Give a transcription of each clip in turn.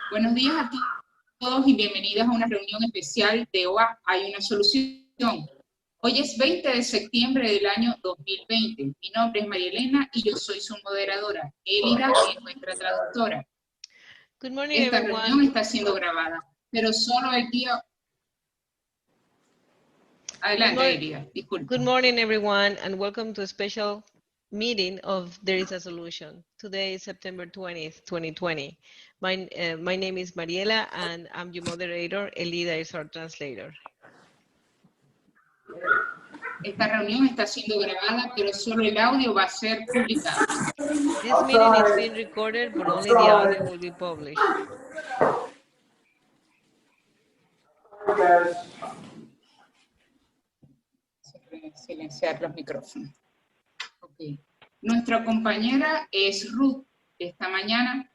Buenos días a todos y bienvenidos a una reunión especial de OA Hay una Solución. Hoy es 20 de septiembre del año 2020. Mi nombre es María Elena y yo soy su moderadora. Elida es nuestra traductora. Good morning, Esta everyone. reunión está siendo grabada, pero solo el día... Adelante, Elida, disculpe. Good morning, everyone, and welcome to a special meeting of There is a Solution. Today is September 20th, 2020. My name is Mariela, and I'm your moderator. Elida is our translator. Esta reunión está siendo grabada, pero solo el audio va a ser publicado. This meeting is being recorded, but only the audio will be published. Silenciar los micrófonos. Okay. Nuestra compañera es Ruth. Esta mañana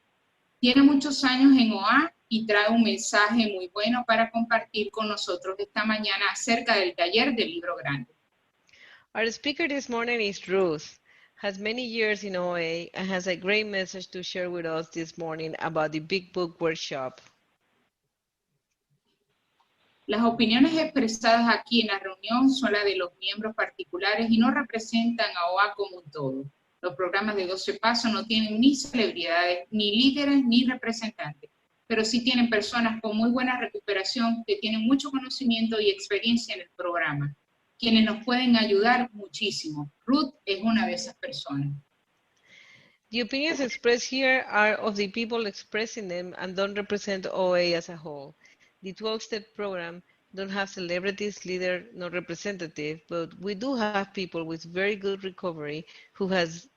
tiene muchos años en OA y trae un mensaje muy bueno para compartir con nosotros esta mañana acerca del taller del libro Grande. Our speaker this morning is Ruth. Has many years in OA and has a great message to share with us this morning about the Big Book Workshop. Las opiniones expresadas aquí en la reunión son las de los miembros particulares y no representan a OA como un todo. Los programas de 12 Pasos no tienen ni celebridades, ni líderes, ni representantes, pero sí tienen personas con muy buena recuperación que tienen mucho conocimiento y experiencia en el programa, quienes nos pueden ayudar muchísimo. Ruth es una de esas personas. The opinions expressed here are of the people expressing them and don't represent OA as a whole. The 12-step program don't have celebrities, leader, nor representative, but we do have people with very good recovery who has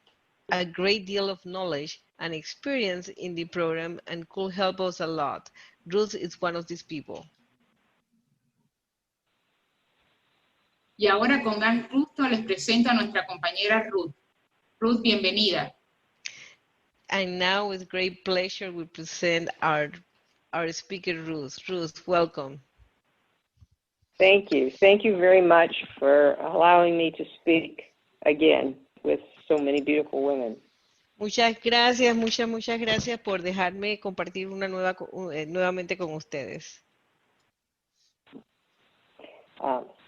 a great deal of knowledge and experience in the program and could help us a lot. Ruth is one of these people. Y ahora con gran gusto les presento a nuestra compañera Ruth. Ruth, bienvenida. And now with great pleasure we present our speaker, Ruth. Ruth, welcome. Thank you. Thank you very much for allowing me to speak again with so many beautiful women. Muchas gracias por dejarme compartir nuevamente con ustedes.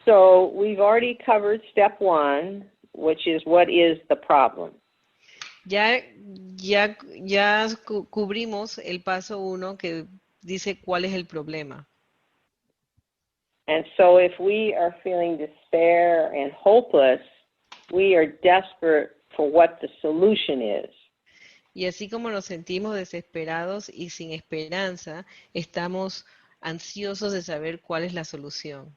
So we've already covered step 1, which is what is the problem. Ya cubrimos el paso 1 que dice cuál es el problema. And so if we are feeling despair and hopeless, we are desperate for what the solution is. Y así como nos sentimos desesperados y sin esperanza, estamos ansiosos de saber cuál es la solución.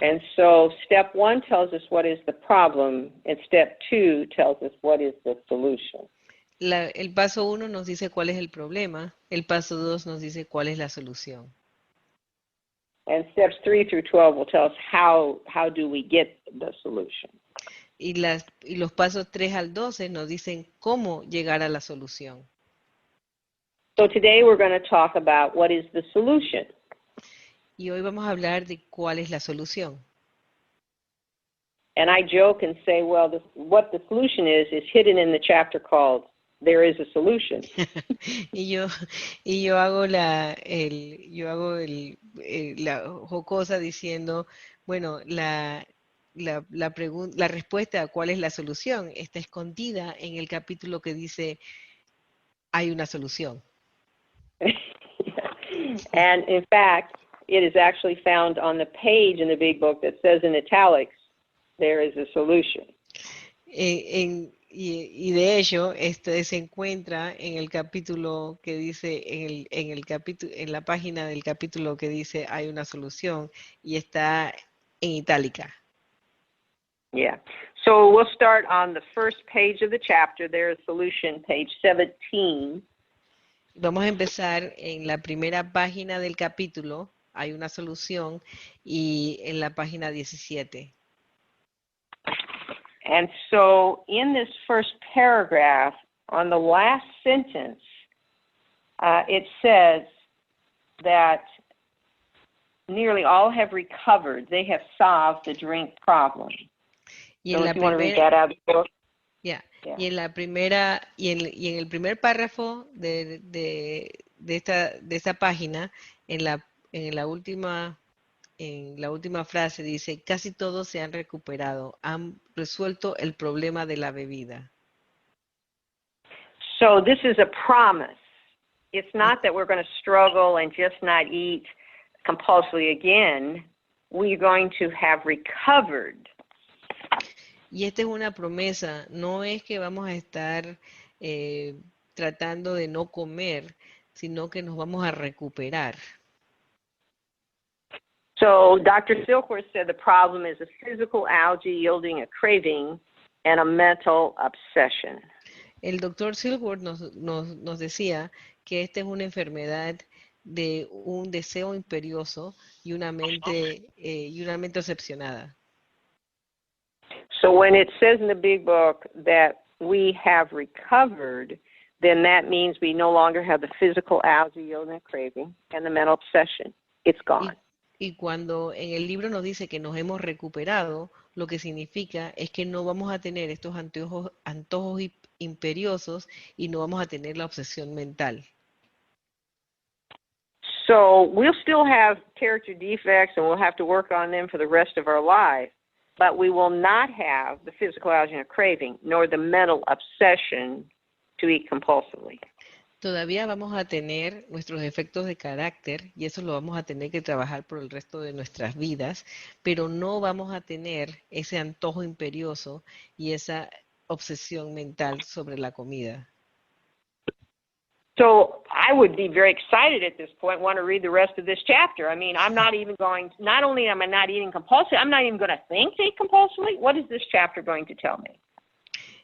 And so step 1 tells us what is the problem, and step 2 tells us what is the solution. El paso 1 nos dice cuál es el problema, el paso 2 nos dice cuál es la solución. And steps 3 through 12 will tell us how do we get the solution. Y los pasos 3 al 12 nos dicen cómo llegar a la solución. So today we're going to talk about what is the solution. Y hoy vamos a hablar de cuál es la solución. And I joke and say, well, what the solution is hidden in the chapter called There is a Solution. y yo hago la jocosa diciendo, bueno, la respuesta a cuál es la solución está escondida en el capítulo que dice hay una solución. And in fact, it is actually found on the page in the big book that says in italics, there is a solution. Y de hecho, se encuentra en el capítulo que dice, en la página del capítulo que dice hay una solución y está en itálica. Yeah. So we'll start on the first page of the chapter. There is solution, page 17. Vamos a empezar en la primera página del capítulo, hay una solución, y en la página 17. And so in this first paragraph, on the last sentence, it says that nearly all have recovered. They have solved the drink problem. Y en la you want to read that out of the book? Yeah. Yeah. Y en la primera, y en el primer párrafo de esta página, en la última frase dice, casi todos se han recuperado, han resuelto el problema de la bebida. So this is a promise. It's not that we're going to struggle and just not eat compulsively again. We're going to have recovered. Y esta es una promesa, no es que vamos a estar tratando de no comer, sino que nos vamos a recuperar. So Dr. Silkworth said the problem is a physical algae yielding a craving and a mental obsession. El doctor Silkworth nos decía que esta es una enfermedad de un deseo imperioso y una mente obsesionada. So when it says in the big book that we have recovered, then that means we no longer have the physical algae yielding a craving and the mental obsession. It's gone. Y cuando en el libro nos dice que nos hemos recuperado, lo que significa es que no vamos a tener estos antojos imperiosos y no vamos a tener la obsesión mental. So we'll still have character defects and we'll have to work on them for the rest of our life, but we will not have the physical algae and craving, nor the mental obsession to eat compulsively. Todavía vamos a tener nuestros defectos de carácter y eso lo vamos a tener que trabajar por el resto de nuestras vidas, pero no vamos a tener ese antojo imperioso y esa obsesión mental sobre la comida. So I would be very excited at this point, want to read the rest of this chapter. I mean, I'm not even going, not only am I not eating compulsively, I'm not even going to think to eat compulsively. What is this chapter going to tell me?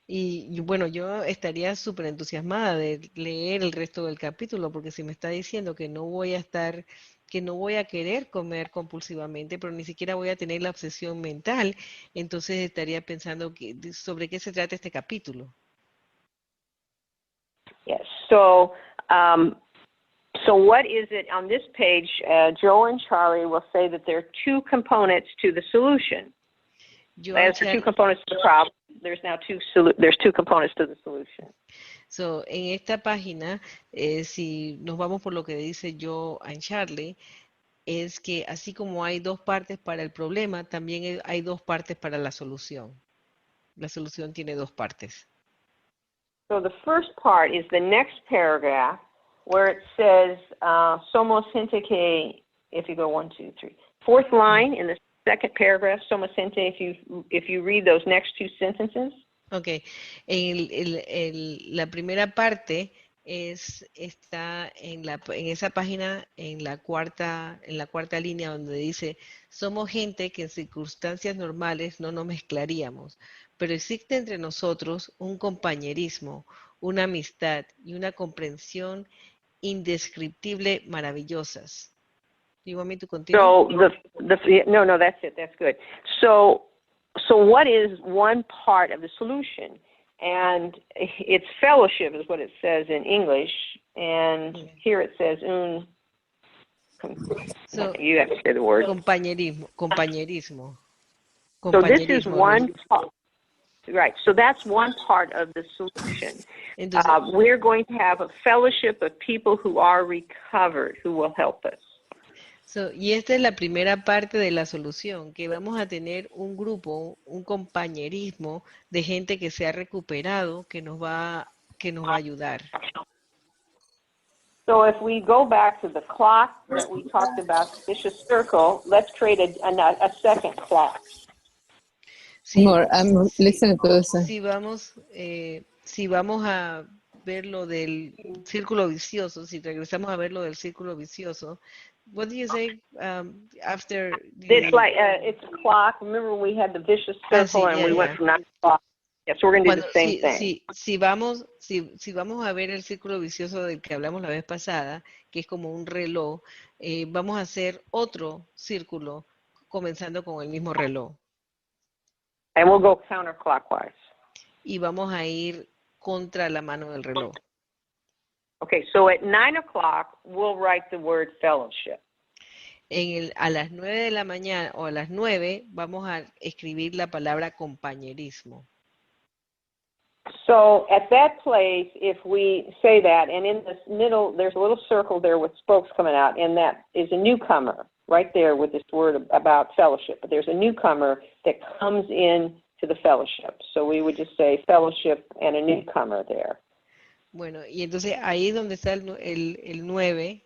Y bueno, yo estaría súper entusiasmada de leer el resto del capítulo, porque si me está diciendo que no voy a querer comer compulsivamente, pero ni siquiera voy a tener la obsesión mental, entonces estaría pensando sobre qué se trata este capítulo. Yes. So what is it on this page? Joe and Charlie will say that there are two components to the solution. As there are two components to the problem, there's two components to the solution. So, en esta página, si nos vamos por lo que dice Joe and Charlie, es que así como hay dos partes para el problema, también hay dos partes para la solución. La solución tiene dos partes. So the first part is the next paragraph where it says, somos gente que, if you go 1, 2, 3, fourth line in the second paragraph, somos gente, if you read those next two sentences. Okay. La primera parte está en esa página, en la cuarta línea donde dice, somos gente que en circunstancias normales no nos mezclaríamos, pero existe entre nosotros un compañerismo, una amistad y una comprensión indescriptible maravillosas. Do you want me to continue? So no, that's it. That's good. So what is one part of the solution? And it's fellowship is what it says in English, and here it says you have to say the word. Compañerismo. So this is one part. Right, so that's one part of the solution. We're going to have a fellowship of people who are recovered, who will help us. Y esta es la primera parte de la solución, que vamos a tener un grupo, un compañerismo de gente que se ha recuperado, que nos va a ayudar. So if we go back to the clock that we talked about, the vicious circle, let's create a second clock. I'm listening to this. Si vamos a ver lo del círculo vicioso, si regresamos a ver lo del círculo vicioso, what do you say after? It's like it's a clock. Remember we had the vicious circle and we went from 9 o'clock. Yeah, so we're going to do the same thing. Si vamos a ver el círculo vicioso del que hablamos la vez pasada, que es como un reloj, vamos a hacer otro círculo comenzando con el mismo reloj. And we'll go counterclockwise. Y vamos a ir contra la mano del reloj. Okay, so at 9 o'clock, we'll write the word fellowship. A las 9 de la mañana o a las 9 vamos a escribir la palabra compañerismo. So at that place, if we say that, and in the middle, there's a little circle there with spokes coming out, and that is a newcomer right there with this word about fellowship. But there's a newcomer that comes in to the fellowship. So we would just say fellowship and a newcomer there. Bueno, y entonces ahí donde está el 9,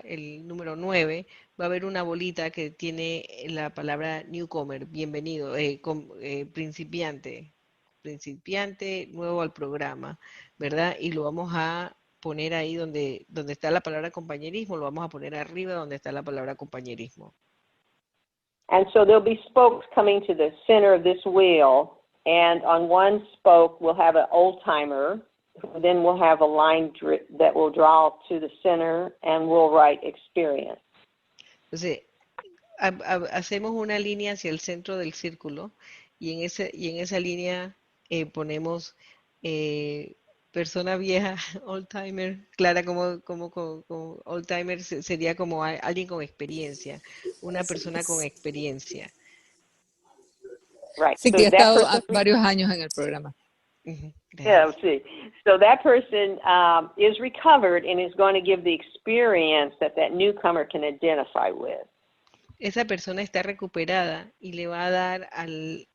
el número 9, va a haber una bolita que tiene la palabra newcomer, bienvenido, principiante, nuevo al programa, ¿verdad? Y lo vamos a poner ahí donde está la palabra compañerismo, lo vamos a poner arriba donde está la palabra compañerismo. And so there'll be spokes coming to the center of this wheel, and on one spoke we'll have an old-timer, then we'll have a line that will draw to the center, and we'll write experience. Entonces, hacemos una línea hacia el centro del círculo, y en esa línea ponemos persona vieja, old timer, Clara, como old timer sería como alguien con experiencia, una persona con experiencia. Right. Sí, So que ha that estado person, varios años en el programa. yeah, see. So that person is recovered and is going to give the experience that that newcomer can identify with. Esa persona está recuperada y le va a dar al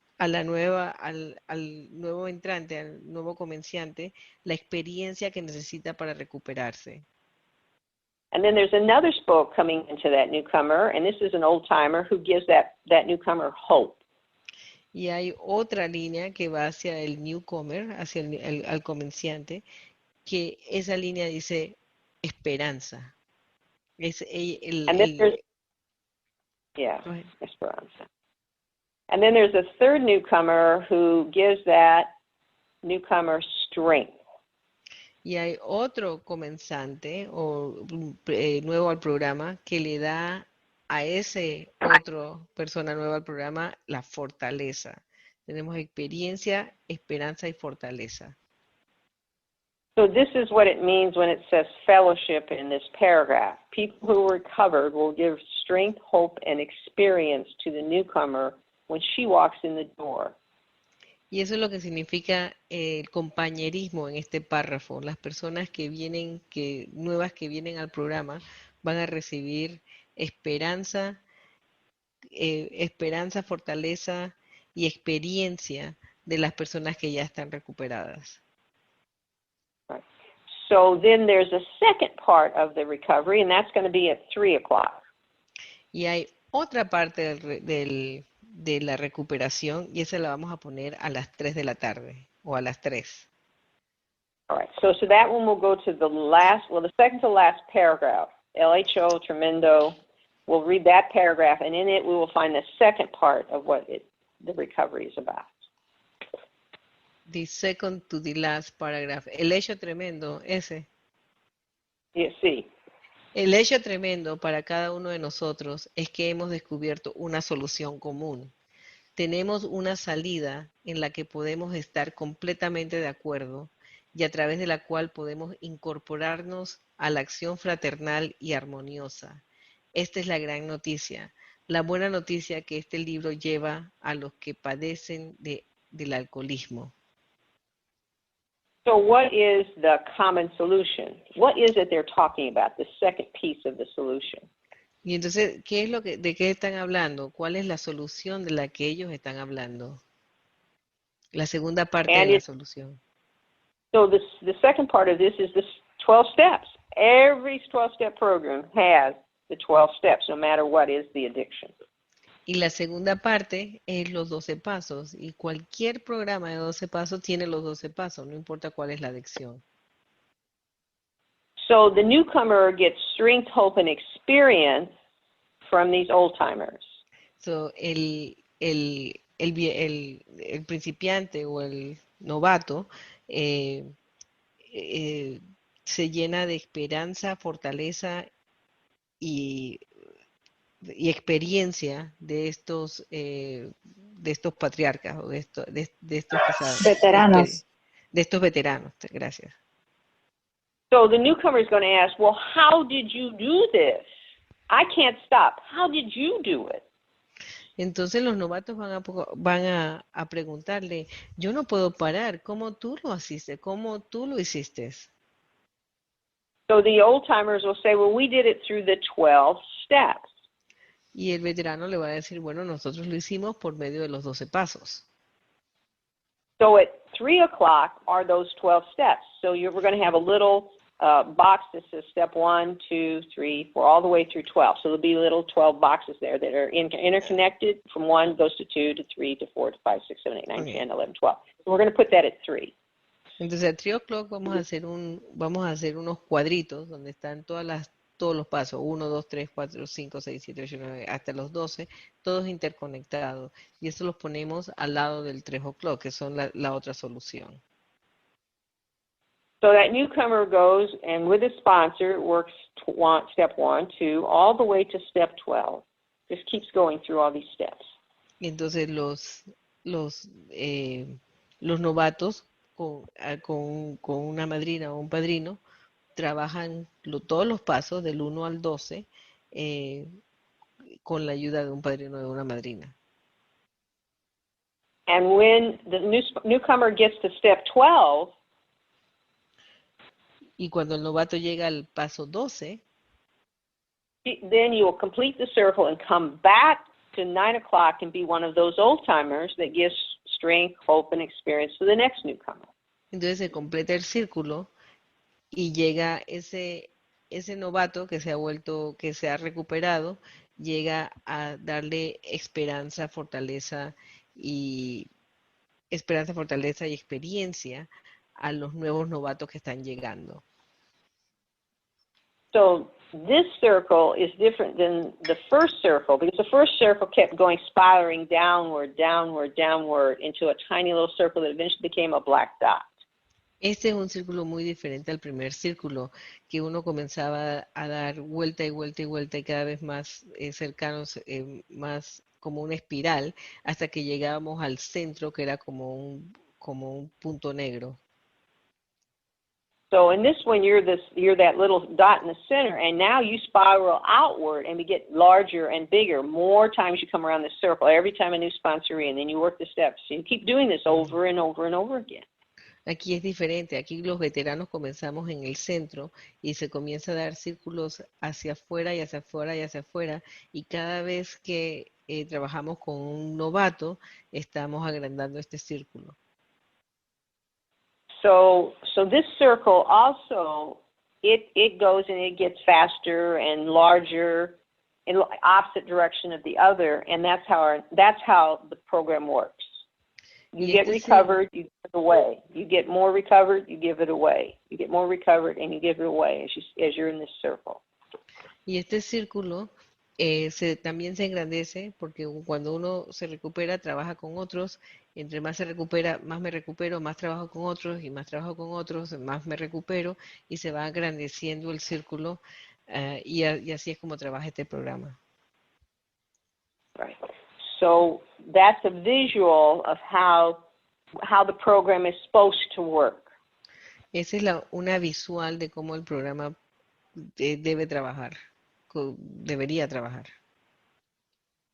nuevo entrante, al nuevo comenciante, la experiencia que necesita para recuperarse. And then there's another spoke coming into that newcomer, and this is an old-timer who gives that newcomer hope. Y hay otra línea que va hacia el newcomer, hacia al comenciante, que esa línea dice esperanza. Es esperanza. And then there's a third newcomer who gives that newcomer strength. Y hay otro comenzante o nuevo al programa que le da a ese otro persona nueva al programa la fortaleza. Tenemos experiencia, esperanza y fortaleza. So this is what it means when it says fellowship in this paragraph. People who recovered will give strength, hope, and experience to the newcomer when she walks in the door. Y eso es lo que significa el compañerismo en este párrafo. Las personas nuevas que vienen al programa van a recibir esperanza, fortaleza y experiencia de las personas que ya están recuperadas. Right. So then there's a second part of the recovery, and that's going to be at 3 o'clock. Y hay otra parte de la recuperación, y esa la vamos a poner a las 3 de la tarde, o a las 3. All right, so that one will go to the second to last paragraph. LHO, tremendo. We'll read that paragraph, and in it we will find the second part of what the recovery is about. The second to the last paragraph. El hecho tremendo, ese. Sí. El hecho tremendo para cada uno de nosotros es que hemos descubierto una solución común. Tenemos una salida en la que podemos estar completamente de acuerdo y a través de la cual podemos incorporarnos a la acción fraternal y armoniosa. Esta es la gran noticia, la buena noticia que este libro lleva a los que padecen del alcoholismo. So what is the common solution? What is it they're talking about, the second piece of the solution? Y entonces, ¿de qué están hablando? ¿Cuál es la solución de la que ellos están hablando? La segunda parte de la solución. So the second part of this is the 12 steps. Every 12-step program has the 12 steps, no matter what is the addiction. Y la segunda parte es los 12 pasos. Y cualquier programa de 12 pasos tiene los 12 pasos, no importa cuál es la adicción. So the newcomer gets strength, hope, and experience from these old-timers. So el principiante o el novato se llena de esperanza, fortaleza y experiencia de estos patriarcas o de estos veteranos. De estos veteranos. Gracias. So the newcomer is going to ask, well, how did you do this? I can't stop. How did you do it? Entonces los novatos van a preguntarle, yo no puedo parar, ¿cómo tú lo hiciste? ¿Cómo tú lo hiciste? So the old timers will say, well, we did it through the 12 steps. Y el veterano le va a decir, bueno, nosotros lo hicimos por medio de los 12 pasos. So at 3 o'clock are those 12 steps. So we're going to have a little box that says step 1, 2, 3, 4, all the way through 12. So there'll be little 12 boxes there that are interconnected. From 1 goes to 2, to 3, to 4, to 5, 6, 7, 8, 9, 10, 11, 12. So we're going to put that at 3. Entonces a 3 o'clock vamos a hacer unos cuadritos donde están todos los pasos, 1, 2, 3, 4, 5, 6, 7, 8, 9, hasta los 12, todos interconectados. Y eso los ponemos al lado del 3 o'clock, que son la otra solución. So that newcomer goes and with a sponsor works step 1, 2, all the way to step 12. Just keeps going through all these steps. Y entonces los novatos con una madrina o un padrino trabajan todos los pasos del 1 al 12 con la ayuda de un padrino o de una madrina. And when the newcomer gets to step 12, y cuando el novato llega al paso 12, then you will complete the circle and come back to 9 o'clock and be one of those old timers that gives strength, hope, and experience to the next newcomer. Entonces se completa el círculo y llega ese novato que se ha recuperado, llega a darle esperanza, fortaleza y experiencia a los nuevos novatos que están llegando. So this circle is different than the first circle because the first circle kept going spiraling downward, downward, downward into a tiny little circle that eventually became a black dot. Este es un círculo muy diferente al primer círculo, que uno comenzaba a dar vuelta y vuelta y vuelta y cada vez más cercanos, más como una espiral, hasta que llegábamos al centro, que era como un punto negro. So in this one, you're that little dot in the center, and now you spiral outward, and we get larger and bigger. More times you come around this circle, every time a new sponsoree, and then you work the steps. You keep doing this over and over and over again. Aquí es diferente, aquí los veteranos comenzamos en el centro y se comienza a dar círculos hacia afuera y hacia afuera y hacia afuera, y cada vez que trabajamos con un novato, estamos agrandando este círculo. So this circle also, it goes and it gets faster and larger in the opposite direction of the other, and that's how the program works. You get recovered, you give it away. You get more recovered, you give it away. You get more recovered, and you give it away as you're in this circle. Y este círculo también se engrandece porque cuando uno se recupera, trabaja con otros. Entre más se recupera, más me recupero, más trabajo con otros y más trabajo con otros, más me recupero y se va engrandeciendo el círculo y así es como trabaja este programa. Right. So that's a visual of how the program is supposed to work. Esa es una visual de cómo el programa debe trabajar, debería trabajar.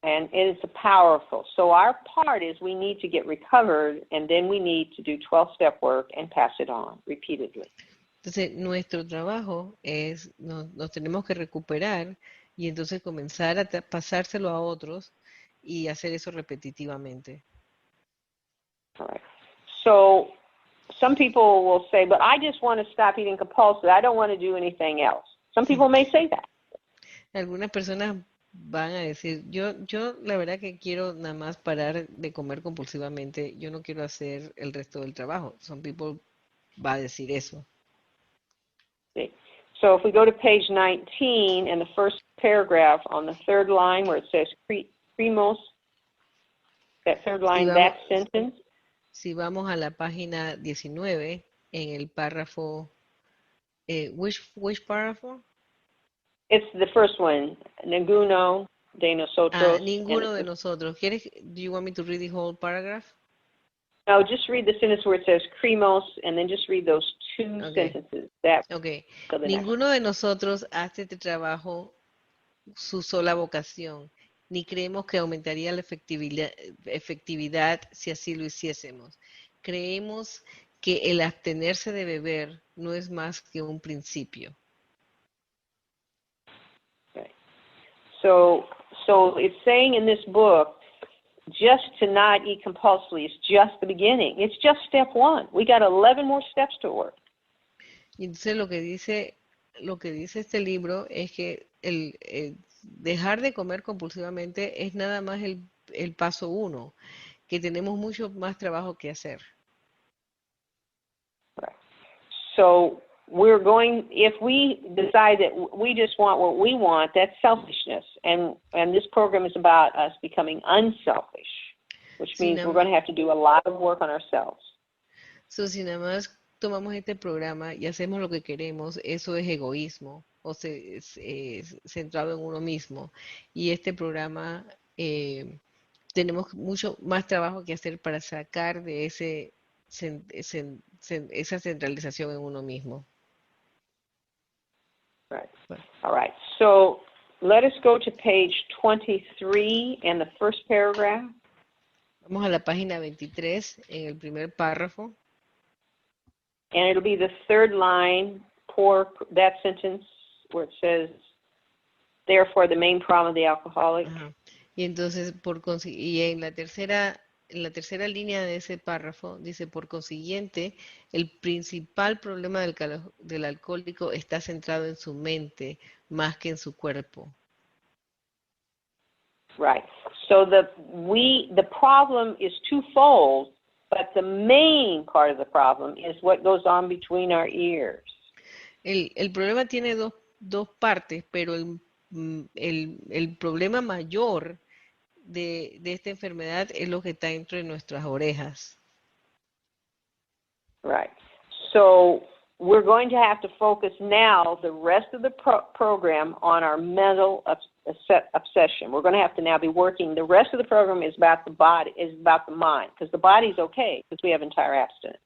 And it is powerful. So our part is we need to get recovered, and then we need to do 12-step work and pass it on repeatedly. Entonces, nuestro trabajo es, nos tenemos que recuperar y entonces comenzar a pasárselo a otros y hacer eso repetitivamente. All right. So some people will say, but I just want to stop eating compulsively. I don't want to do anything else. Some people may say that. Algunas personas van a decir, yo la verdad que quiero nada más parar de comer compulsivamente, yo no quiero hacer el resto del trabajo. Some people va a decir eso. See. So if we go to page 19 and the first paragraph on the third line where it says primos, that third line, that sentence. Si vamos a la página 19 en el párrafo, which párrafo? It's the first one. Ninguno de nosotros. Ninguno de nosotros. Do you want me to read the whole paragraph? No, just read the sentence where it says cremos, and then just read those two sentences. Okay. Ninguno de nosotros hace este trabajo su sola vocación. ni creemos que aumentaría la efectividad si así lo hiciésemos. Creemos que el abstenerse de beber no es más que un principio. Okay. So it's saying in this book, just to not eat compulsively is just the beginning. It's just step one. We got 11 more steps to work. Y entonces lo que dice este libro es que el dejar de comer compulsivamente es nada más el paso 1, que tenemos mucho más trabajo que hacer. Right. So we're going, if we decide that we just want what we want, that's selfishness. And this program is about us becoming unselfish, which means we're going to have to do a lot of work on ourselves. So, si nada más tomamos este programa y hacemos lo que queremos, eso es egoísmo, o es centrado en uno mismo. Y este programa tenemos mucho más trabajo que hacer para sacar de esa centralización en uno mismo. Right. All right. So let us go to page 23 and the first paragraph. Vamos a la página 23 en el primer párrafo. And it'll be the third line for that sentence where it says, therefore the main problem of the alcoholic. Ajá. Y entonces, y en la tercera línea de ese párrafo, dice, por consiguiente, el principal problema del alcohólico está centrado en su mente más que en su cuerpo. Right. So the problem is twofold, but the main part of the problem is what goes on between our ears. El problema tiene dos partes, pero el problema mayor de esta enfermedad es lo que está entre nuestras orejas. Right. So we're going to have to focus now the rest of the program on our mental obsession. We're going to have to now be working. The rest of the program is about the body, is about the mind, because the body's okay because we have entire abstinence.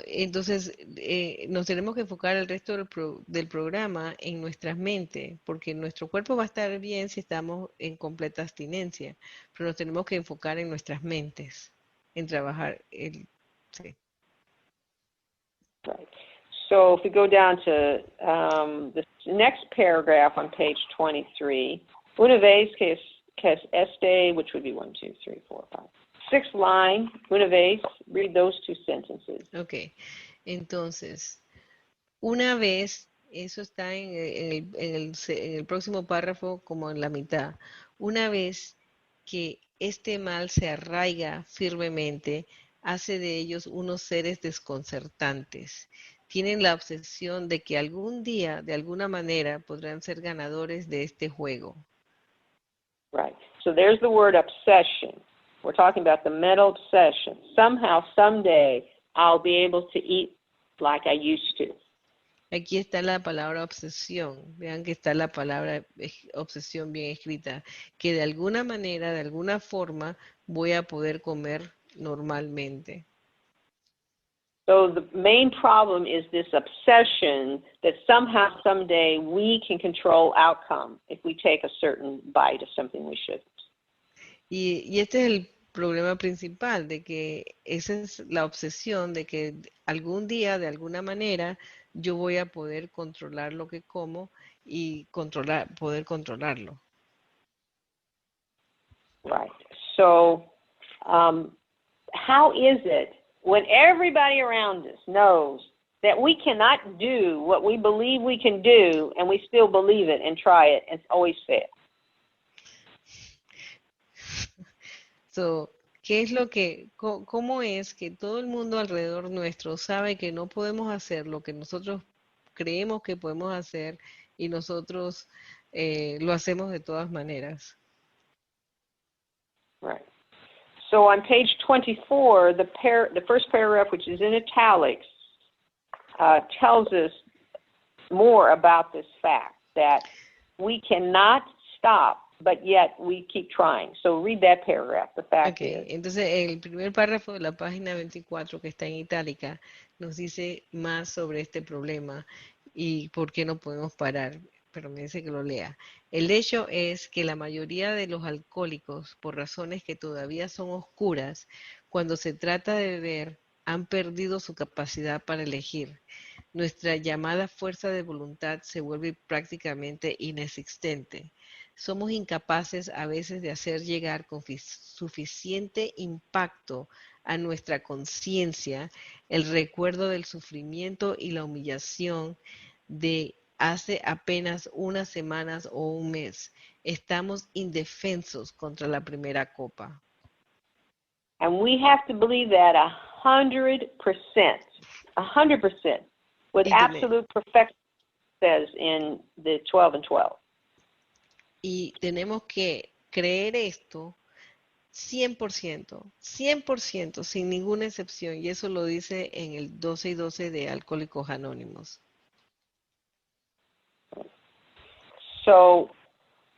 Entonces, nos tenemos que enfocar el resto del programa en nuestras mentes, porque nuestro cuerpo va a estar bien si estamos en completa abstinencia, pero nos tenemos que enfocar en nuestras mentes, en trabajar sí. Right. So if we go down to the next paragraph on page 23, una vez que este, which would be 1, 2, 3, 4, 5. Sixth line, una vez, read those two sentences. Okay, entonces, una vez, eso está en el próximo párrafo como en la mitad, una vez que este mal se arraiga firmemente, hace de ellos unos seres desconcertantes. Tienen la obsesión de que algún día, de alguna manera, podrán ser ganadores de este juego. Right, so there's the word obsession. We're talking about the mental obsession. Somehow, someday, I'll be able to eat like I used to. Aquí está la palabra obsesión. Vean que está la palabra obsesión bien escrita. Que de alguna manera, de alguna forma, voy a poder comer normalmente. So the main problem is this obsession that somehow, someday, we can control outcome if we take a certain bite of something we shouldn't. Y este es el problema principal, de que esa es la obsesión de que algún día, de alguna manera, yo voy a poder controlar lo que como y poder controlarlo. Right. So, how is it when everybody around us knows that we cannot do what we believe we can do and we still believe it and try it and always fail? So, ¿cómo es que todo el mundo alrededor nuestro sabe que no podemos hacer lo que nosotros creemos que podemos hacer y nosotros lo hacemos de todas maneras? Right. So on page 24, the first paragraph, which is in italics, tells us more about this fact that we cannot stop, but yet we keep trying. So read that paragraph. The fact is. Entonces, el primer párrafo de la página 24, que está en itálica, nos dice más sobre este problema y por qué no podemos parar. pero me dice que lo lea. El hecho es que la mayoría de los alcohólicos, por razones que todavía son oscuras, cuando se trata de beber, han perdido su capacidad para elegir. Nuestra llamada fuerza de voluntad se vuelve prácticamente inexistente. Somos incapaces a veces de hacer llegar con suficiente impacto a nuestra conciencia el recuerdo del sufrimiento y la humillación de hace apenas unas semanas o un mes. Estamos indefensos contra la primera copa. And we have to believe that 100%, 100%, with absolute perfection, says in the 12 and 12. Y tenemos que creer esto 100%, 100%, sin ninguna excepción, y eso lo dice en el 12 y 12 de Alcohólicos Anónimos. So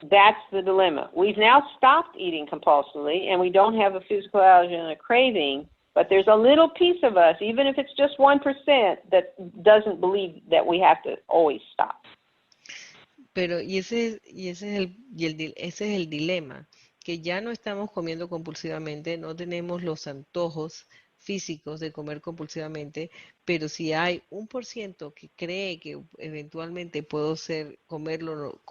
that's the dilemma. We've now stopped eating compulsively, and we don't have a physical allergy and a craving, but there's a little piece of us, even if it's just 1%, that doesn't believe that we have to always stop. Pero ese es el dilema, que ya no estamos comiendo compulsivamente, no tenemos los antojos físicos de comer compulsivamente, pero si hay 1% que cree que eventualmente puedo comerlo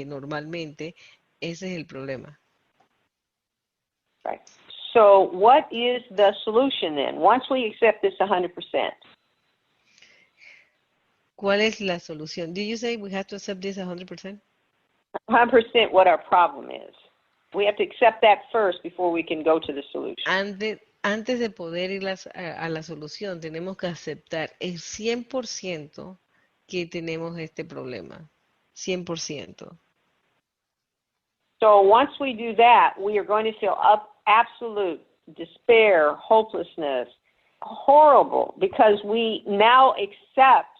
normalmente, ese es el problema. Right. So what is the solution then? Once we accept this 100%. ¿Cuál es la solución? Did you say we have to accept this 100%? 100% what our problem is. We have to accept that first before we can go to the solution. Antes de poder ir a la solución, tenemos que aceptar el 100% que tenemos este problema. 100%. So once we do that, we are going to feel absolute despair, hopelessness, horrible, because we now accept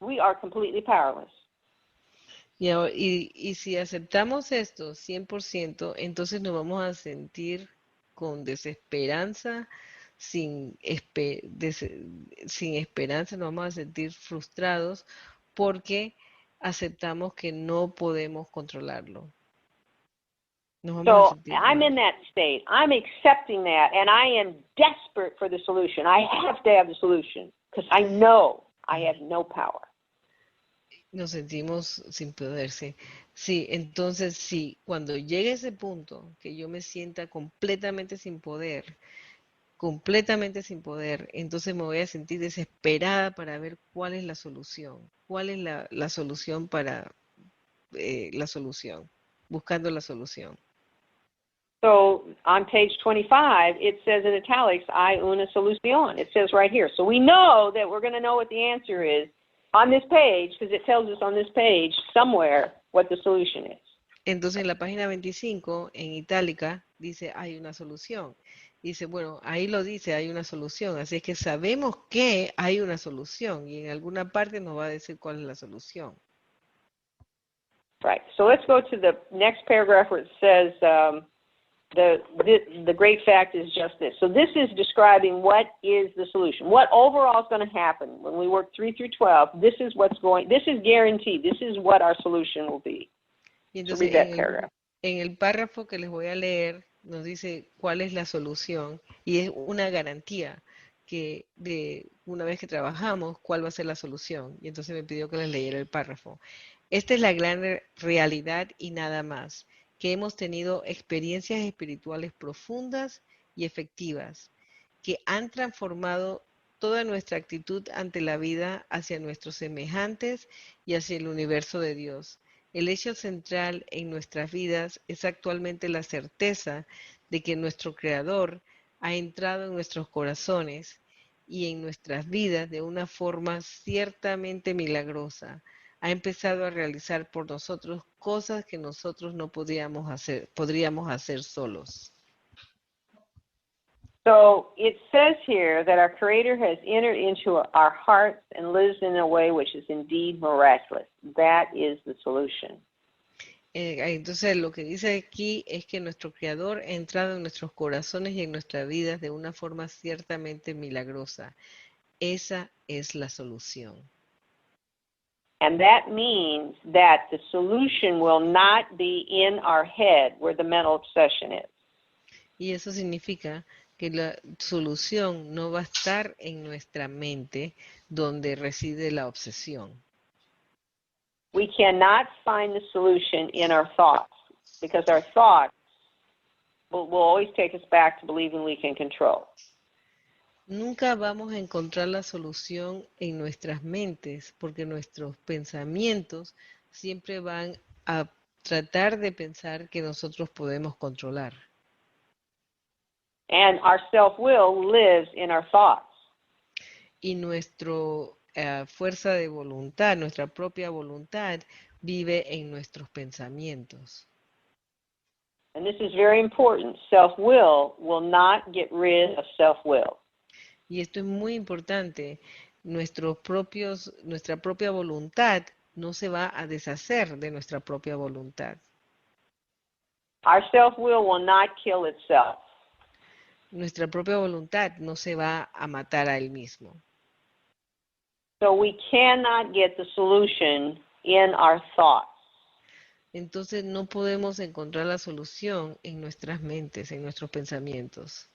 we are completely powerless. Y si aceptamos esto 100%, entonces nos vamos a sentir con desesperanza, sin esperanza, nos vamos a sentir frustrados porque aceptamos que no podemos controlarlo. So I'm in that state. I'm accepting that, and I am desperate for the solution. I have to have the solution because I know I have no power. Nos sentimos sin poder, sí. Sí, entonces sí, cuando llegue ese punto que yo me sienta completamente sin poder, entonces me voy a sentir desesperada para ver cuál es la solución. ¿Cuál es la solución para la solución? Buscando la solución. So on page 25, it says in italics, hay una solución. It says right here. So we know that we're going to know what the answer is on this page, because it tells us on this page somewhere what the solution is. Entonces en la página 25, en itálica, dice hay una solución. Dice, bueno, ahí lo dice, hay una solución. Así es que sabemos que hay una solución y en alguna parte nos va a decir cuál es la solución. Right. So let's go to the next paragraph where it says the great fact is just this. So this is describing what is the solution. What overall is going to happen when we work 3 through 12. This is guaranteed. This is what our solution will be. Y entonces so read that paragraph. En el párrafo que les voy a leer nos dice cuál es la solución y es una garantía que de una vez que trabajamos cuál va a ser la solución. Y entonces me pidió que les leyera el párrafo. Esta es la gran realidad y nada más, que hemos tenido experiencias espirituales profundas y efectivas que han transformado toda nuestra actitud ante la vida hacia nuestros semejantes y hacia el universo de Dios. El hecho central en nuestras vidas es actualmente la certeza de que nuestro Creador ha entrado en nuestros corazones y en nuestras vidas de una forma ciertamente milagrosa. Ha empezado a realizar por nosotros cosas que nosotros no podríamos hacer solos. So it says here that our Creator has entered into our hearts and lives in a way which is indeed miraculous. That is the solution. Entonces lo que dice aquí es que nuestro Creador ha entrado en nuestros corazones y en nuestras vidas de una forma ciertamente milagrosa. Esa es la solución. And that means that the solution will not be in our head where the mental obsession is. Y eso significa que la solución no va a estar en nuestra mente donde reside la obsesión. We cannot find the solution in our thoughts because our thoughts will always take us back to believing we can control. Nunca vamos a encontrar la solución en nuestras mentes porque nuestros pensamientos siempre van a tratar de pensar que nosotros podemos controlar. And our self-will lives in our thoughts. Y nuestra fuerza de voluntad, nuestra propia voluntad, vive en nuestros pensamientos. And this is very important. Self-will not get rid of self-will. Y esto es muy importante. Nuestra propia voluntad no se va a deshacer de nuestra propia voluntad. Our self-will will not kill itself. Nuestra propia voluntad no se va a matar a él mismo. So we cannot get the solution in our thoughts. Entonces no podemos encontrar la solución en nuestras mentes, en nuestros pensamientos.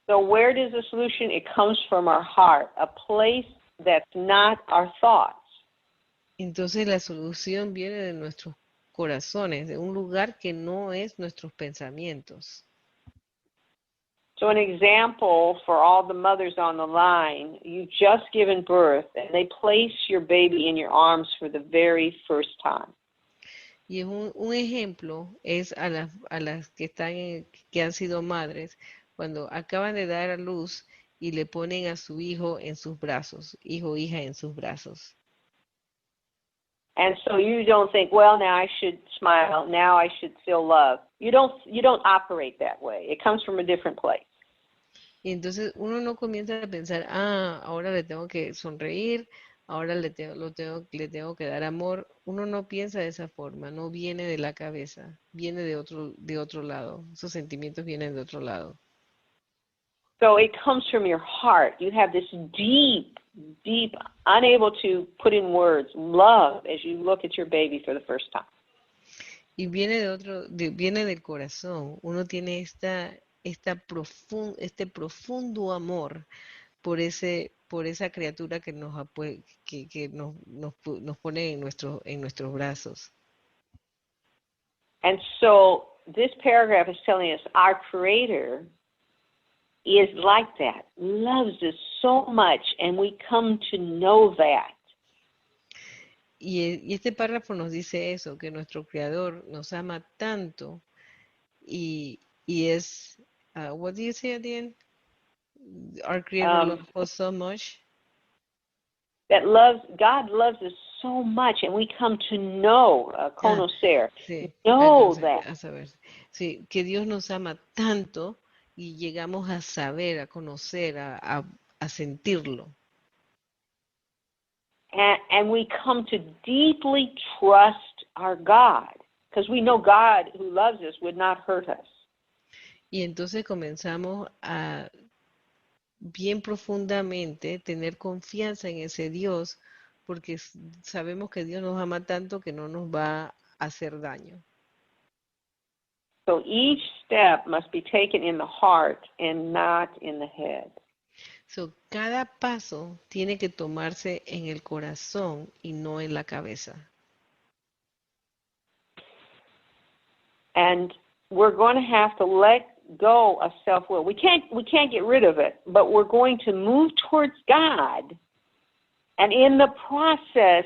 So where does the solution? It comes from our heart, a place that's not our thoughts. Entonces la solución viene de nuestros corazones, de un lugar que no es nuestros pensamientos. So an example for all the mothers on the line, you've just given birth and they place your baby in your arms for the very first time. Y es un ejemplo es a las que que han sido madres cuando acaban de dar a luz y le ponen a su hijo en sus brazos, hijo o hija en sus brazos. And so you don't think, well, now I should smile, now I should feel love. You don't operate that way. It comes from a different place. Y entonces uno no comienza a pensar, ahora le tengo que sonreír, ahora le tengo que dar amor. Uno no piensa de esa forma, no viene de la cabeza, viene de otro lado. Esos sentimientos vienen de otro lado. So it comes from your heart. You have this deep, unable to put in words, love as you look at your baby for the first time. Y viene del corazón. Uno tiene este profundo amor por esa criatura que nos pone en nuestros brazos. And so this paragraph is telling us our Creator is like that, loves us so much, and we come to know that. Y este párrafo nos dice eso, que nuestro Creador nos ama tanto y es, what do you say at the end? Our Creator loves us so much. God loves us so much, and we come to know, conocer, sí, know that. A saber, sí, que Dios nos ama tanto y llegamos a saber, a conocer, a sentirlo. And we come to deeply trust our God, because we know God who loves us would not hurt us. Y entonces comenzamos a bien profundamente tener confianza en ese Dios, porque sabemos que Dios nos ama tanto que no nos va a hacer daño. So each step must be taken in the heart and not in the head. So, cada paso tiene que tomarse en el corazón y no en la cabeza. And we're going to have to let go of self-will. We can't get rid of it, but we're going to move towards God. And in the process,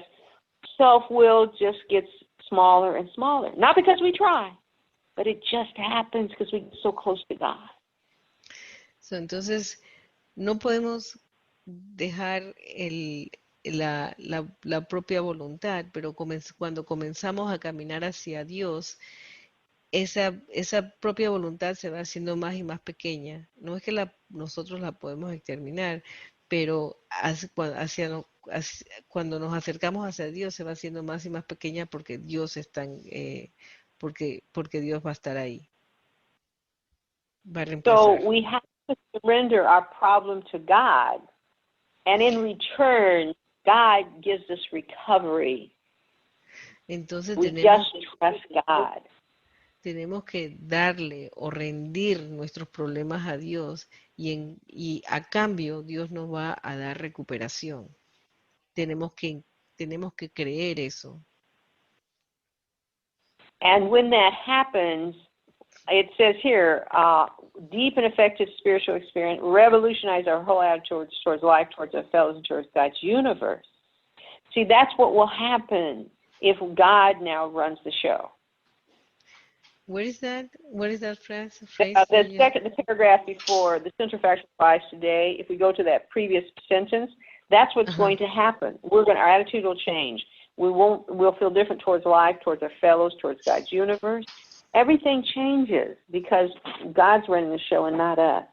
self-will just gets smaller and smaller. Not because we try, but it just happens because we get so close to God. So, entonces, no podemos dejar la propia voluntad, pero cuando comenzamos a caminar hacia Dios, esa propia voluntad se va haciendo más y más pequeña. No es que nosotros la podemos exterminar, pero cuando nos acercamos hacia Dios se va haciendo más y más pequeña porque Dios porque Dios va a estar ahí. Va a reemplazar. So we have to surrender our problem to God, and in return, God gives us recovery. Entonces We just trust God. tenemos que darle o rendir nuestros problemas a Dios y a cambio Dios nos va a dar recuperación. Tenemos que creer eso. And when that happens, it says here, deep and effective spiritual experience revolutionize our whole attitude towards life, towards our fellows, and towards God's universe. See, that's what will happen if God now runs the show. Where is that? What is that phrase? The paragraph before the central fact applies today. If we go to that previous sentence, that's what's going to happen. Our attitude will change. We'll feel different towards life, towards our fellows, towards God's universe. Everything changes because God's running the show and not us.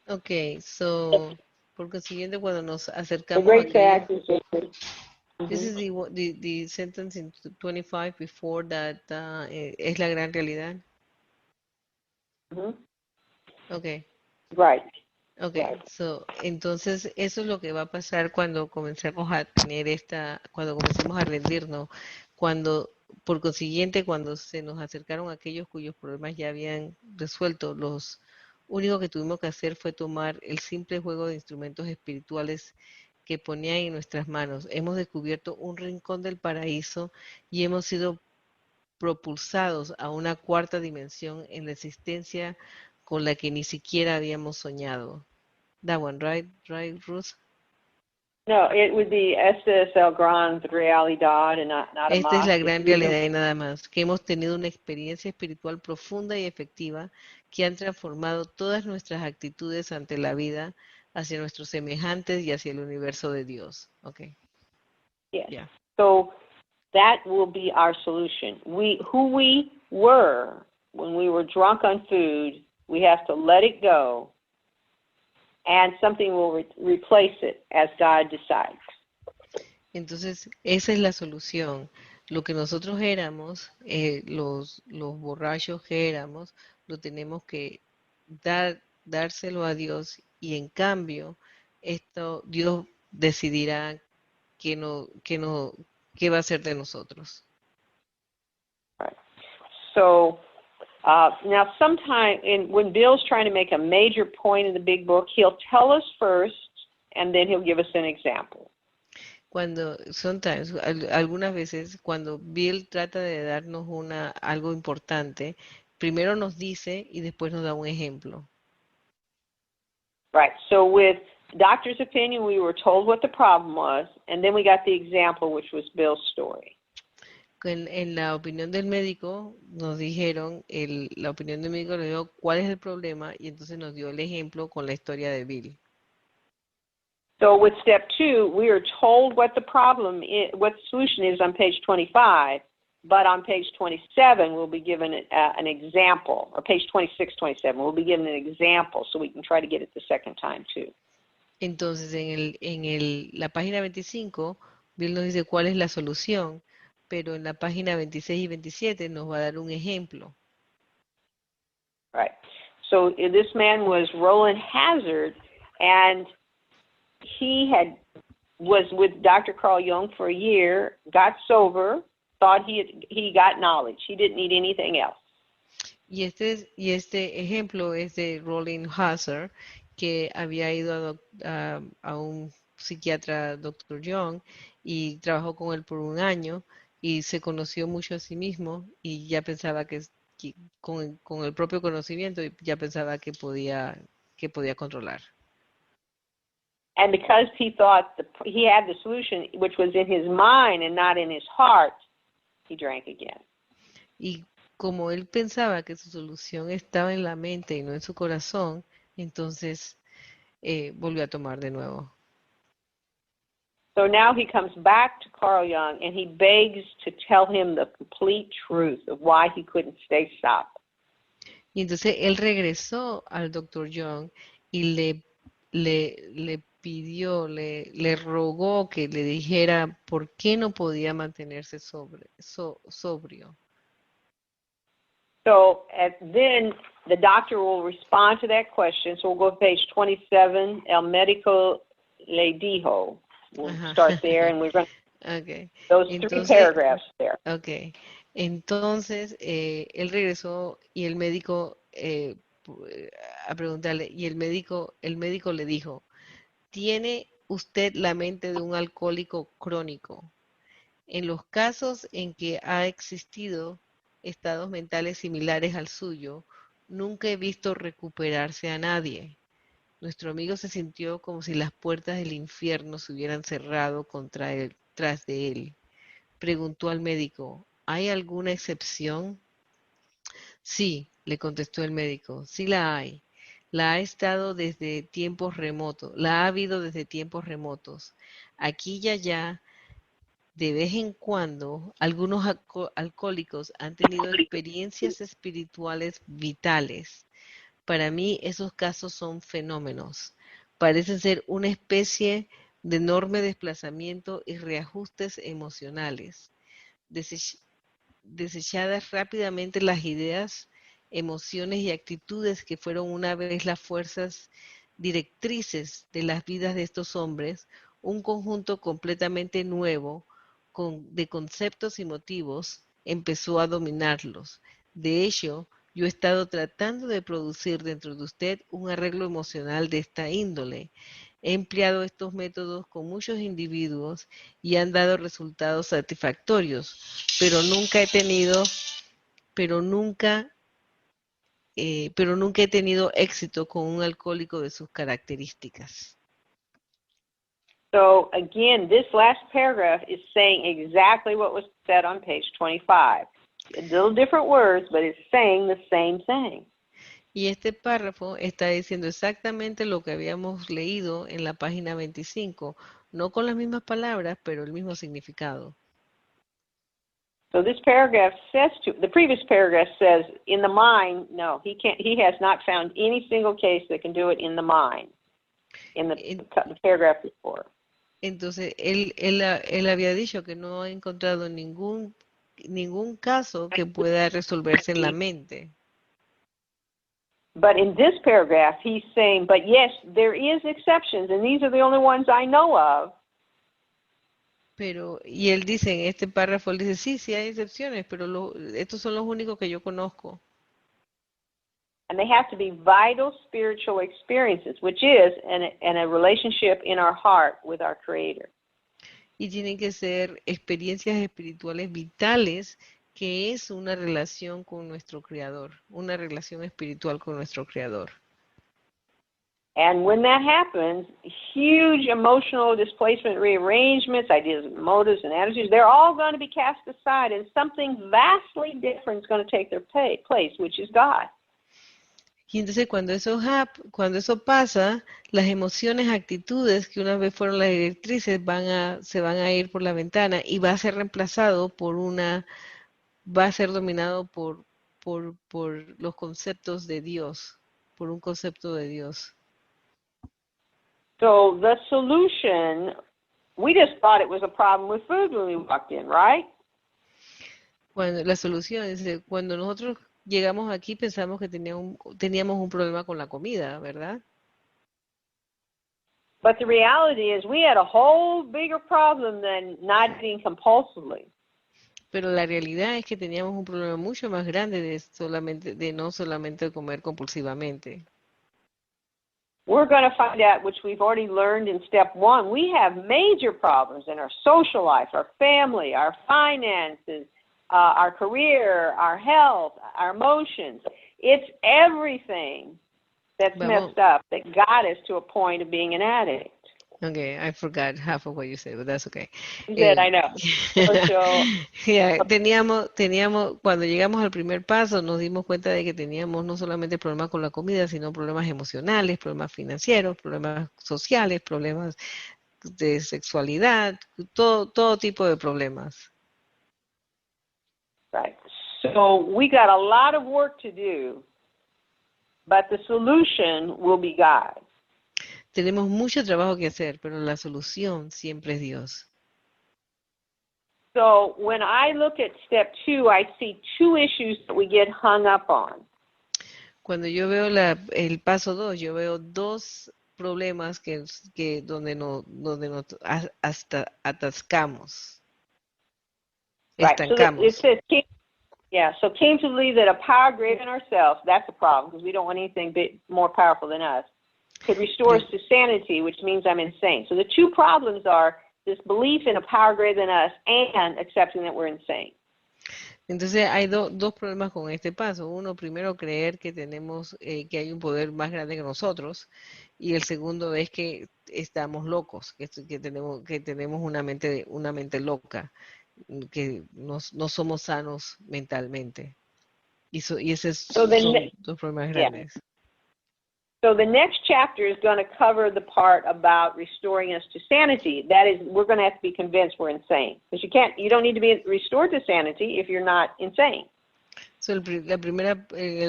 Okay, so por consiguiente cuando nos acercamos The great fact is this is the sentence in 25 before that es la gran realidad. Okay. Right. Okay, right. So, entonces eso es lo que va a pasar cuando comencemos a cuando comencemos a rendirnos, por consiguiente, cuando se nos acercaron aquellos cuyos problemas ya habían resuelto, los único que tuvimos que hacer fue tomar el simple juego de instrumentos espirituales que ponían en nuestras manos. Hemos descubierto un rincón del paraíso y hemos sido propulsados a una cuarta dimensión en la existencia con la que ni siquiera habíamos soñado. That one, right, Ruth? No, it would be esta es la gran realidad and not a Esta es la gran realidad y nada más, que hemos tenido una experiencia espiritual profunda y efectiva que han transformado todas nuestras actitudes ante la vida, hacia nuestros semejantes y hacia el universo de Dios. Okay. Yes. Yeah. So that will be our solution. Who we were when we were drunk on food, we have to let it go, and something will replace it as God decides. Entonces, esa es la solución. Lo que nosotros éramos, los borrachos que éramos, lo tenemos que dárselo a Dios y en cambio, Dios decidirá qué va a hacer de nosotros. Right. So, now sometime when Bill's trying to make a major point in the big book, he'll tell us first, and then he'll give us an example. Algunas veces, cuando Bill trata de darnos algo importante, primero nos dice y después nos da un ejemplo. Right. So with doctor's opinion, we were told what the problem was, and then we got the example, which was Bill's story. En la opinión del médico nos dijeron, la opinión del médico nos dio cuál es el problema y entonces nos dio el ejemplo con la historia de Bill. So with step 2, we are told what the problem is, what the solution is on page 25, but on page 27 we'll be given an example, or page 26, 27, we'll be given an example so we can try to get it the second time too. Entonces en la página 25, Bill nos dice cuál es la solución, pero en la página 26 y 27 nos va a dar un ejemplo. Right. So this man was Roland Hazard, and he was with Dr. Carl Jung for a year, got sober, thought he got knowledge. He didn't need anything else. Y este ejemplo es de Roland Hazard, que había ido a un psiquiatra, Dr. Jung, y trabajó con él por un año y se conoció mucho a sí mismo y ya pensaba que con el propio conocimiento ya pensaba que podía controlar. And because he thought he had the solution, which was in his mind and not in his heart, he drank again. Y como él pensaba que su solución estaba en la mente y no en su corazón, entonces volvió a tomar de nuevo. So now he comes back to Carl Jung and he begs to tell him the complete truth of why he couldn't stay stop. Y entonces él regresó al Dr. Jung y le pidió, le rogó que le dijera por qué no podía mantenerse sobrio. So then the doctor will respond to that question. So we'll go to page 27. El médico le dijo. we'll start there, and we're going to Okay. those three paragraphs there. Okay. Entonces, él regresó y el médico a preguntarle, y el médico le dijo, ¿tiene usted la mente de un alcohólico crónico? En los casos en que ha existido estados mentales similares al suyo, nunca he visto recuperarse a nadie. Nuestro amigo se sintió como si las puertas del infierno se hubieran cerrado tras de él. Preguntó al médico, ¿hay alguna excepción? Sí, le contestó el médico, sí la hay. La ha habido desde tiempos remotos. Aquí y allá, de vez en cuando, algunos alcohólicos han tenido experiencias espirituales vitales. Para mí, esos casos son fenómenos. Parecen ser una especie de enorme desplazamiento y reajustes emocionales. Desechadas rápidamente las ideas, emociones y actitudes que fueron una vez las fuerzas directrices de las vidas de estos hombres, un conjunto completamente nuevo de conceptos y motivos empezó a dominarlos. De hecho, yo he estado tratando de producir dentro de usted un arreglo emocional de esta índole. He empleado estos métodos con muchos individuos y han dado resultados satisfactorios, pero nunca he tenido éxito con un alcohólico de sus características. So again, this last paragraph is saying exactly what was said on page 25. A little different words, but it's saying the same thing. Y este párrafo está diciendo exactamente lo que habíamos leído en la página 25, no con las mismas palabras, pero el mismo significado. So this paragraph says the previous paragraph says, in the mind, no, he has not found any single case that can do it in the mind, in the paragraph before. Entonces, él había dicho que no ha encontrado ningún caso que pueda resolverse en la mente. But in this paragraph, he's saying, but yes, there is exceptions, and these are the only ones I know of. Pero, y él dice, en este párrafo, él dice, sí hay excepciones, pero estos son los únicos que yo conozco. And they have to be vital spiritual experiences, which is a relationship in our heart with our Creator. Y tienen que ser experiencias espirituales vitales, que es una relación con nuestro Creador, una relación espiritual con nuestro Creador. And when that happens, huge emotional displacement, rearrangements, ideas, motives, and attitudes, they're all going to be cast aside, and something vastly different is going to take their place, which is God. Y entonces cuando eso pasa, las emociones, actitudes que una vez fueron las directrices se van a ir por la ventana y va a ser reemplazado va a ser dominado por los conceptos de Dios, por un concepto de Dios. So the solution, we just thought it was a problem with food when we walked in, right? La solución es cuando nosotros llegamos aquí pensamos que teníamos un problema con la comida, ¿verdad? But the reality is we had a whole bigger problem than not eating compulsively. Pero la realidad es que teníamos un problema mucho más grande de no solamente comer compulsivamente. We're going to find out, which we've already learned in step 1, we have major problems in our social life, our family, our finances, our career, our health, our emotions. It's everything that's messed up that got us to a point of being an addict. Okay, I forgot half of what you said, but that's okay. Good, I know. Yeah, teníamos, cuando llegamos al primer paso, nos dimos cuenta de que teníamos no solamente problemas con la comida, sino problemas emocionales, problemas financieros, problemas sociales, problemas de sexualidad, todo tipo de problemas. Right. So we got a lot of work to do, but the solution will be God. Tenemos mucho trabajo que hacer, pero la solución siempre es Dios. So when I look at step 2, I see 2 issues that we get hung up on. Cuando yo veo el paso 2, yo veo dos problemas donde nos hasta atascamos, Right. So it estancamos. says, so came to believe that a power greater than ourselves, that's a problem because we don't want anything more powerful than us, could restore us to sanity, which means I'm insane. So the two problems are this belief in a power greater than us and accepting that we're insane. Entonces hay dos problemas con este paso. Uno, primero, creer que tenemos, que hay un poder más grande que nosotros, y el segundo es que estamos locos, que tenemos una mente loca, que no somos sanos mentalmente. Y esos son dos problemas grandes. So the next chapter is going to cover the part about restoring us to sanity. That is, we're going to have to be convinced we're insane. Because you don't need to be restored to sanity if you're not insane. So el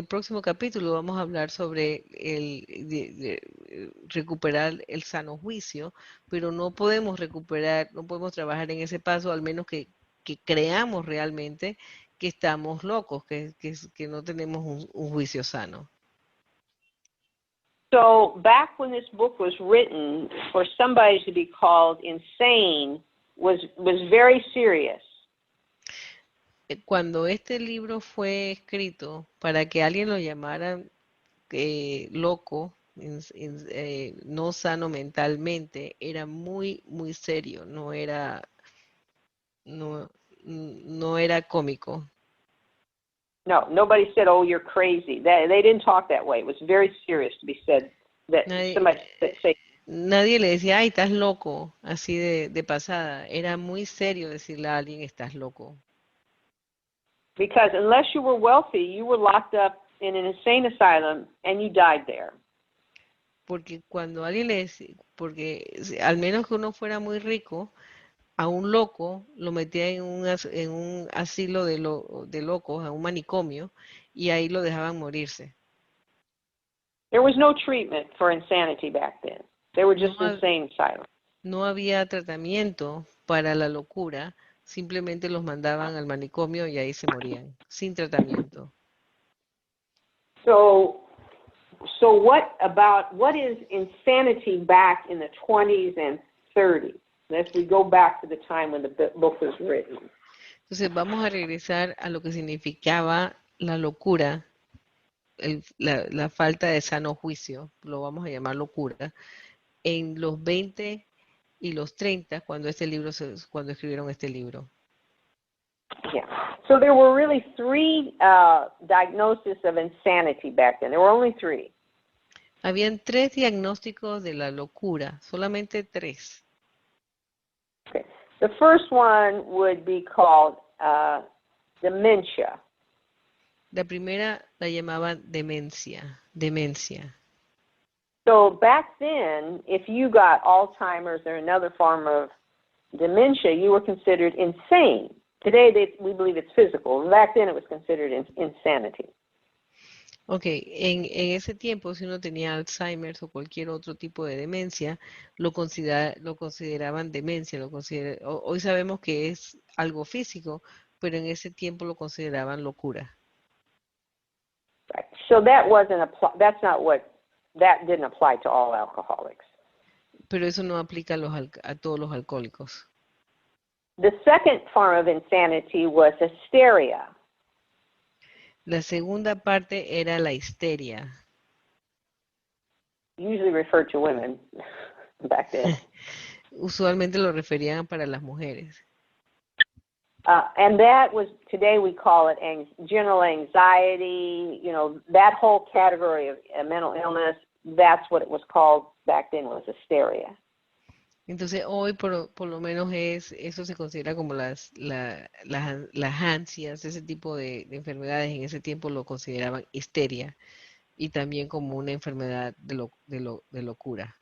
próximo capítulo vamos a hablar sobre recuperar el sano juicio, pero no podemos trabajar en ese paso al menos que creamos realmente que estamos locos, que no tenemos un juicio sano. So back when this book was written, for somebody to be called insane was very serious. Cuando este libro fue escrito, para que alguien lo llamara loco, no sano mentalmente, era muy, muy serio, no era cómico. No, nobody said, "Oh, you're crazy." They didn't talk that way. It was very serious to be said that somebody say. Nadie le decía, "Ay, estás loco", así de pasada. Era muy serio decirle a alguien, "Estás loco." Because unless you were wealthy, you were locked up in an insane asylum and you died there. Porque cuando alguien le decía, porque al menos que uno fuera muy rico, a un loco lo metía en un asilo de locos, a un manicomio, y ahí lo dejaban morirse. There was no treatment for insanity back then. They were just insane asylums. No había tratamiento para la locura, simplemente los mandaban al manicomio y ahí se morían, sin tratamiento. So what is insanity back in the 20s and 30s? As we go back to the time when the book was written. Entonces vamos a regresar a lo que significaba la locura, la falta de sano juicio, lo vamos a llamar locura, en los 20 y los 30 cuando escribieron este libro. Yeah. So there were really three diagnoses of insanity back then. There were only three. Habían 3 diagnósticos de la locura, solamente 3. Okay. The first one would be called dementia. La primera la llamaban demencia. So back then, if you got Alzheimer's or another form of dementia, you were considered insane. Today, we believe it's physical. Back then, it was considered insanity. Okay, en ese tiempo, si uno tenía Alzheimer's o cualquier otro tipo de demencia, lo consideraban demencia. Hoy sabemos que es algo físico, pero en ese tiempo lo consideraban locura. Right. So that didn't apply to all alcoholics. Pero eso no aplica a todos los alcohólicos. The second form of insanity was hysteria. La segunda parte era la histeria. Usually referred to women back then. Usualmente lo referían para las mujeres. And that was, today we call it general anxiety, that whole category of mental illness, that's what it was called back then, was hysteria. Entonces hoy por lo menos eso se considera como las ansias, ese tipo de enfermedades en ese tiempo lo consideraban histeria y también como una enfermedad de locura.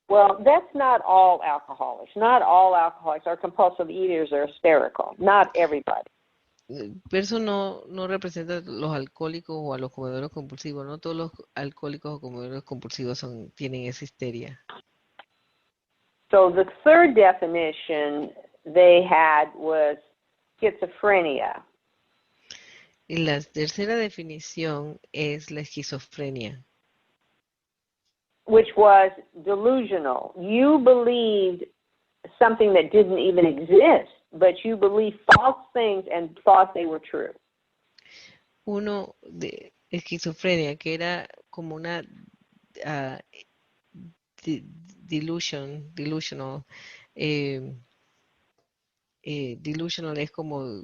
Well, that's not all alcoholics. Not all alcoholics are compulsive eaters or hysterical. Not everybody. Pero eso no representa a los alcohólicos o a los comedores compulsivos. No todos los alcohólicos o comedores compulsivos tienen esa histeria. So the third definition they had was schizophrenia. Y la tercera definición es la esquizofrenia. which was delusional. You believed something that didn't even exist, but you believed false things and thought they were true. Uno de esquizofrenia, que era como una delusional. Delusional es como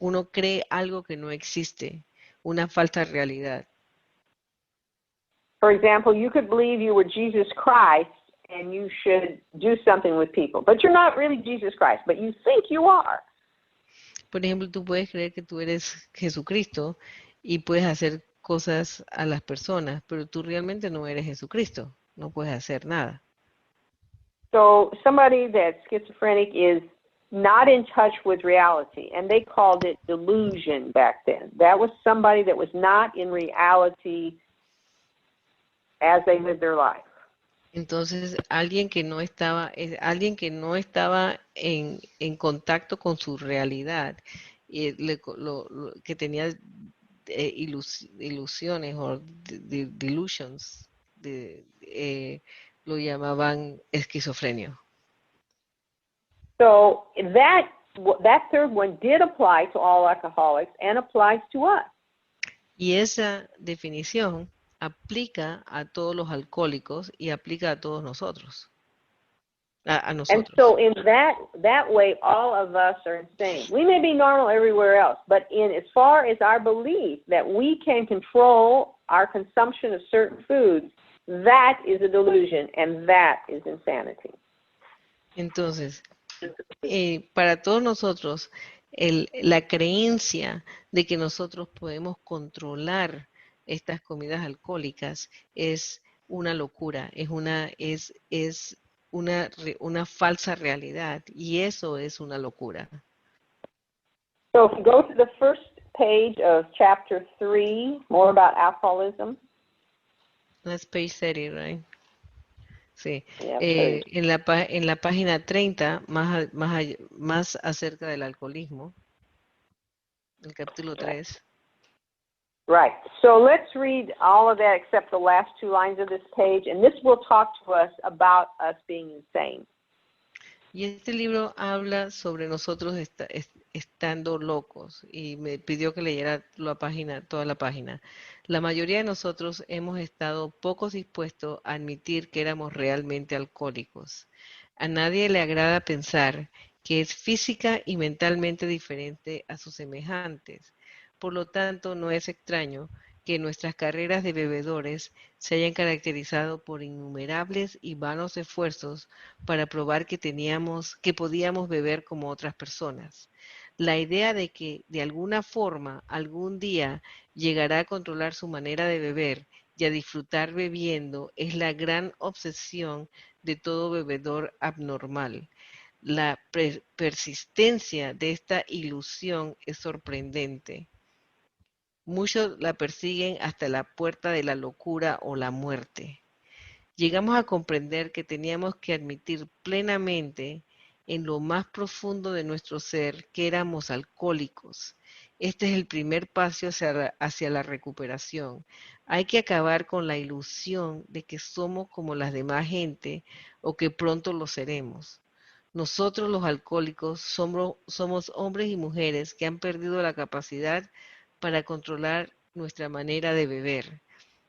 uno cree algo que no existe, una falsa realidad. For example, you could believe you were Jesus Christ and you should do something with people, but you're not really Jesus Christ, but you think you are. Por ejemplo, tú puedes creer que tú eres Jesucristo y puedes hacer cosas a las personas, pero tú realmente no eres Jesucristo, no puedes hacer nada. So somebody that's schizophrenic is not in touch with reality, and they called it delusion back then. That was somebody that was not in reality as they lived their life. Entonces, alguien que no estaba en contacto con su realidad, que tenía ilusiones o delusions, lo llamaban esquizofrenia. So that third one did apply to all alcoholics and applies to us. Y esa definición aplica a todos los alcohólicos y aplica a todos nosotros. A nosotros. And so in that way, all of us are insane. We may be normal everywhere else, but as far as our belief that we can control our consumption of certain foods, that is a delusion, and that is insanity. Entonces, para todos nosotros, la creencia de que nosotros podemos controlar estas comidas alcohólicas es una locura, es una falsa realidad, y eso es una locura. So if you go to the first page of chapter 3, more about alcoholism. That's page 30, right? Sí. Yeah, en la página 30, más acerca del alcoholismo, el capítulo 3. Right. So let's read all of that except the last 2 lines of this page, and this will talk to us about us being insane. Y este libro habla sobre nosotros estando locos, y me pidió que leyera toda la página. La mayoría de nosotros hemos estado poco dispuestos a admitir que éramos realmente alcohólicos. A nadie le agrada pensar que es física y mentalmente diferente a sus semejantes. Por lo tanto, no es extraño que nuestras carreras de bebedores se hayan caracterizado por innumerables y vanos esfuerzos para probar que podíamos beber como otras personas. La idea de que, de alguna forma, algún día llegará a controlar su manera de beber y a disfrutar bebiendo es la gran obsesión de todo bebedor abnormal. La persistencia de esta ilusión es sorprendente. Muchos la persiguen hasta la puerta de la locura o la muerte. Llegamos a comprender que teníamos que admitir plenamente en lo más profundo de nuestro ser que éramos alcohólicos. Este es el primer paso hacia la recuperación. Hay que acabar con la ilusión de que somos como las demás gente o que pronto lo seremos. Nosotros los alcohólicos somos hombres y mujeres que han perdido la capacidad para controlar nuestra manera de beber.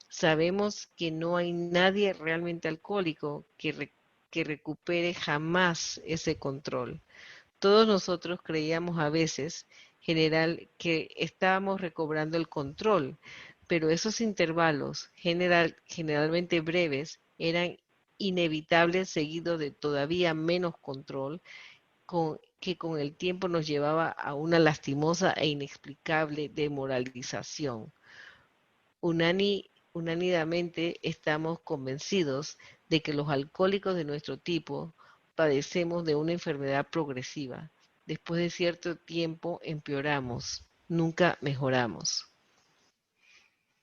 Sabemos que no hay nadie realmente alcohólico que recupere jamás ese control. Todos nosotros creíamos a veces, que estábamos recobrando el control, pero esos intervalos, generalmente breves, eran inevitables seguidos de todavía menos control, que con el tiempo nos llevaba a una lastimosa e inexplicable demoralización. Unánimemente estamos convencidos de que los alcohólicos de nuestro tipo padecemos de una enfermedad progresiva. Después de cierto tiempo empeoramos, nunca mejoramos.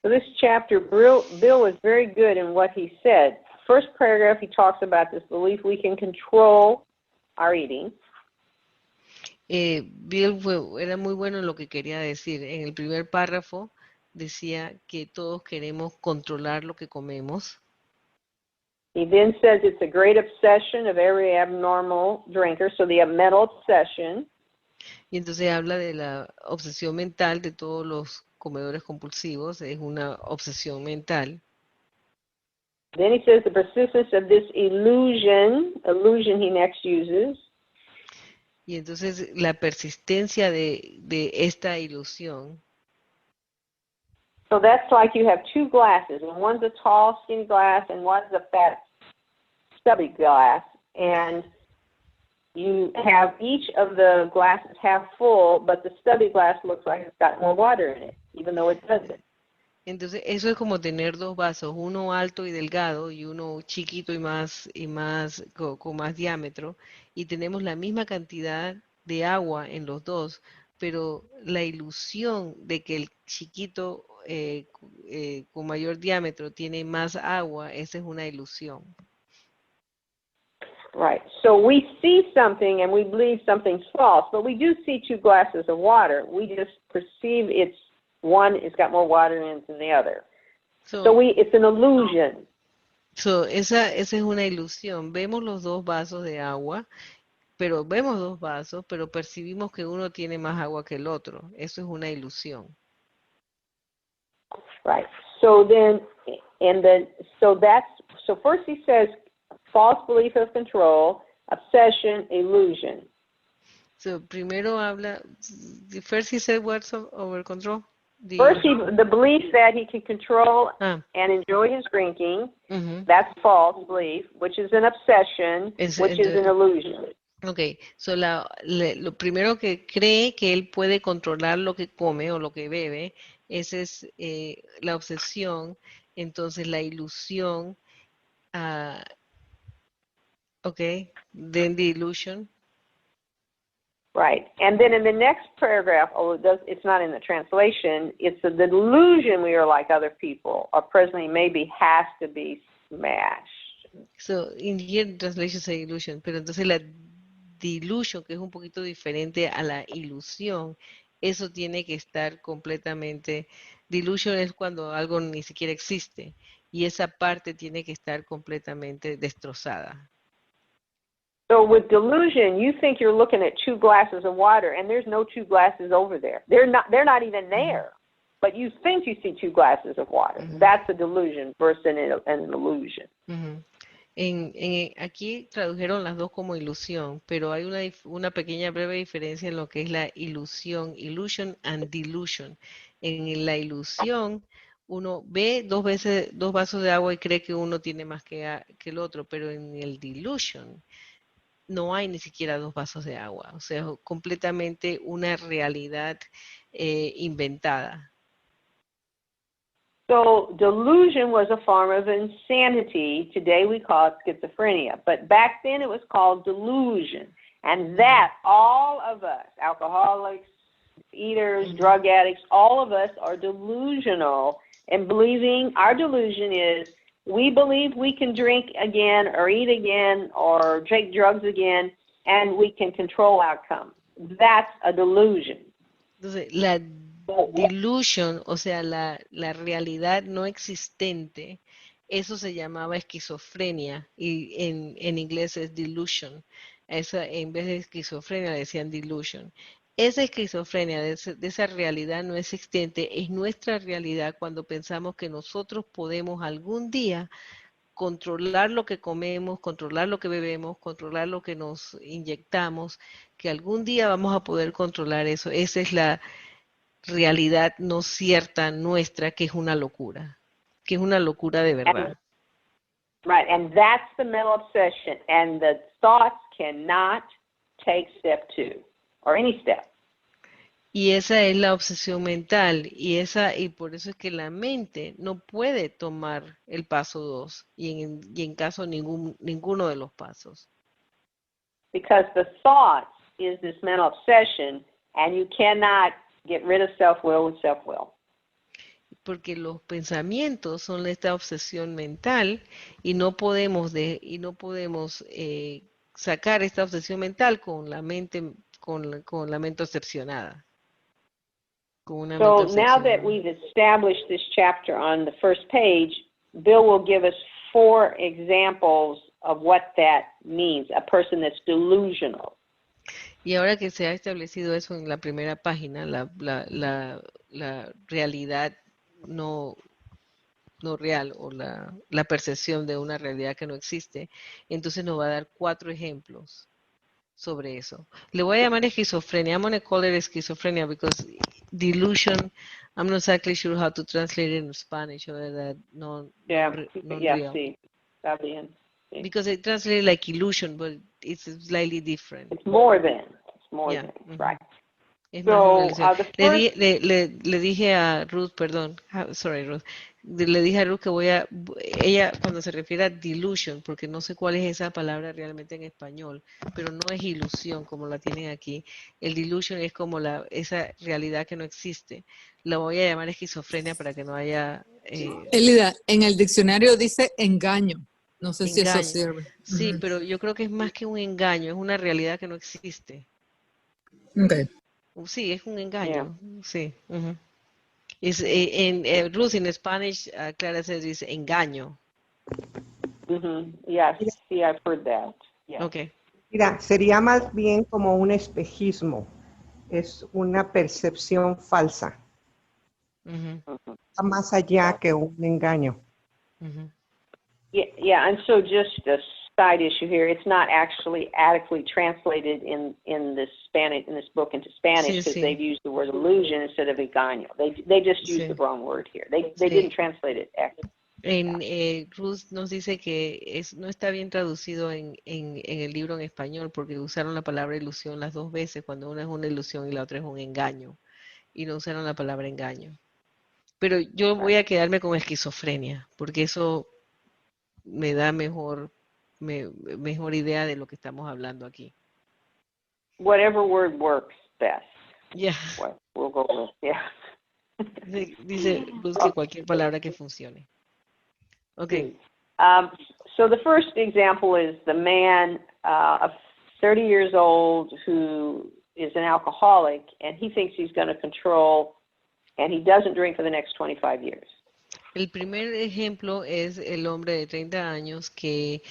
So this chapter, Bill was very good in what he said. First paragraph, he talks about this belief we can control our eating. Bill era muy bueno en lo que quería decir. En el primer párrafo decía que todos queremos controlar lo que comemos. He then says it's a great obsession of every abnormal drinker, so the mental obsession. Y entonces habla de la obsesión mental de todos los comedores compulsivos, es una obsesión mental. Then he says the persistence of this illusion he next uses. Y entonces la persistencia de esta ilusión. So that's like you have two glasses, and one's a tall, skinny glass, and one's a fat, stubby glass. And you have each of the glasses half full, but the stubby glass looks like it's got more water in it, even though it doesn't. Entonces eso es como tener dos vasos, uno alto y delgado y uno chiquito con más diámetro, y tenemos la misma cantidad de agua en los dos, pero la ilusión de que el chiquito con mayor diámetro tiene más agua, esa es una ilusión. Right. So we see something and we believe something's false, but we do see two glasses of water. We just perceive it's got more water in it than the other. It's an illusion. So esa es una ilusión. Vemos los dos vasos de agua, pero percibimos que uno tiene más agua que el otro. Eso es una ilusión. Right. So first he says false belief of control, obsession, illusion. So primero first he said words over control. First, the belief that he can control and enjoy his drinking, that's false belief, which is an obsession, which is an illusion. Okay, so lo primero que cree que él puede controlar lo que come o lo que bebe, esa es la obsesión. Entonces la ilusión, then the illusion. Right. And then in the next paragraph, it's not in the translation, it's the delusion we are like other people, or presently maybe has to be smashed. So in here translation say illusion, pero entonces la delusion, que es un poquito diferente a la ilusión, eso tiene que estar completamente, delusion es cuando algo ni siquiera existe, y esa parte tiene que estar completamente destrozada. So with delusion, you think you're looking at two glasses of water, and there's no two glasses over there. They're not even there. But you think you see two glasses of water. That's a delusion versus an illusion. Aquí tradujeron las dos como ilusión, pero hay una pequeña breve diferencia en lo que es la ilusión, illusion and delusion. En la ilusión, uno ve dos vasos de agua y cree que uno tiene más que el otro, pero en el delusion no hay ni siquiera dos vasos de agua, o sea, completamente una realidad inventada. So delusion was a form of insanity. Today we call it schizophrenia, but back then it was called delusion. And that all of us, alcoholics, eaters, drug addicts, all of us are delusional and believing our delusion is we believe we can drink again or eat again or take drugs again and we can control outcomes. That's a delusion. Entonces, la delusion, o sea, la realidad no existente, eso se llamaba esquizofrenia y en inglés es delusion. Esa, en vez de esquizofrenia le decían delusion. Esa esquizofrenia de esa realidad no existente es nuestra realidad cuando pensamos que nosotros podemos algún día controlar lo que comemos, controlar lo que bebemos, controlar lo que nos inyectamos, que algún día vamos a poder controlar eso. Esa es la realidad no cierta nuestra, que es una locura de verdad. Right, and that's the mental obsession, and the thoughts cannot take step 2 or any step. Y esa es la obsesión mental, y por eso es que la mente no puede tomar el paso 2 y en caso ninguno de los pasos. Because the thoughts is this mental obsession, and you cannot get rid of self-will with self-will. Porque los pensamientos son esta obsesión mental y no podemos sacar esta obsesión mental con la mente obsesionada. con una So mente now that obsesionada. we've established this chapter on the first page, Bill will give us 4 examples of what that means, a person that's delusional. Y ahora que se ha establecido eso en la primera página, la realidad no, no real o la percepción de una realidad que no existe, entonces nos va a dar 4 ejemplos sobre eso. Le voy a llamar esquizofrenia. I'm going to call it schizophrenia because delusion, I'm not exactly sure how to translate it in Spanish or that non-real. Sí, está bien. Sí. Because it translates like illusion, but it's slightly different. It's more than. It's more Yeah. than, right. Es So, más una the ilusión. first... Le dije a Ruth, perdón, sorry Ruth, le dije a Ruth que ella cuando se refiere a delusion, porque no sé cuál es esa palabra realmente en español, pero no es ilusión como la tienen aquí. El delusion es como esa realidad que no existe. La voy a llamar esquizofrenia para que no haya... Elida, en el diccionario dice engaño. No sé si eso engaño. sirve. Sí, pero yo creo que es más que un engaño, es una realidad que no existe. Okay. Sí, es un engaño. Yeah. Sí. Ruth, en Spanish, Clara se dice engaño. Yes, see, I've heard that. Yeah. Okay. Mira, sería más bien como un espejismo. Es una percepción falsa. Va más allá que un engaño. Yeah, and so just a side issue here, it's not actually adequately translated in this Spanish, in this book into Spanish, because they've used the word illusion instead of engaño. They just used the wrong word here. They didn't translate it accurately. Ruth nos dice que no está bien traducido en el libro en español porque usaron la palabra ilusión las 2 veces, cuando una es una ilusión y la otra es un engaño, y no usaron la palabra engaño. Pero yo voy a quedarme con esquizofrenia, porque eso me da mejor idea de lo que estamos hablando aquí. Whatever word works best. Yeah. Well, we'll go with, yeah. Dice Luz que cualquier palabra que funcione. Okay. So the first example is the man of 30 years old who is an alcoholic, and he thinks he's going to control, and he doesn't drink for the next 25 years. El primer ejemplo es el hombre de 30 años que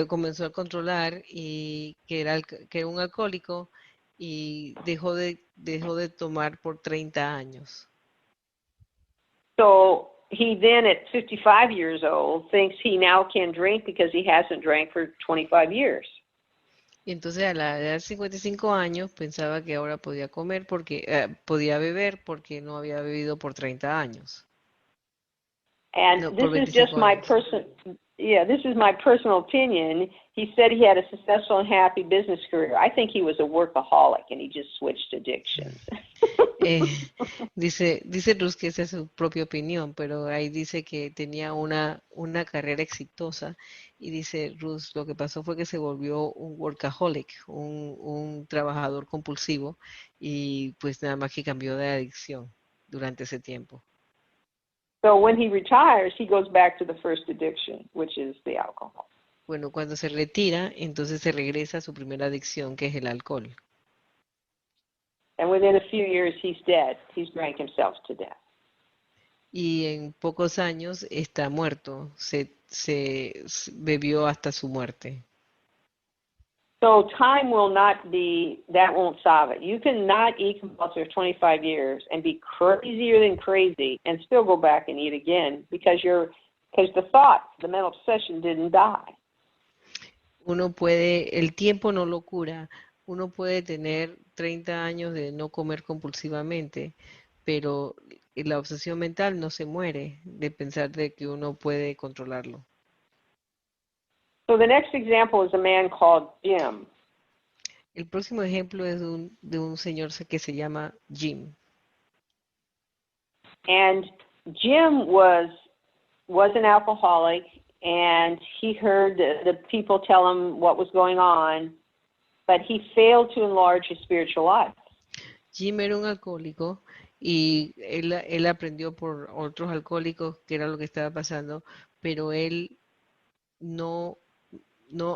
comenzó a controlar y que era un alcohólico y dejó de tomar por 30 años. So he then at 55 years old thinks he now can drink because he hasn't drank for 25 years. Y entonces a la edad de 55 años pensaba que ahora podía podía beber porque no había bebido por 30 años. And No, this is just my this is my personal opinion. He said he had a successful and happy business career. I think he was a workaholic and he just switched addictions. Dice Ruth que esa es su propia opinión, pero ahí dice que tenía una carrera exitosa y dice Ruth, lo que pasó fue que se volvió un workaholic, un trabajador compulsivo y pues nada más que cambió de adicción durante ese tiempo. So when he retires, he goes back to the first addiction, which is the alcohol. Bueno, cuando se retira, entonces se regresa a su primera adicción, que es el alcohol. And within a few years, he's dead. He's drank himself to death. Y en pocos años está muerto, se bebió hasta su muerte. So time will not be, that won't solve it. You cannot eat compulsive 25 years and be crazier than crazy and still go back and eat again because the thought, the mental obsession didn't die. El tiempo no lo cura. Uno puede tener 30 años de no comer compulsivamente, pero la obsesión mental no se muere de pensar de que uno puede controlarlo. So the next example is a man called Jim. El próximo ejemplo es de un señor que se llama Jim. And Jim was an alcoholic, and he heard the people tell him what was going on, but he failed to enlarge his spiritual life. Jim era un alcohólico y él aprendió por otros alcohólicos qué era lo que estaba pasando, pero él no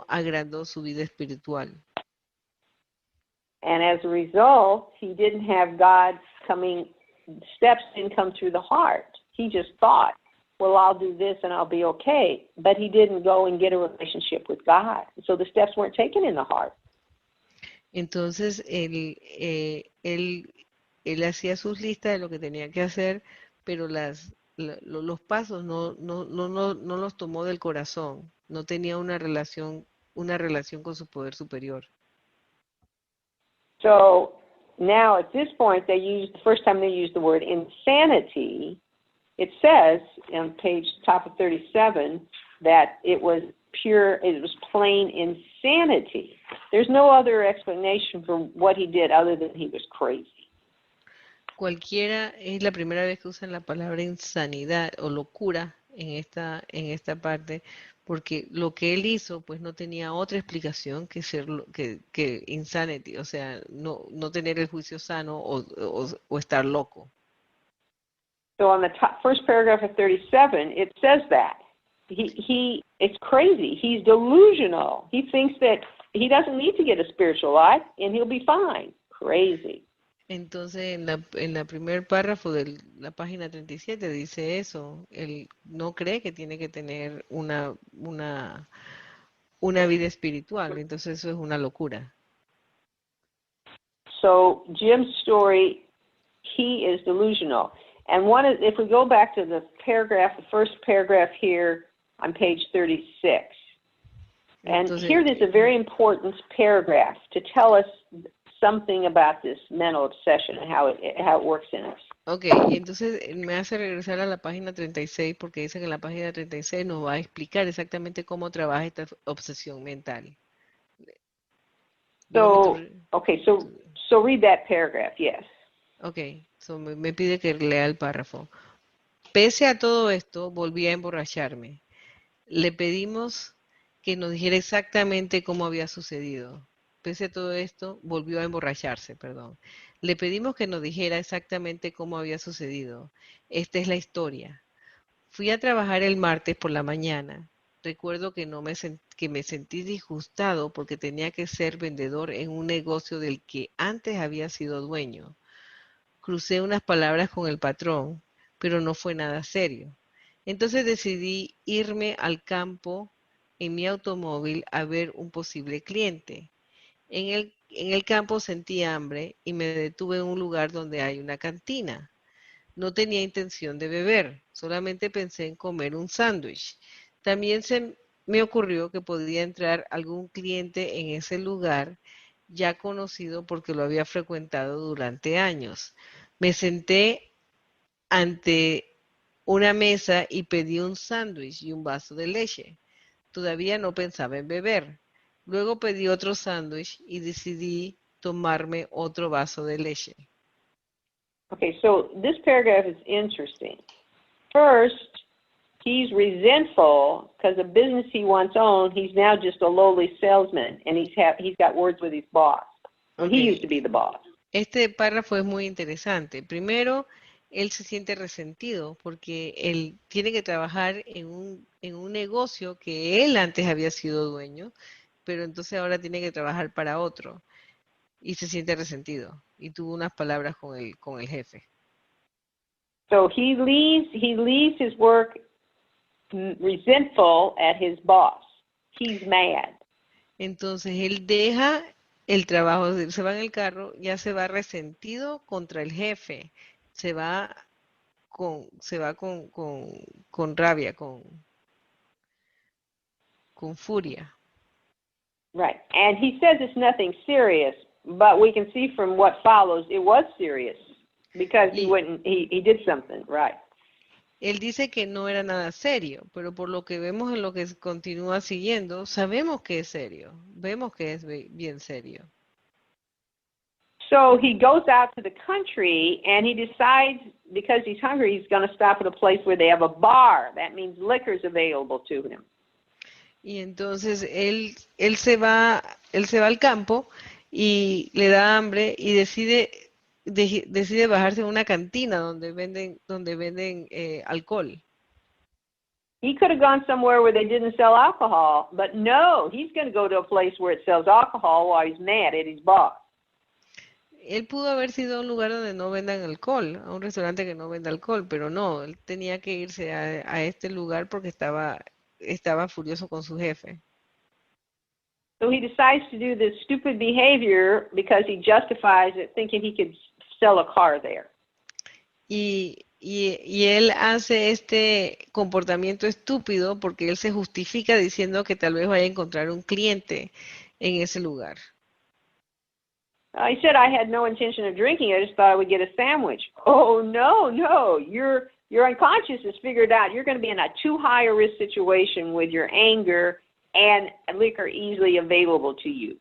agrandó su vida espiritual. And as a result, he didn't have God steps didn't come through the heart. He just thought, well, I'll do this and I'll be okay. But he didn't go and get a relationship with God. So the steps weren't taken in the heart. Entonces, él hacía sus listas de lo que tenía que hacer, pero los pasos no los tomó del corazón. No tenía una relación con su poder superior. So now at this point, the first time they used the word insanity, it says on top of 37 that it was plain insanity. There's no other explanation for what he did other than he was crazy. Cualquiera es la primera vez que usan la palabra insanidad o locura en esta parte, porque lo que él hizo pues no tenía otra explicación que insanity, o sea, no tener el juicio sano o estar loco. So on the first paragraph of 37, it says that it's crazy. He's delusional. He thinks that he doesn't need to get a spiritual life and he'll be fine. Crazy. Entonces, en la primer párrafo de la página 37 dice eso. Él no cree que tiene que tener una vida espiritual. Entonces, eso es una locura. So, Jim's story, he is delusional. And if we go back to the first paragraph here on page 36. And Entonces, here there's a very important paragraph to tell us something about this mental obsession and how it works in us. Okay, y entonces me hace regresar a la página 36 porque dice que en la página 36 nos va a explicar exactamente cómo trabaja esta obsesión mental. So read that paragraph, yes. Okay, so me pide que lea el párrafo. Pese a todo esto, volví a emborracharme. Le pedimos que nos dijera exactamente cómo había sucedido. Pese a todo esto, volvió a emborracharse, perdón. Le pedimos que nos dijera exactamente cómo había sucedido. Esta es la historia. Fui a trabajar el martes por la mañana. Recuerdo que me sentí disgustado porque tenía que ser vendedor en un negocio del que antes había sido dueño. Crucé unas palabras con el patrón, pero no fue nada serio. Entonces decidí irme al campo en mi automóvil a ver un posible cliente. En el campo sentí hambre y me detuve en un lugar donde hay una cantina. No tenía intención de beber, solamente pensé en comer un sándwich. También se me ocurrió que podía entrar algún cliente en ese lugar ya conocido porque lo había frecuentado durante años. Me senté ante una mesa y pedí un sándwich y un vaso de leche. Todavía no pensaba en beber. Luego pedí otro sándwich y decidí tomarme otro vaso de leche. Okay, so this paragraph is interesting. First, he's resentful because the business he once owned, he's now just a lowly salesman, and he's got words with his boss. Okay. He used to be the boss. Este párrafo es muy interesante. Primero, él se siente resentido porque él tiene que trabajar en un negocio que él antes había sido dueño, pero entonces ahora tiene que trabajar para otro y se siente resentido y tuvo unas palabras con el jefe. So he leaves his work resentful at his boss. He's mad. Entonces él deja el trabajo, se va en el carro, ya se va resentido contra el jefe, se va con rabia, con furia. Right. And he says it's nothing serious, but we can see from what follows it was serious because he did something, right? Él dice que no era nada serio, pero por lo que vemos en lo que continúa siguiendo, sabemos que es serio, vemos que es bien serio. So he goes out to the country and he decides because he's hungry he's going to stop at a place where they have a bar. That means liquor's available to him. Y entonces él se va al campo y le da hambre y decide bajarse a una cantina donde venden alcohol. He could have gone somewhere where they didn't sell alcohol, but no, he's going to go to a place where it sells alcohol while he's mad at his boss. Él pudo haber sido a un lugar donde no vendan alcohol, a un restaurante que no venda alcohol, pero no, él tenía que irse a este lugar porque estaba furioso con su jefe. So he decides to do this stupid behavior because he justifies it, thinking he could sell a car there. Y él hace este comportamiento estúpido porque él se justifica diciendo que tal vez vaya a encontrar un cliente en ese lugar. He said, I had no intention of drinking. I just thought I would get a sandwich. Oh, no. Your unconscious has figured out you're going to be in a too high a risk situation with your anger and liquor easily available to you.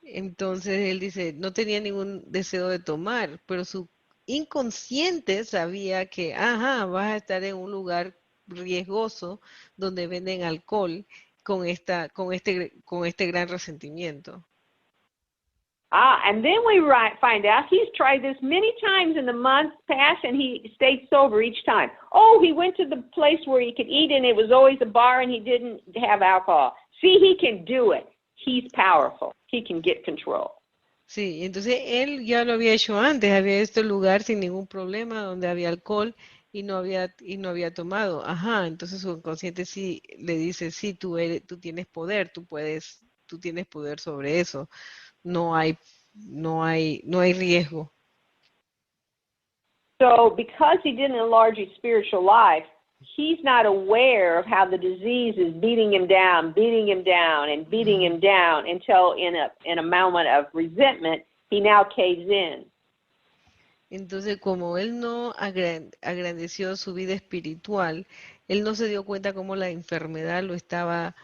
Entonces él dice, no tenía ningún deseo de tomar, pero su inconsciente sabía que, vas a estar en un lugar riesgoso donde venden alcohol con este gran resentimiento. And then we find out he's tried this many times in the months past, and he stayed sober each time. Oh, he went to the place where he could eat, and it was always a bar, and he didn't have alcohol. See, he can do it. He's powerful. He can get control. Sí, entonces él ya lo había hecho antes, había visto el lugar sin ningún problema, donde había alcohol y no había tomado. Entonces su inconsciente sí le dice, sí, tú tienes poder, tú tienes poder sobre eso. No hay riesgo. So because he didn't enlarge his spiritual life, he's not aware of how the disease is beating him down until in a moment of resentment, he now caves in. Entonces, como él no agrandeció su vida espiritual, él no se dio cuenta cómo la enfermedad lo estaba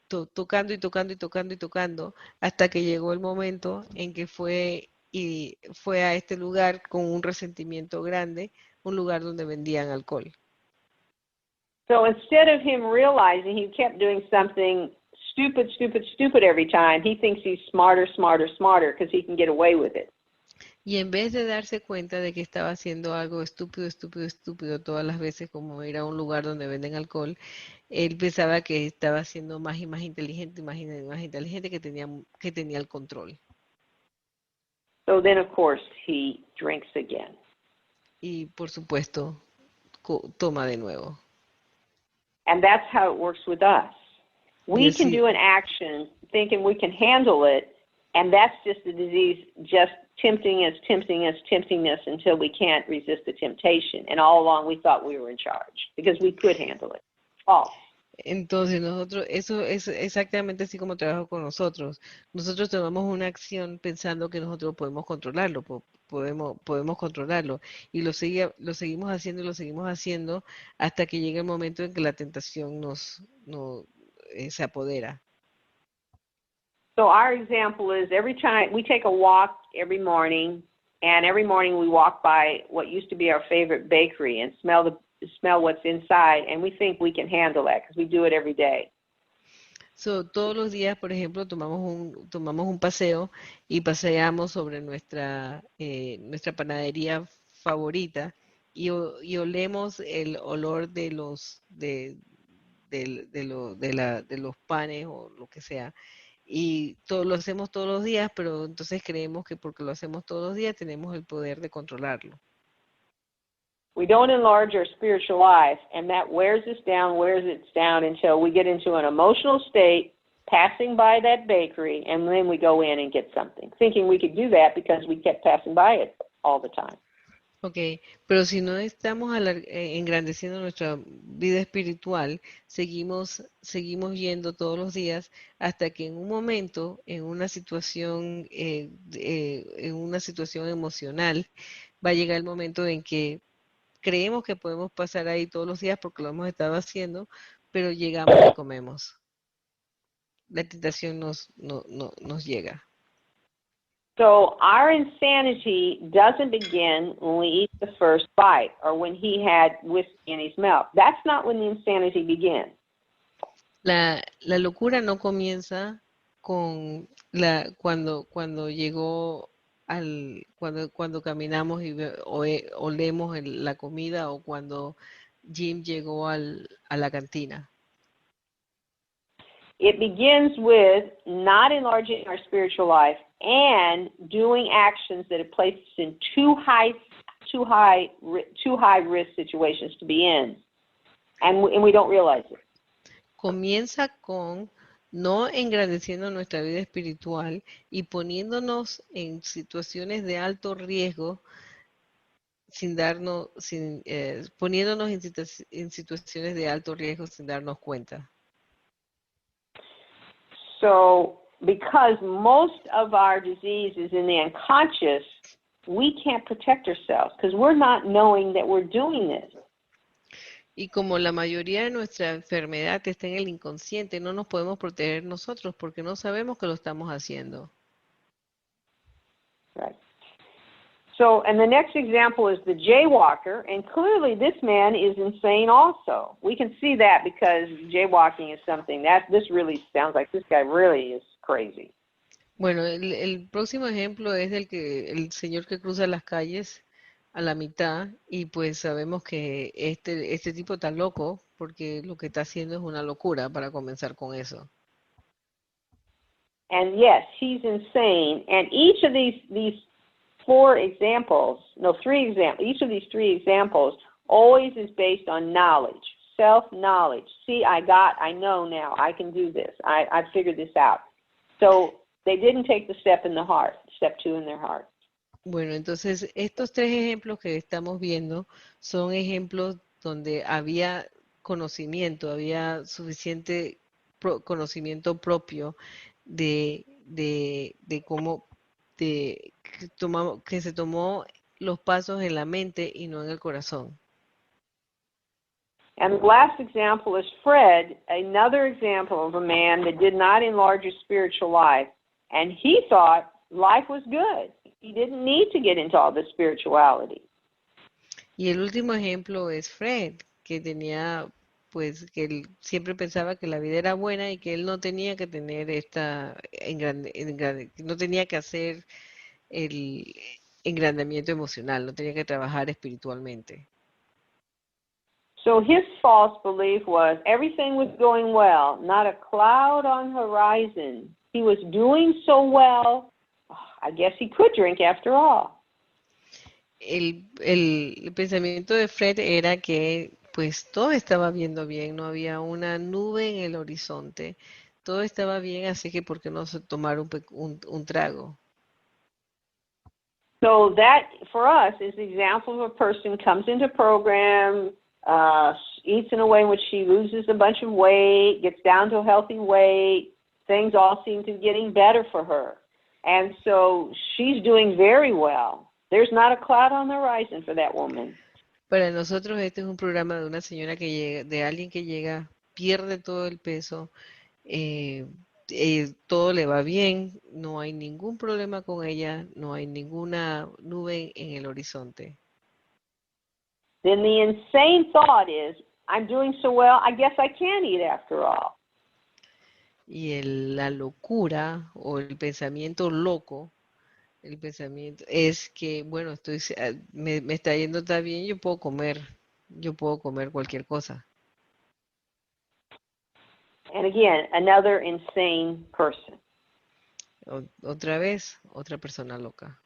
tocando hasta que llegó el momento en que fue a este lugar con un resentimiento grande, un lugar donde vendían alcohol. So instead of him realizing he kept doing something stupid every time, he thinks he's smarter because he can get away with it. Y en vez de darse cuenta de que estaba haciendo algo estúpido todas las veces, como ir a un lugar donde venden alcohol, él pensaba que estaba siendo más y más inteligente, que tenía el control. So then, of course, he drinks again. Y por supuesto, toma de nuevo. And that's how it works with us. We can do an action thinking we can handle it, and that's just the disease just tempting us until we can't resist the temptation. And all along we thought we were in charge because we could handle it. False. Entonces eso es exactamente así como trabaja con nosotros. Nosotros tomamos una acción pensando que nosotros podemos controlarlo, podemos controlarlo, y lo seguimos haciendo hasta que llega el momento en que la tentación se apodera. So our example is every time we take a walk every morning, and every morning we walk by what used to be our favorite bakery and smell what's inside, and we think we can handle that because we do it every day. So, todos los días, por ejemplo, tomamos un paseo y paseamos sobre nuestra panadería favorita y olemos el olor de los panes o lo que sea. Y lo hacemos todos los días, pero entonces creemos que porque lo hacemos todos los días tenemos el poder de controlarlo. We don't enlarge our spiritual life, and that wears us down until we get into an emotional state, passing by that bakery, and then we go in and get something, thinking we could do that because we kept passing by it all the time. Okay, pero si no estamos engrandeciendo nuestra vida espiritual, seguimos yendo todos los días hasta que en un momento, en una situación emocional, va a llegar el momento en que creemos que podemos pasar ahí todos los días porque lo hemos estado haciendo, pero llegamos y comemos. La tentación nos llega. So our insanity doesn't begin when we eat the first bite or when he had whiskey in his mouth. That's not when the insanity begins. La locura no comienza cuando llegó cuando caminamos y olemos la comida o cuando Jim llegó a la cantina. it begins with not enlarging our spiritual life and doing actions that have placed us in too high risk situations to be in, and we don't realize it. Comienza con no engrandeciendo nuestra vida espiritual y poniéndonos en situaciones de alto riesgo poniéndonos en situaciones de alto riesgo sin darnos cuenta. So, because most of our disease is in the unconscious, we can't protect ourselves because we're not knowing that we're doing this. Y como la mayoría de nuestra enfermedad está en el inconsciente, no nos podemos proteger nosotros porque no sabemos que lo estamos haciendo. Right. So, and the next example is the jaywalker, and clearly this man is insane also. We can see that because jaywalking is something this really sounds like this guy really is crazy. Bueno, el próximo ejemplo es el señor que cruza las calles a la mitad y pues sabemos que este tipo está loco porque lo que está haciendo es una locura para comenzar con eso. And yes, he's insane, and each of these three examples, each of these three examples always is based on knowledge, self-knowledge. See, I know now, I can do this, I figured this out. So they didn't take the step in the heart, step 2 in their heart. Bueno, entonces estos tres ejemplos que estamos viendo son ejemplos donde había conocimiento, había suficiente conocimiento propio de cómo que se tomó los pasos en la mente y no en el corazón. And the last example is Fred, another example of a man that did not enlarge his spiritual life, and he thought life was good. He didn't need to get into all this spirituality. Y el último ejemplo es Fred, que tenía, pues, que él siempre pensaba que la vida era buena y que él no tenía que tener no tenía que hacer el engrandamiento emocional, no tenía que trabajar espiritualmente. So his false belief was everything was going well, not a cloud on horizon. He was doing so well, I guess he could drink after all. El pensamiento de Fred era que pues todo estaba viendo bien, no había una nube en el horizonte, todo estaba bien, así que ¿por qué no tomar un trago? So that, for us, is the example of a person comes into program, eats in a way in which she loses a bunch of weight, gets down to a healthy weight, things all seem to be getting better for her. And so she's doing very well. There's not a cloud on the horizon for that woman. Para nosotros este es un programa de una señora que llega, de alguien que llega, pierde todo el peso, todo le va bien, no hay ningún problema con ella, no hay ninguna nube en el horizonte. Then the insane thought is, I'm doing so well, I guess I can eat after all. Y la locura o el pensamiento loco, el pensamiento es que, bueno, me está yendo tan bien, yo puedo comer cualquier cosa. And again, another insane person. Otra vez, otra persona loca.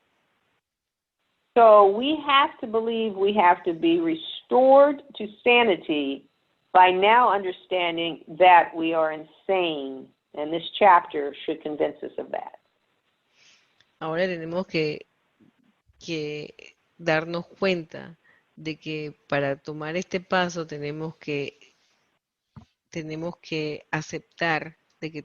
So we have to believe we have to be restored to sanity by now understanding that we are insane, and this chapter should convince us of that. Ahora tenemos que darnos cuenta de que para tomar este paso tenemos que aceptar que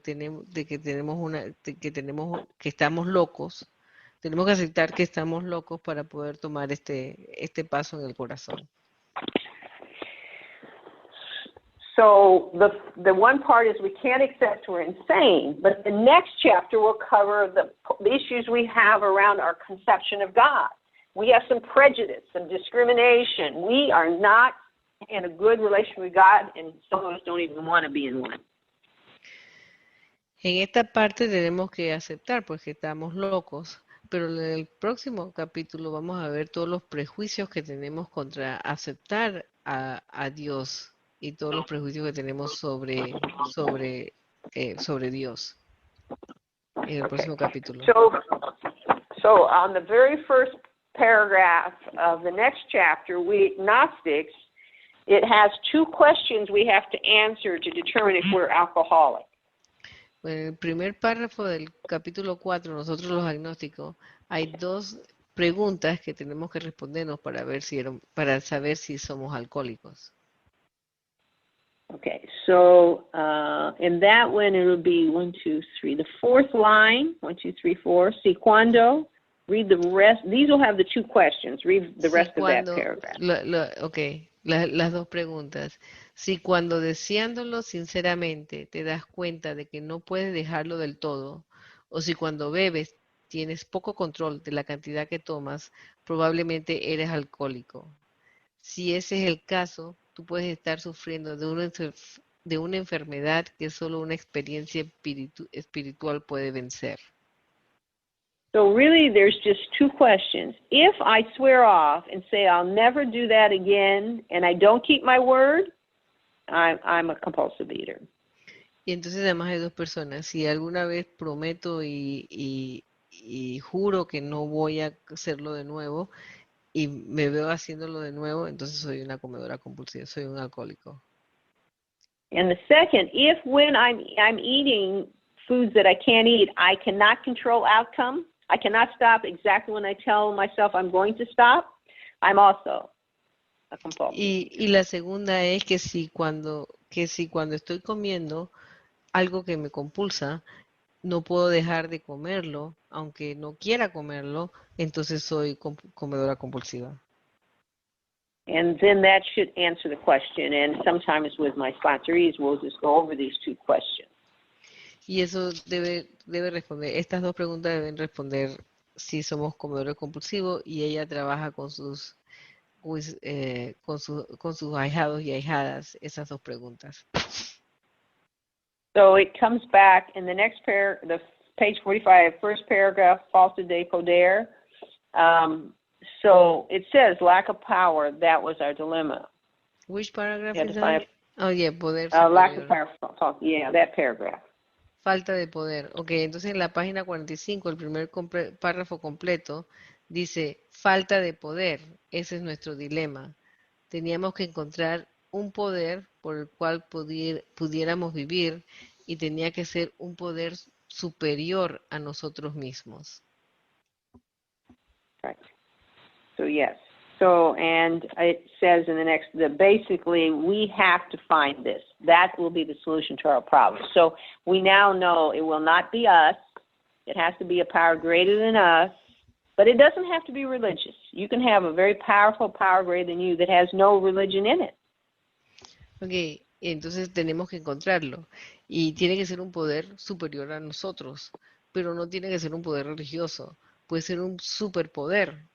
estamos locos. Tenemos que aceptar que estamos locos para poder tomar este paso en el corazón. So the one part is we can't accept we're insane, but the next chapter will cover the issues we have around our conception of God. We have some prejudice, some discrimination. We are not in a good relationship with God, and some of us don't even want to be in one. En esta parte tenemos que aceptar porque estamos locos, pero en el próximo capítulo vamos a ver todos los prejuicios que tenemos contra aceptar a Dios y todos los prejuicios que tenemos sobre sobre Dios en el próximo capítulo. So on the very first paragraph of the next chapter, we Gnostics, it has two questions we have to answer to determine if we're alcoholic. En el primer párrafo del capítulo 4, nosotros los agnósticos, hay dos preguntas que tenemos que respondernos para saber si somos alcohólicos. Okay, so in that one it will be 1, 2, 3. The fourth line, 1, 2, 3, 4. Si cuando, read the rest. These will have the two questions. Read the rest of that paragraph. Las dos preguntas. Si cuando deseándolo sinceramente te das cuenta de que no puedes dejarlo del todo, o si cuando bebes tienes poco control de la cantidad que tomas, probablemente eres alcohólico. Si ese es el caso, tú puedes estar sufriendo de una enfermedad que solo una experiencia espiritual puede vencer. So really there's just two questions. If I swear off and say I'll never do that again and I don't keep my word, I'm a compulsive eater. Y entonces además hay dos personas. Si alguna vez prometo y juro que no voy a hacerlo de nuevo y me veo haciéndolo de nuevo, entonces soy una comedora compulsiva, soy un alcohólico. And the second, if when I'm eating foods that I can't eat, I cannot control outcome, I cannot stop exactly when I tell myself I'm going to stop, I'm also a compulsive. Y la segunda es que si cuando estoy comiendo algo que me compulsa, no puedo dejar de comerlo, aunque no quiera comerlo, entonces soy comedora compulsiva. And then that should answer the question. And sometimes with my sponsorees, we'll just go over these two questions. Y eso debe responder, estas dos preguntas deben responder si somos comedores compulsivos, y ella trabaja con sus ahijados y ahijadas esas dos preguntas. So it comes back in the next the page 45, first paragraph, falta de poder. So it says lack of power, that was our dilemma. Which paragraph Yeah, is that? Oh, yeah, poder lack superior. of power, yeah, that paragraph. Falta de poder. Ok, entonces en la página 45, el primer párrafo completo, dice falta de poder. Ese es nuestro dilema. Teníamos que encontrar un poder por el cual pudiéramos vivir, y tenía que ser un poder superior a nosotros mismos. Right. So yes. So, and it says in the next, basically we have to find this. That will be the solution to our problem. So we now know it will not be us. It has to be a power greater than us. But it doesn't have to be religious. You can have a very powerful power greater than you that has no religion in it. Ok, entonces tenemos que encontrarlo. Y tiene que ser un poder superior a nosotros. Pero no tiene que ser un poder religioso. Puede ser un superpoder.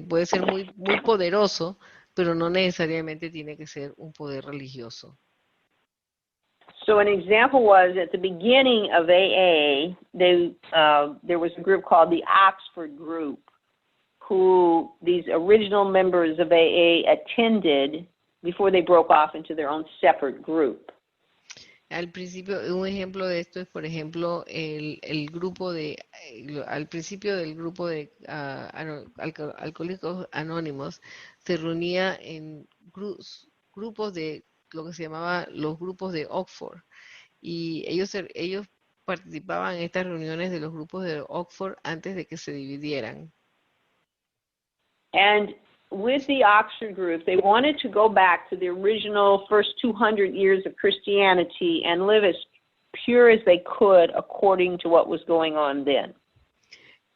Puede ser muy poderoso, pero no necesariamente tiene que ser un poder religioso. So an example was at the beginning of AA, there was a group called the Oxford Group, who these original members of AA attended before they broke off into their own separate group. Al principio, un ejemplo de esto es, por ejemplo, al principio del grupo de alcohólicos anónimos, se reunía en grupos de lo que se llamaba los grupos de Oxford, y ellos participaban en estas reuniones de los grupos de Oxford antes de que se dividieran. And with the Oxford group, they wanted to go back to the original first 200 years of Christianity and live as pure as they could according to what was going on then.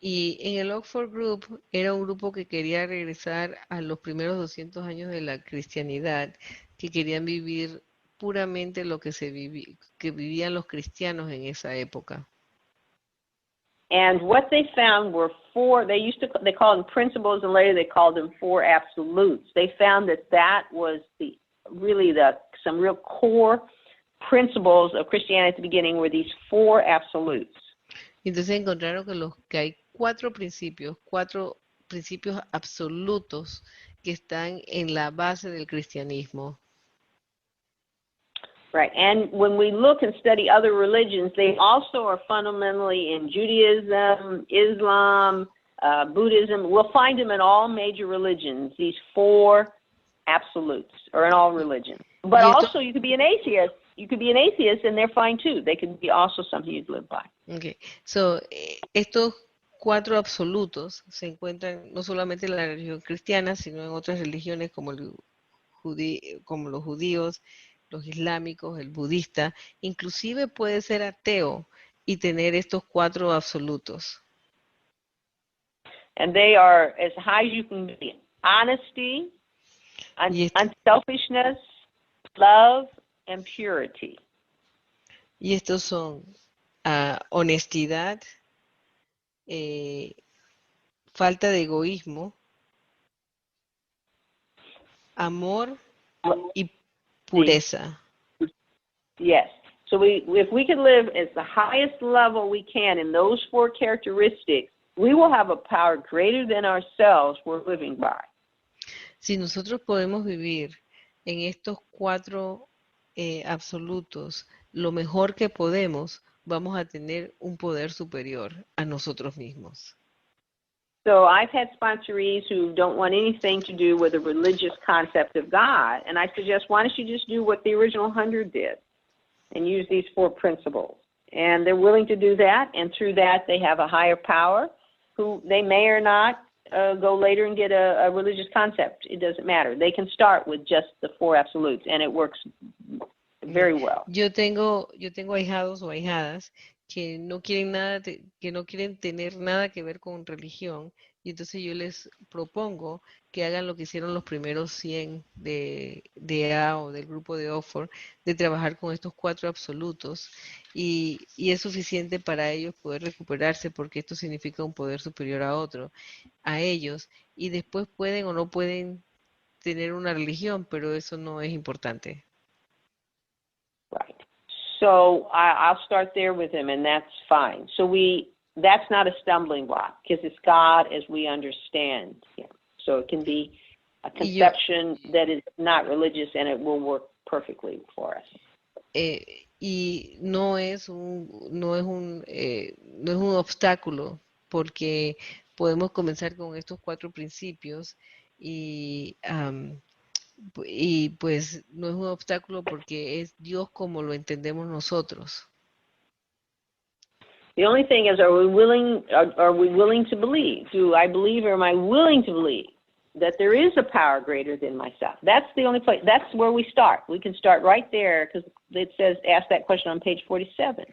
Y en el Oxford Group era un grupo que quería regresar a los primeros 200 años de la cristianidad, que querían vivir puramente lo que que vivían los cristianos en esa época. And what they found were they called them principles, and later they called them four absolutes. They found that was some real core principles of Christianity at the beginning were these four absolutes. Entonces encontraron que hay cuatro principios absolutos que están en la base del cristianismo. Right, and when we look and study other religions, they also are fundamentally in Judaism, Islam, Buddhism. We'll find them in all major religions. These four absolutes are in all religions. But also, you could be an atheist. You could be an atheist, and they're fine too. They could be also something you'd live by. Okay, so estos cuatro absolutos se encuentran no solamente en la religión cristiana, sino en otras religiones como como los judíos, los islámicos, el budista, inclusive puede ser ateo y tener estos cuatro absolutos. And they are as high as you can be. Honesty, unselfishness, love, and purity. Y estos son honestidad, falta de egoísmo, amor y pureza. Yes. So if we can live at the highest level we can in those four characteristics, we will have a power greater than ourselves we're living by. Si nosotros podemos vivir en estos cuatro absolutos lo mejor que podemos, vamos a tener un poder superior a nosotros mismos. So I've had sponsorees who don't want anything to do with the religious concept of God, and I suggest, why don't you just do what the original 100 did and use these four principles? And they're willing to do that, and through that they have a higher power who they may or not go later and get a religious concept. It doesn't matter. They can start with just the four absolutes, and it works very well. Yo tengo ahijados o ahijadas que no quieren que no quieren tener nada que ver con religión, y entonces yo les propongo que hagan lo que hicieron los primeros 100 de A o del grupo de Oxford, de trabajar con estos cuatro absolutos, y es suficiente para ellos poder recuperarse, porque esto significa un poder superior a ellos, y después pueden o no pueden tener una religión, pero eso no es importante. Right. So I'll start there with him, and that's fine. So that's not a stumbling block, because it's God as we understand him. So it can be a conception that is not religious, and it will work perfectly for us. Y no es un obstáculo, porque podemos comenzar con estos cuatro principios y pues no es un obstáculo porque es Dios como lo entendemos nosotros. The only thing is, are we willing to believe? Do I believe, or am I willing to believe that there is a power greater than myself? That's the only place. That's where we start. We can start right there, because it says, ask that question on page 47.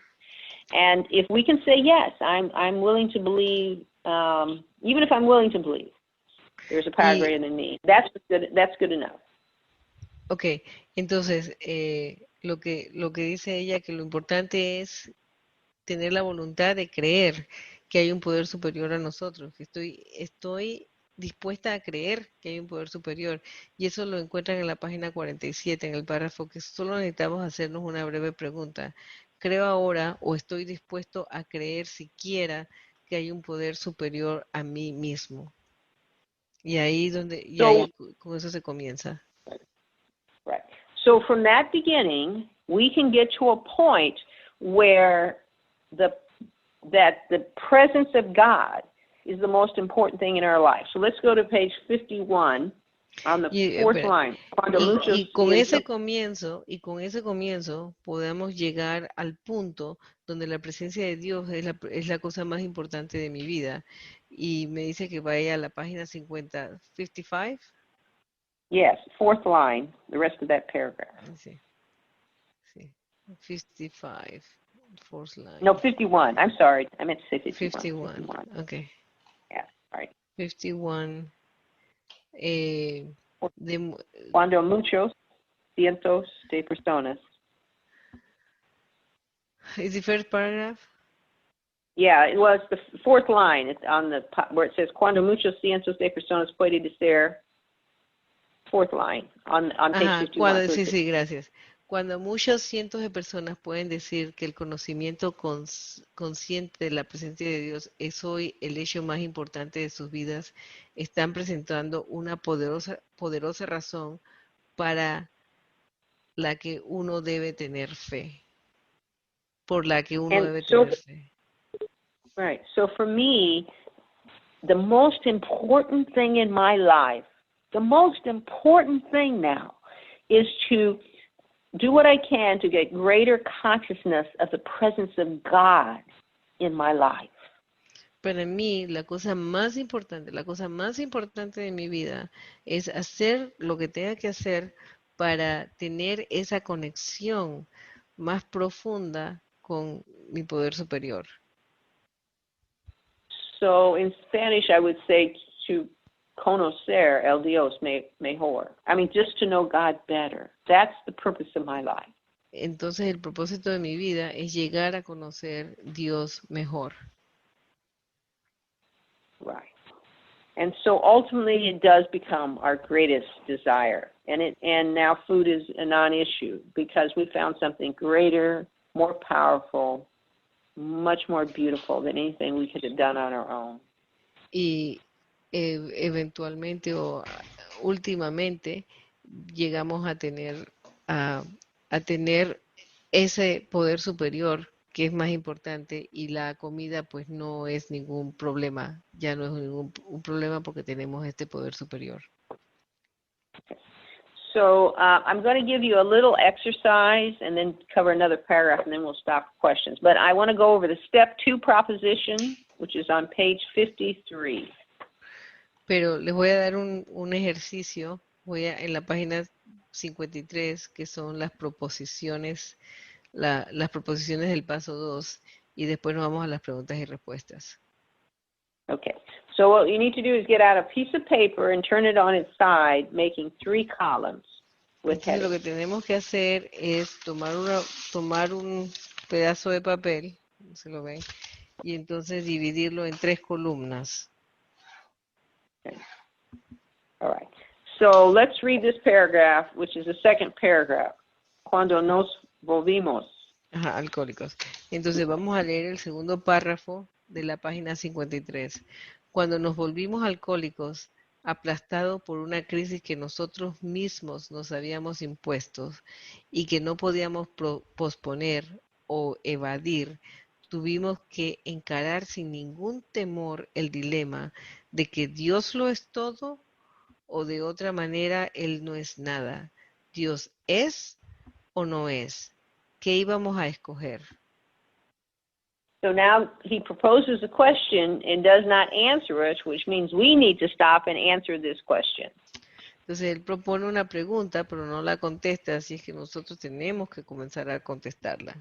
And if we can say, yes, I'm willing to believe, even if I'm willing to believe, there's a power greater than me. That's good enough. Okay, entonces lo que dice ella, que lo importante es tener la voluntad de creer que hay un poder superior a nosotros, que estoy dispuesta a creer que hay un poder superior, y eso lo encuentran en la página 47, en el párrafo que solo necesitamos hacernos una breve pregunta. ¿Creo ahora o estoy dispuesto a creer siquiera que hay un poder superior a mí mismo? Y ahí con eso se comienza. Right. So from that beginning, we can get to a point where the presence of God is the most important thing in our life. So let's go to page 51 on the fourth line. Y con ese comienzo podemos llegar al punto donde la presencia de Dios es la cosa más importante de mi vida. Y me dice que vaya a la página 55. Yes, fourth line, the rest of that paragraph. Sí. 55, fourth line. No, 51. I'm sorry. I meant to say 51. 51. Okay. Yeah, all right. 51. Cuando muchos cientos de personas. Is the first paragraph? Yeah, it was the fourth line. It's on where it says cuando muchos cientos de personas puede ser. Fourth line on page 51. Sí, gracias. Cuando muchos cientos de personas pueden decir que el conocimiento consciente de la presencia de Dios es hoy el hecho más importante de sus vidas, están presentando una poderosa razón para la que uno debe tener fe. Por la que uno And debe so, tener fe. right. So for me, the most important thing in my life, the most important thing now is to do what I can to get greater consciousness of the presence of God in my life. Para mí, la cosa más importante de mi vida es hacer lo que tenga que hacer para tener esa conexión más profunda con mi poder superior. So in Spanish, I would say to conocer el Dios mejor. I mean, just to know God better. That's the purpose of my life. Entonces, el propósito de mi vida es llegar a conocer Dios mejor. Right. And so ultimately it does become our greatest desire. And now food is a non-issue because we found something greater, more powerful, much more beautiful than anything we could have done on our own. Y eventualmente o últimamente llegamos a tener ese poder superior que es más importante, y la comida pues no es ningún problema, ya no es un problema porque tenemos este poder superior. So I'm going to give you a little exercise and then cover another paragraph and then we'll stop for questions. But I want to go over the step 2 proposition, which is on page 53. Pero les voy a dar un ejercicio, en la página 53, que son las proposiciones, las proposiciones del paso 2, y después nos vamos a las preguntas y respuestas. Okay. So what you need to do is get out a piece of paper and turn it on its side, making 3 columns with Entonces lo que headings. tenemos que hacer es tomar un pedazo de papel, no se lo ven, y entonces dividirlo en 3 columnas. Okay. All right. So let's read this paragraph, which is the second paragraph. Cuando nos volvimos. Ajá, alcohólicos. Entonces vamos a leer el segundo párrafo de la página 53. Cuando nos volvimos alcohólicos, aplastados por una crisis que nosotros mismos nos habíamos impuesto y que no podíamos posponer o evadir, tuvimos que encarar sin ningún temor el dilema de que Dios lo es todo o de otra manera Él no es nada. Dios es o no es. ¿Qué íbamos a escoger? So now he proposes a question and does not answer it, which means we need to stop and answer this question. Entonces él propone una pregunta, pero no la contesta, así es que nosotros tenemos que comenzar a contestarla.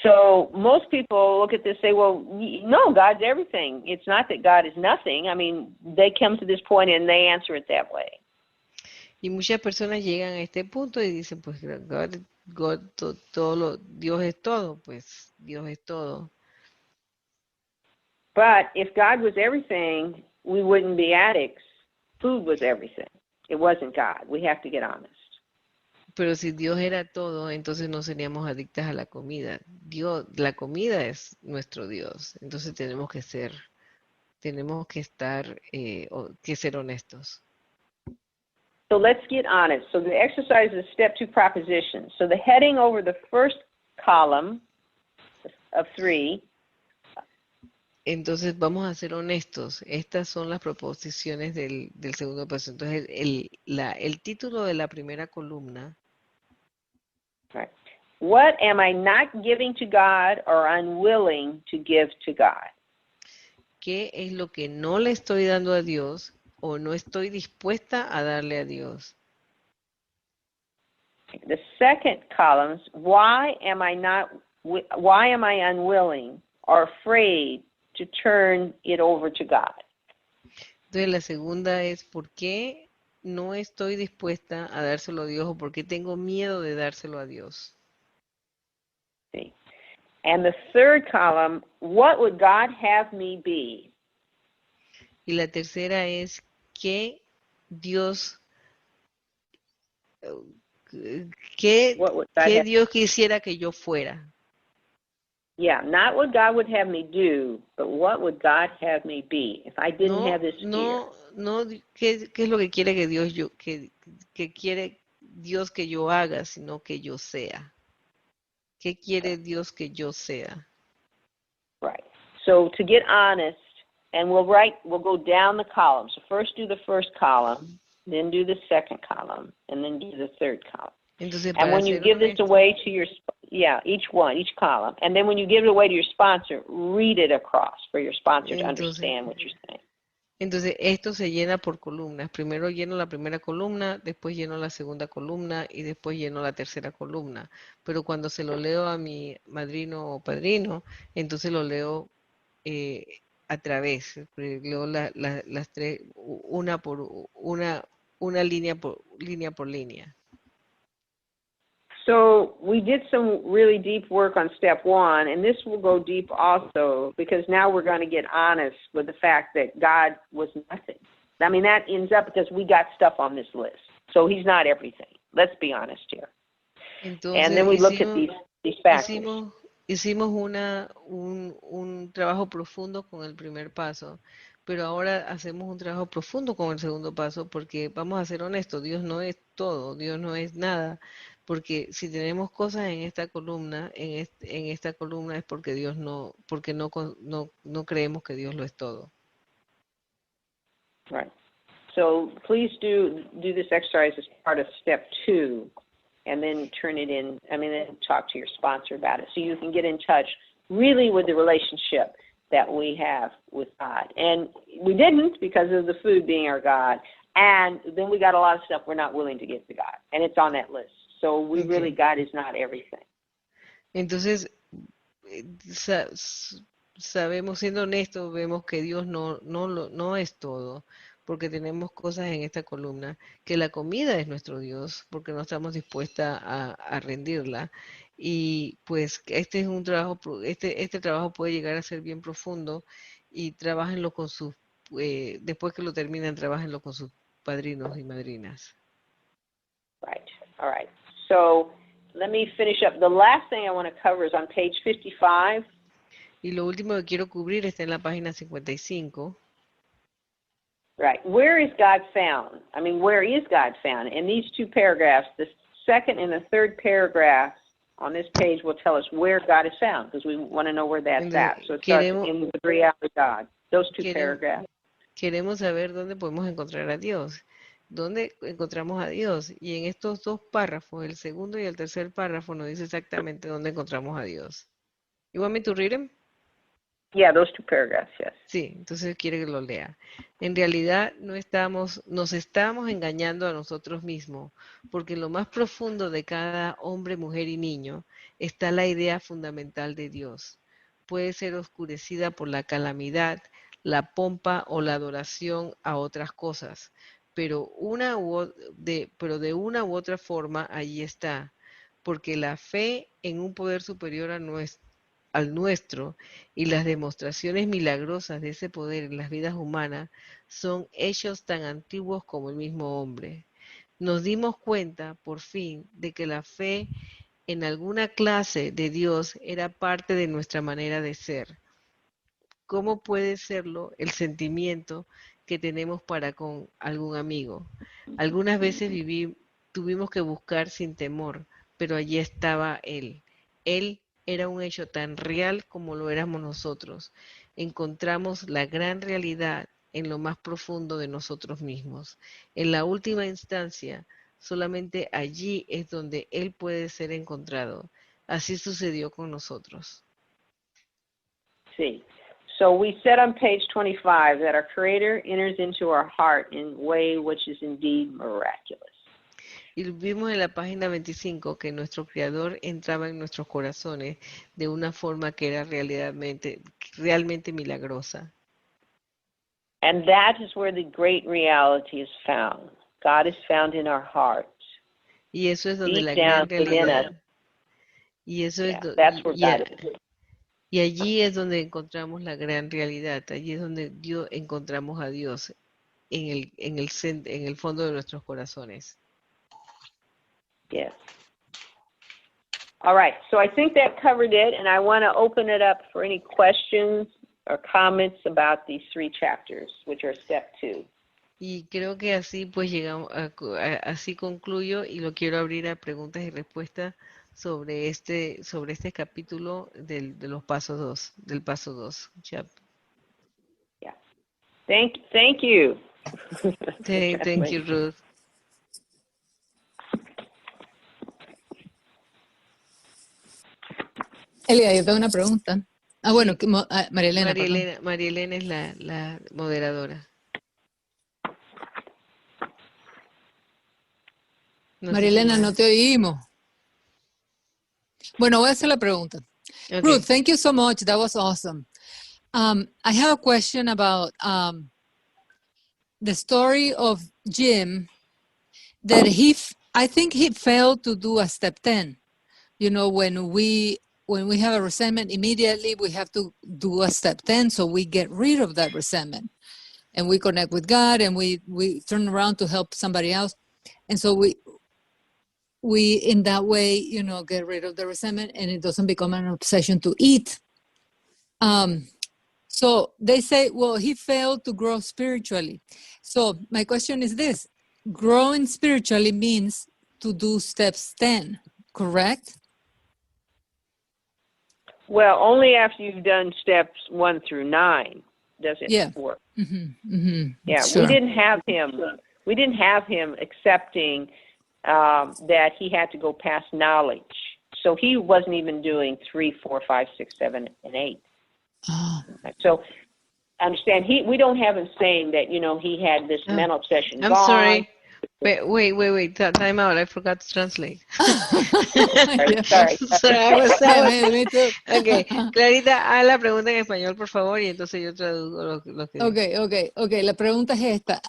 So most people look at this and say, well, no, God's everything. It's not that God is nothing. I mean, they come to this point and they answer it that way. Y muchas personas llegan a este punto y dicen, pues Dios es todo, pues Dios es todo. But if God was everything, we wouldn't be addicts. Food was everything. It wasn't God. We have to get honest. Pero si Dios era todo, entonces no seríamos adictas a la comida. La comida es nuestro Dios. Entonces tenemos que ser honestos. So let's get honest. So the exercise is step 2 proposition. So the heading over the first column of 3. Entonces vamos a ser honestos. Estas son las proposiciones del segundo paso. Entonces el título de la primera columna. Right. What am I not giving to God or unwilling to give to God? ¿Qué es lo que no le estoy dando a Dios o no estoy dispuesta a darle a Dios? The second column, why am I unwilling or afraid to turn it over to God? Entonces la segunda es ¿por qué no estoy dispuesta a dárselo a Dios o por qué tengo miedo de dárselo a Dios? See. And the third column, what would God have me be? Y la tercera es ¿qué Dios Dios quisiera que yo fuera? Yeah, not what God would have me do, but what would God have me be if I didn't have this fear? No, ¿qué es lo que quiere que Dios que quiere Dios que yo haga, sino que yo sea. ¿Qué quiere Dios que yo sea? Right. So to get honest, and we'll go down the column. So first do the first column, then do the second column, and then do the third column. Entonces, And when you give this away to your, each column. And then when you give it away to your sponsor, read it across for your sponsor to understand what you're saying. Entonces, esto se llena por columnas. Primero lleno la primera columna, después lleno la segunda columna y después lleno la tercera columna. Pero cuando se lo leo a mi madrino o padrino, entonces lo leo a través. Leo las tres, una línea por línea. So we did some really deep work on step 1, and this will go deep also, because now we're going to get honest with the fact that God was nothing. I mean, that ends up because we got stuff on this list. So he's not everything. Let's be honest here. Entonces, and then we look at these factors. Hicimos un trabajo profundo con el primer paso, pero ahora hacemos un trabajo profundo con el segundo paso, porque vamos a ser honestos, Dios no es todo, Dios no es nada. Porque si tenemos cosas en esta columna, en esta columna es porque no creemos que Dios lo es todo. Right. So please do this exercise as part of step 2, and then then talk to your sponsor about it, so you can get in touch really with the relationship that we have with God. And we didn't because of the food being our God, and then we got a lot of stuff we're not willing to give to God, and it's on that list. So we really, God is not everything. Entonces, sabemos, siendo honestos, vemos que Dios no es todo, porque tenemos cosas en esta columna, que la comida es nuestro Dios, porque no estamos dispuestas a rendirla. Y pues este es un trabajo, este trabajo puede llegar a ser bien profundo, y trabájenlo con sus, después que lo terminan, trabájenlo con sus padrinos y madrinas. Right. All right. So let me finish up. The last thing I want to cover is on page 55. Y lo último que quiero cubrir está en la página 55. Right. Where is God found? I mean, where is God found? In these two paragraphs, the second and the third paragraph on this page will tell us where God is found, because we want to know where that's at. So it starts in the reality of God. Those two paragraphs. Queremos saber dónde podemos encontrar a Dios. ¿Dónde encontramos a Dios? Y en estos dos párrafos, el segundo y el tercer párrafo, nos dice exactamente dónde encontramos a Dios. You want me to read them? Yeah, those two paragraphs, yes. Sí, entonces quiere que lo lea. En realidad nos estamos engañando a nosotros mismos, porque en lo más profundo de cada hombre, mujer y niño está la idea fundamental de Dios. Puede ser oscurecida por la calamidad, la pompa o la adoración a otras cosas, pero de una u otra forma allí está, porque la fe en un poder superior al nuestro y las demostraciones milagrosas de ese poder en las vidas humanas son hechos tan antiguos como el mismo hombre. Nos dimos cuenta, por fin, de que la fe en alguna clase de Dios era parte de nuestra manera de ser. ¿Cómo puede serlo el sentimiento que tenemos para con algún amigo? Algunas veces tuvimos que buscar sin temor, pero allí estaba Él. Él era un hecho tan real como lo éramos nosotros. Encontramos la gran realidad en lo más profundo de nosotros mismos. En la última instancia, solamente allí es donde Él puede ser encontrado. Así sucedió con nosotros. Sí. So we said on page 25 that our Creator enters into our heart in a way which is indeed miraculous. Y vimos en la página 25 que nuestro Creador entraba en nuestros corazones de una forma que era realmente milagrosa. And that is where the great reality is found. God is found in our hearts. Y eso es donde Deep la down gran realidad. Y eso es that's where God is. Y allí es donde encontramos la gran realidad. Allí es donde encontramos a Dios en el fondo de nuestros corazones. Yes. All right. So I think that covered it, and I want to open it up for any questions or comments about these three chapters, which are step 2. Y creo que así pues llegamos así concluyo y lo quiero abrir a preguntas y respuestas sobre este capítulo de los pasos 2, del paso 2. Yeah. Thank you. Thank you, Ruth. Elia, yo tengo una pregunta. Bueno, Sí. María Elena, perdón. María Elena es la moderadora. María Elena, no te oímos. Bueno, voy a hacer la pregunta. Okay. Ruth, thank you so much. That was awesome. I have a question about the story of Jim, that I think he failed to do a step 10. You know, when we have a resentment, immediately we have to do a step 10 so we get rid of that resentment. And we connect with God and we turn around to help somebody else. And so we in that way, you know, get rid of the resentment and it doesn't become an obsession to eat. So they say, well, he failed to grow spiritually. So my question is this: growing spiritually means to do steps 10, correct? Well, only after you've done steps 1 through 9 does it work. Yeah, sure. We didn't have him accepting that he had to go past knowledge. So he wasn't even doing 3, 4, 5, 6, 7, and 8. So understand, we don't have him saying that, you know, he had this mental obsession. I'm sorry. Wait. Time out. I forgot to translate. Sorry. I was Okay. Clarita, haz la pregunta en español, por favor, y entonces yo traduzco lo que Okay. La pregunta es esta.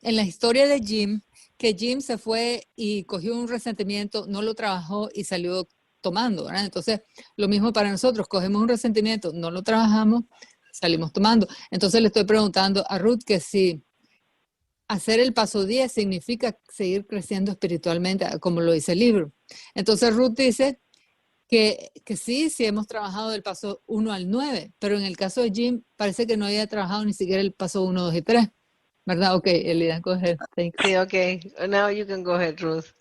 En la historia de Jim, que Jim se fue y cogió un resentimiento, no lo trabajó y salió tomando, ¿verdad? Entonces, lo mismo para nosotros, cogemos un resentimiento, no lo trabajamos, salimos tomando. Entonces le estoy preguntando a Ruth que si hacer el paso 10 significa seguir creciendo espiritualmente, como lo dice el libro. Entonces Ruth dice que sí hemos trabajado del paso 1 al 9, pero en el caso de Jim parece que no había trabajado ni siquiera el paso 1, 2 y 3. ¿Verdad? Okay, Elida, go ahead. Thanks. Sí, okay. Now you can go ahead, Ruth.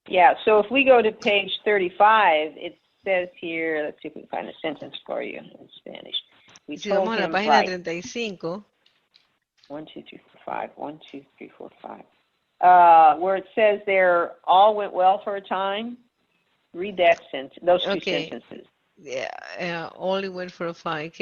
Yeah, so if we go to page 35, it says here, let's see if we can find a sentence for you in Spanish. Si vamos a la página 35. 1, 2, 3, 4, 5. 1, 2, 3, 4, 5. Where it says there, all went well for a time. Read that sentence, those two sentences. Yeah, only went for a 5.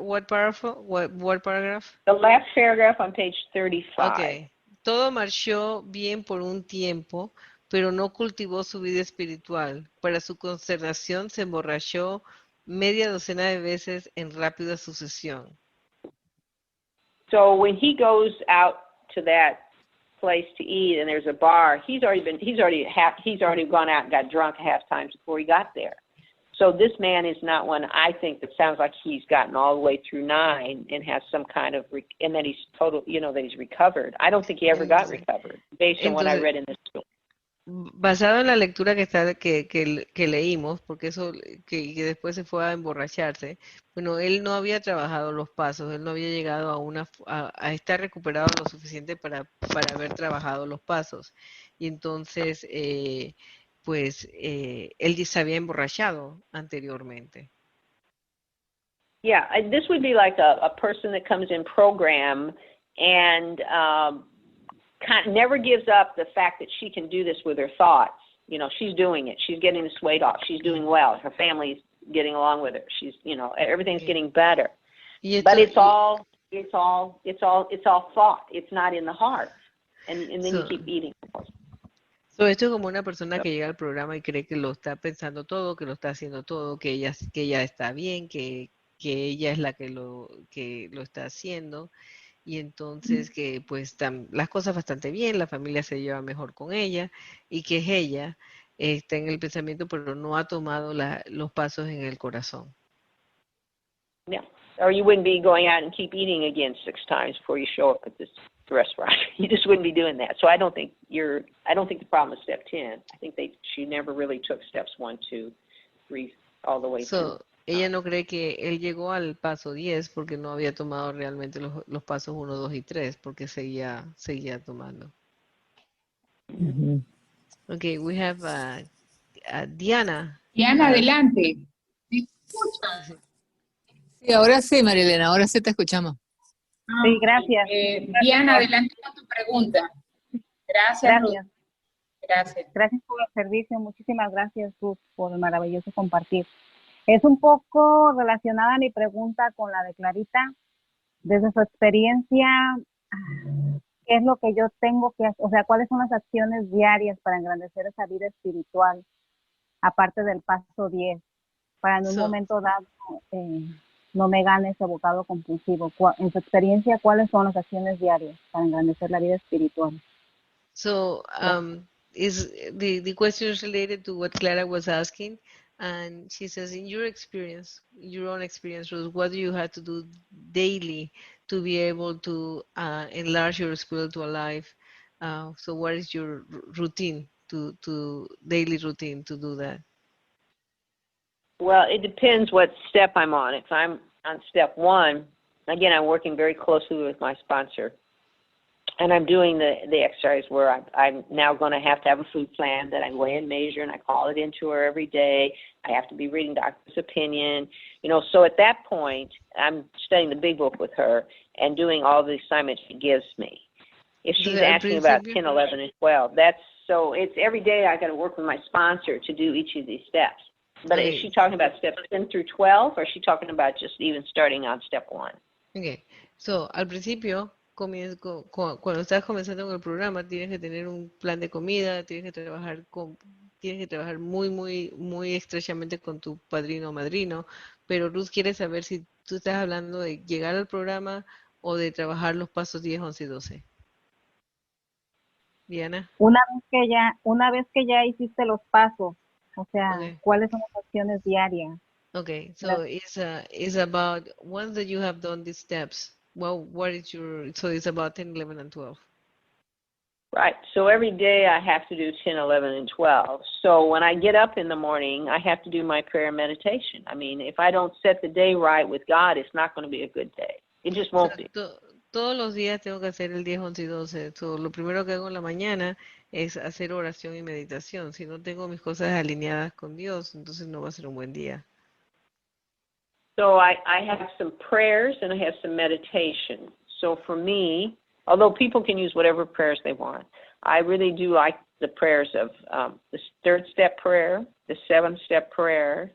What paragraph? The last paragraph on page 35. Okay. Todo marchó bien por un tiempo, pero no cultivó su vida espiritual. Para su consternación se emborrachó media docena de veces en rápida sucesión. So when he goes out to that place to eat and there's a bar, he's already gone out and got drunk half times before he got there. So this man is not one, I think, that sounds like he's gotten all the way through 9 and has some kind of, and that he's total, you know, that he's recovered. I don't think he ever got recovered, based on what I read in this book. Basado en la lectura que leímos, porque eso que después se fue a emborracharse, bueno, él no había trabajado los pasos, él no había llegado a estar recuperado lo suficiente para haber trabajado los pasos. Y entonces, pues, él ya se había emborrachado anteriormente. Yeah, this would be like a person that comes in program and never gives up the fact that she can do this with her thoughts. You know, she's doing it. She's getting this weight off. She's doing well. Her family's getting along with her. She's, you know, everything's getting better. But it's all thought. It's not in the heart. And then you keep eating. So esto es como una persona que llega al programa y cree que lo está pensando todo, que lo está haciendo todo, que ella está bien, que ella es la que lo está haciendo. Y entonces que pues las cosas bastante bien, la familia se lleva mejor con ella y que ella está en el pensamiento pero no ha tomado los pasos en el corazón. Yeah, or you wouldn't be going out and keep eating again 6 times before you show up at this restaurant. You just wouldn't be doing that. So I don't think the problem is step 10. I think she never really took steps 1, 2, 3 all the way through. ella no cree que él llegó al paso 10 porque no había tomado realmente los pasos 1, 2 y 3 porque seguía tomando. Okay, we have Diana. Diana, adelante. ¿Me escuchan? Sí, ahora sí, Marilena, ahora sí te escuchamos. Sí, gracias. Diana, adelante con tu pregunta. Gracias, Ruth. Gracias. Gracias por el servicio. Muchísimas gracias, Ruth, por el maravilloso compartir. Es un poco relacionada mi pregunta con la de Clarita. Desde su experiencia, ¿qué es lo que yo tengo que hacer? O sea, ¿cuáles son las acciones diarias para engrandecer esa vida espiritual, aparte del paso 10, para en un momento dado no me gane ese bocado compulsivo? En su experiencia, ¿cuáles son las acciones diarias para engrandecer la vida espiritual? So, is the question is related to what Clara was asking, and she says, in your experience, your own experience, Ruth, what do you have to do daily to be able to enlarge your spiritual life? So, what is your routine to daily routine to do that? Well, it depends what step I'm on. If I'm on step 1, again, I'm working very closely with my sponsor. And I'm doing the exercise where I'm now going to have a food plan that I weigh and measure, and I call it into her every day. I have to be reading doctor's opinion. So at that point, I'm studying the big book with her and doing all the assignments she gives me. If she's asking about 10, 11, and 12, so it's every day I got to work with my sponsor to do each of these steps. But is she talking about steps 10 through 12, or is she talking about just even starting on step 1? Okay. So, al principio, cuando estás comenzando con el programa, tienes que tener un plan de comida, tienes que trabajar muy, muy, muy estrechamente con tu padrino o madrino, pero Ruth quiere saber si tú estás hablando de llegar al programa o de trabajar los pasos 10, 11 y 12. Diana. Una vez que ya hiciste los pasos, o sea, ¿cuáles son las acciones diarias? Okay, so it's about once that you have done these steps, well, so it's about 10, 11, and 12. Right. So every day I have to do 10, 11, and 12. So when I get up in the morning, I have to do my prayer and meditation. I mean, if I don't set the day right with God, it's not going to be a good day. It just won't be. Todos los días tengo que hacer el 10, 11 y 12. So, lo primero que hago en la mañana es hacer oración y meditación. Si no tengo mis cosas alineadas con Dios, entonces no va a ser un buen día. So I have some prayers and I have some meditation. So for me, although people can use whatever prayers they want, I really do like the prayers of the 3rd step prayer, the 7th step prayer,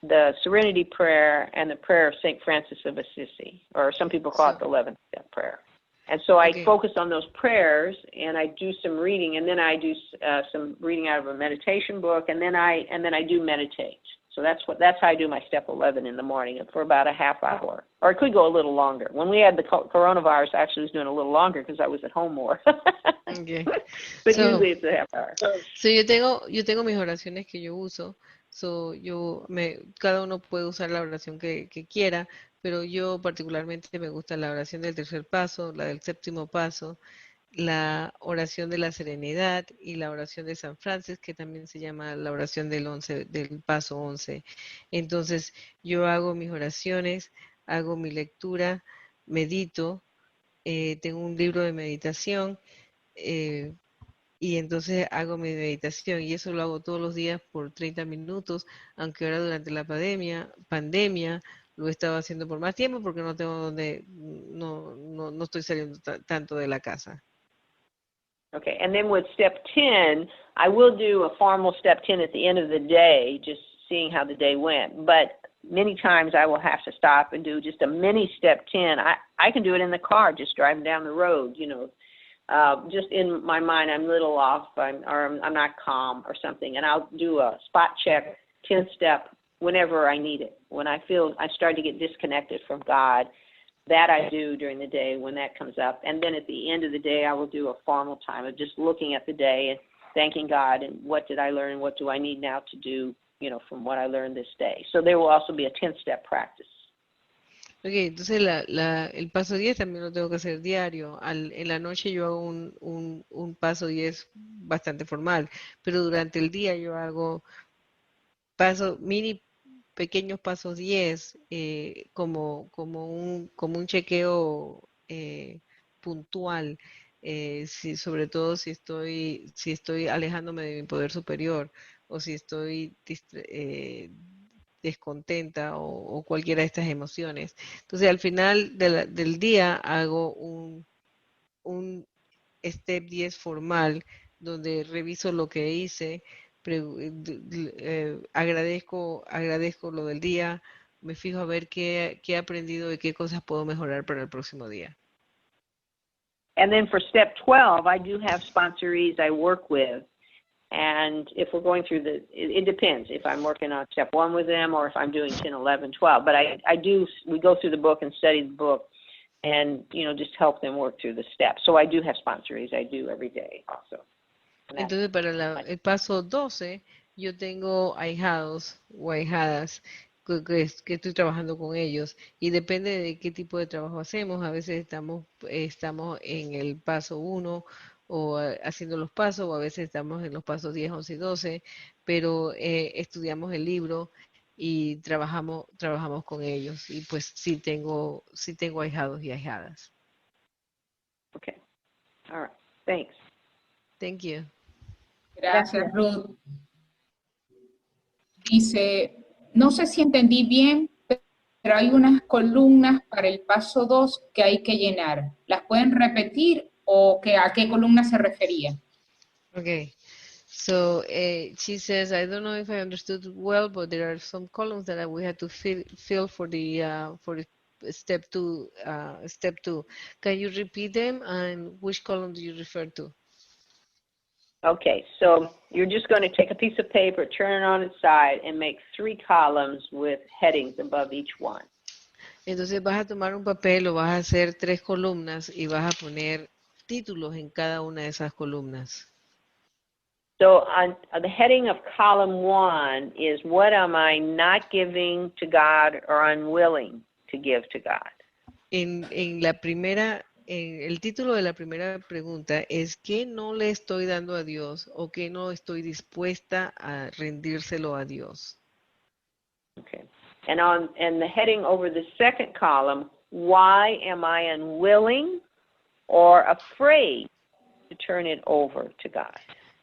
the Serenity prayer, and the prayer of St. Francis of Assisi, or some people call it the 11th step prayer. And so I focus on those prayers, and I do some reading, and then I do some reading out of a meditation book, and then I do meditate. So that's how I do my step 11 in the morning for about a half hour. Or it could go a little longer. When we had the coronavirus, I actually was doing a little longer because I was at home more. Okay. But usually it's a half hour. So yo tengo mis oraciones que yo uso. So cada uno puede usar la oración que quiera, pero yo particularmente me gusta la oración del 3er paso, la del 7º paso, la oración de la serenidad y la oración de San Francis, que también se llama la oración del paso 11. Entonces, yo hago mis oraciones, hago mi lectura, medito, tengo un libro de meditación, y entonces hago mi meditación, y eso lo hago todos los días por 30 minutos, aunque ahora durante la pandemia, lo he estado haciendo por más tiempo porque no tengo no estoy saliendo tanto de la casa. Okay, and then with step 10, I will do a formal step 10 at the end of the day, just seeing how the day went. But many times I will have to stop and do just a mini step 10. I can do it in the car, just driving down the road, just in my mind I'm a little off, I'm not calm or something, and I'll do a spot check 10th step whenever I need it. When I feel I start to get disconnected from God, that I do during the day when that comes up. And then at the end of the day, I will do a formal time of just looking at the day and thanking God and what did I learn, what do I need now to do, from what I learned this day. So there will also be a 10th step practice. Okay, entonces el paso 10 también lo tengo que hacer diario. En la noche yo hago un paso 10 bastante formal, pero durante el día yo hago mini pequeños pasos 10 como un chequeo puntual, sobre todo si estoy alejándome de mi poder superior o si estoy descontenta o cualquiera de estas emociones. Entonces, al final del día hago un step 10 formal donde reviso lo que hice, agradezco lo del día, me fijo a ver qué he aprendido y qué cosas puedo mejorar para el próximo día. And then for step 12, I do have sponsorees I work with. And if we're going through it depends if I'm working on step 1 with them or if I'm doing 10, 11, 12. But we go through the book and study the book and, just help them work through the steps. So I do have sponsorees I do every day also. Entonces, para el paso 12, yo tengo ahijados o ahijadas que estoy trabajando con ellos y depende de qué tipo de trabajo hacemos. A veces estamos en el paso 1 o haciendo los pasos, o a veces estamos en los pasos 10, 11 y 12, pero estudiamos el libro y trabajamos con ellos. Y pues sí tengo ahijados y ahijadas. Okay. All right. Thanks. Thank you. Gracias, Ruth. Dice, no sé si entendí bien, pero hay unas columnas para el paso 2 que hay que llenar. ¿Las pueden repetir o a qué columna se refería? Okay. So she says, I don't know if I understood well, but there are some columns that we had to fill for the step 2. Can you repeat them and which column do you refer to? Okay, so you're just going to take a piece of paper, turn it on its side, and make 3 columns with headings above each one. Entonces vas a tomar un papel o vas a hacer 3 columnas y vas a poner títulos en cada una de esas columnas. So on the heading of column 1 is what am I not giving to God or unwilling to give to God? El título de la primera pregunta es ¿qué no le estoy dando a Dios o qué no estoy dispuesta a rendírselo a Dios? Okay. And the heading over the second column, why am I unwilling or afraid to turn it over to God?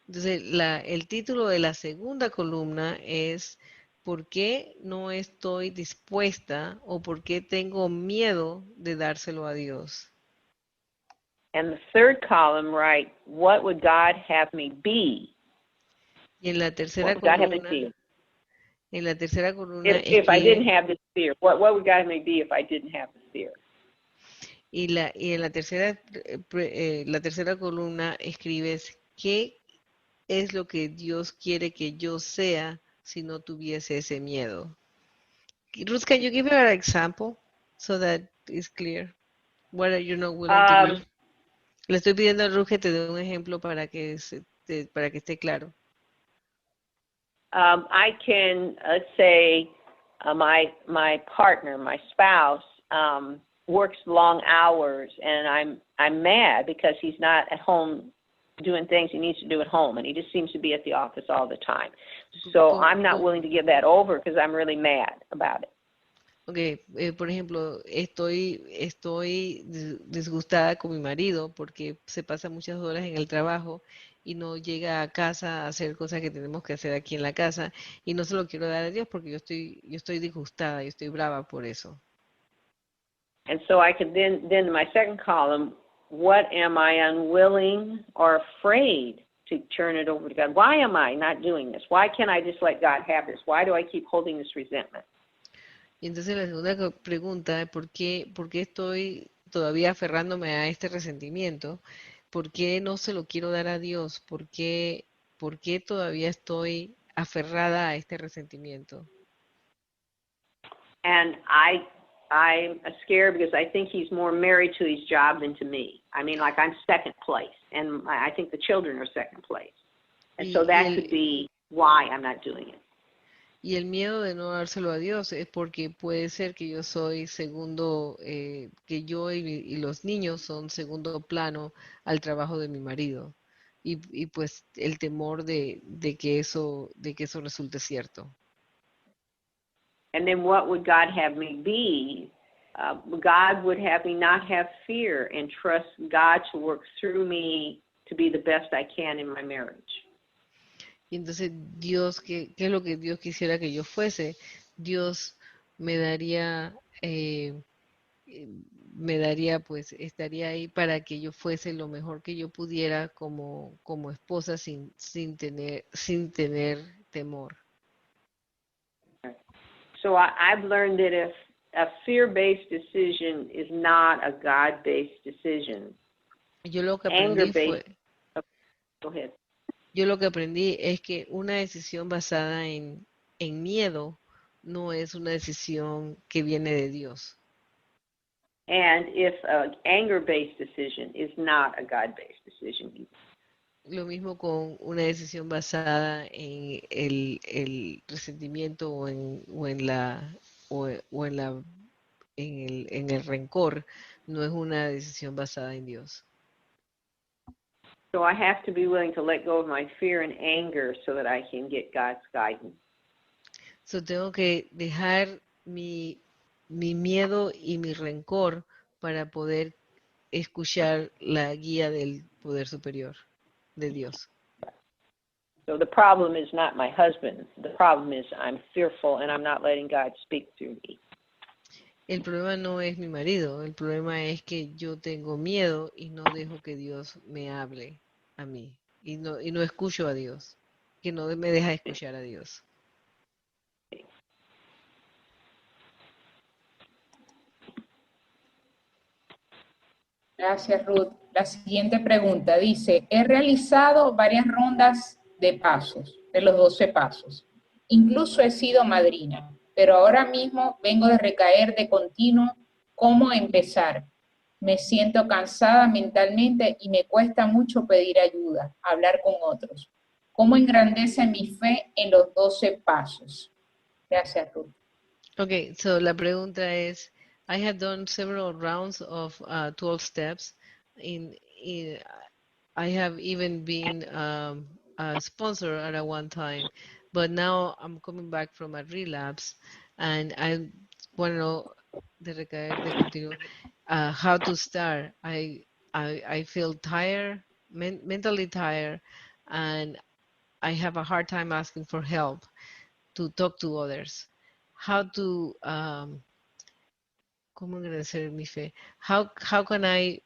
Entonces, el título de la segunda columna es ¿por qué no estoy dispuesta o por qué tengo miedo de dárselo a Dios? And the third column, right, what would God have me be? Y en la tercera What would God have me columna, be? If I didn't have this fear, what would God have me be if I didn't have this fear? Y en la tercera columna escribes ¿qué es lo que Dios quiere que yo sea si no tuviese ese miedo? Ruth, can you give her an example so that it's clear? What are you not willing to give? Le estoy pidiendo a Ruth que te dé un ejemplo para que esté claro. I can, let's say, my partner, my spouse, works long hours, and I'm mad because he's not at home doing things he needs to do at home, and he just seems to be at the office all the time. So I'm not willing to give that over because I'm really mad about it. Okay, por ejemplo, estoy disgustada con mi marido porque se pasa muchas horas en el trabajo y no llega a casa a hacer cosas que tenemos que hacer aquí en la casa y no se lo quiero dar a Dios porque yo estoy disgustada, yo estoy brava por eso. And so I could then in my second column, what am I unwilling or afraid to turn it over to God? Why am I not doing this? Why can't I just let God have this? Why do I keep holding this resentment? Y entonces la segunda pregunta es ¿por qué estoy todavía aferrándome a este resentimiento? ¿Por qué no se lo quiero dar a Dios? ¿Por qué todavía estoy aferrada a este resentimiento? And I'm scared because I think he's more married to his job than to me. I mean, like I'm second place, and I think the children are second place. And so that could be why I'm not doing it. Y el miedo de no dárselo a Dios es porque puede ser que yo soy segundo, que yo y los niños son segundo plano al trabajo de mi marido. Y pues el temor de que eso resulte cierto. And then what would God have me be? God would have me not have fear and trust God to work through me to be the best I can in my marriage. Y entonces Dios, ¿qué es lo que Dios quisiera que yo fuese? Dios me daría, pues, estaría ahí para que yo fuese lo mejor que yo pudiera como esposa sin tener temor. So I've learned that if a fear-based decision is not a God-based decision, Yo lo que aprendí go ahead. Yo lo que aprendí es que una decisión basada en miedo no es una decisión que viene de Dios. And if an anger-based decision is not a God-based decision. Lo mismo con una decisión basada en el resentimiento o en el rencor, no es una decisión basada en Dios. So I have to be willing to let go of my fear and anger so that I can get God's guidance. So tengo que dejar mi miedo y mi rencor para poder escuchar la guía del poder superior de Dios. So the problem is not my husband. The problem is I'm fearful and I'm not letting God speak through me. El problema no es mi marido, el problema es que yo tengo miedo y no dejo que Dios me hable a mí y no escucho a Dios, que no me deja escuchar a Dios. Gracias, Ruth. La siguiente pregunta dice, he realizado varias rondas de pasos, de los 12 pasos. Incluso he sido madrina, pero ahora mismo vengo de recaer de continuo. ¿Cómo empezar? Me siento cansada mentalmente y me cuesta mucho pedir ayuda, hablar con otros. ¿Cómo engrandece mi fe en los 12 pasos? Gracias, Ruth. Okay, so la pregunta es, I have done several rounds of 12 steps. I have even been a sponsor at one time, but now I'm coming back from a relapse, and I want to know de recaer de continuo, how to start. I feel tired, mentally tired, and I have a hard time asking for help to talk to others. How to ¿Cómo engrandecer mi fe? How can I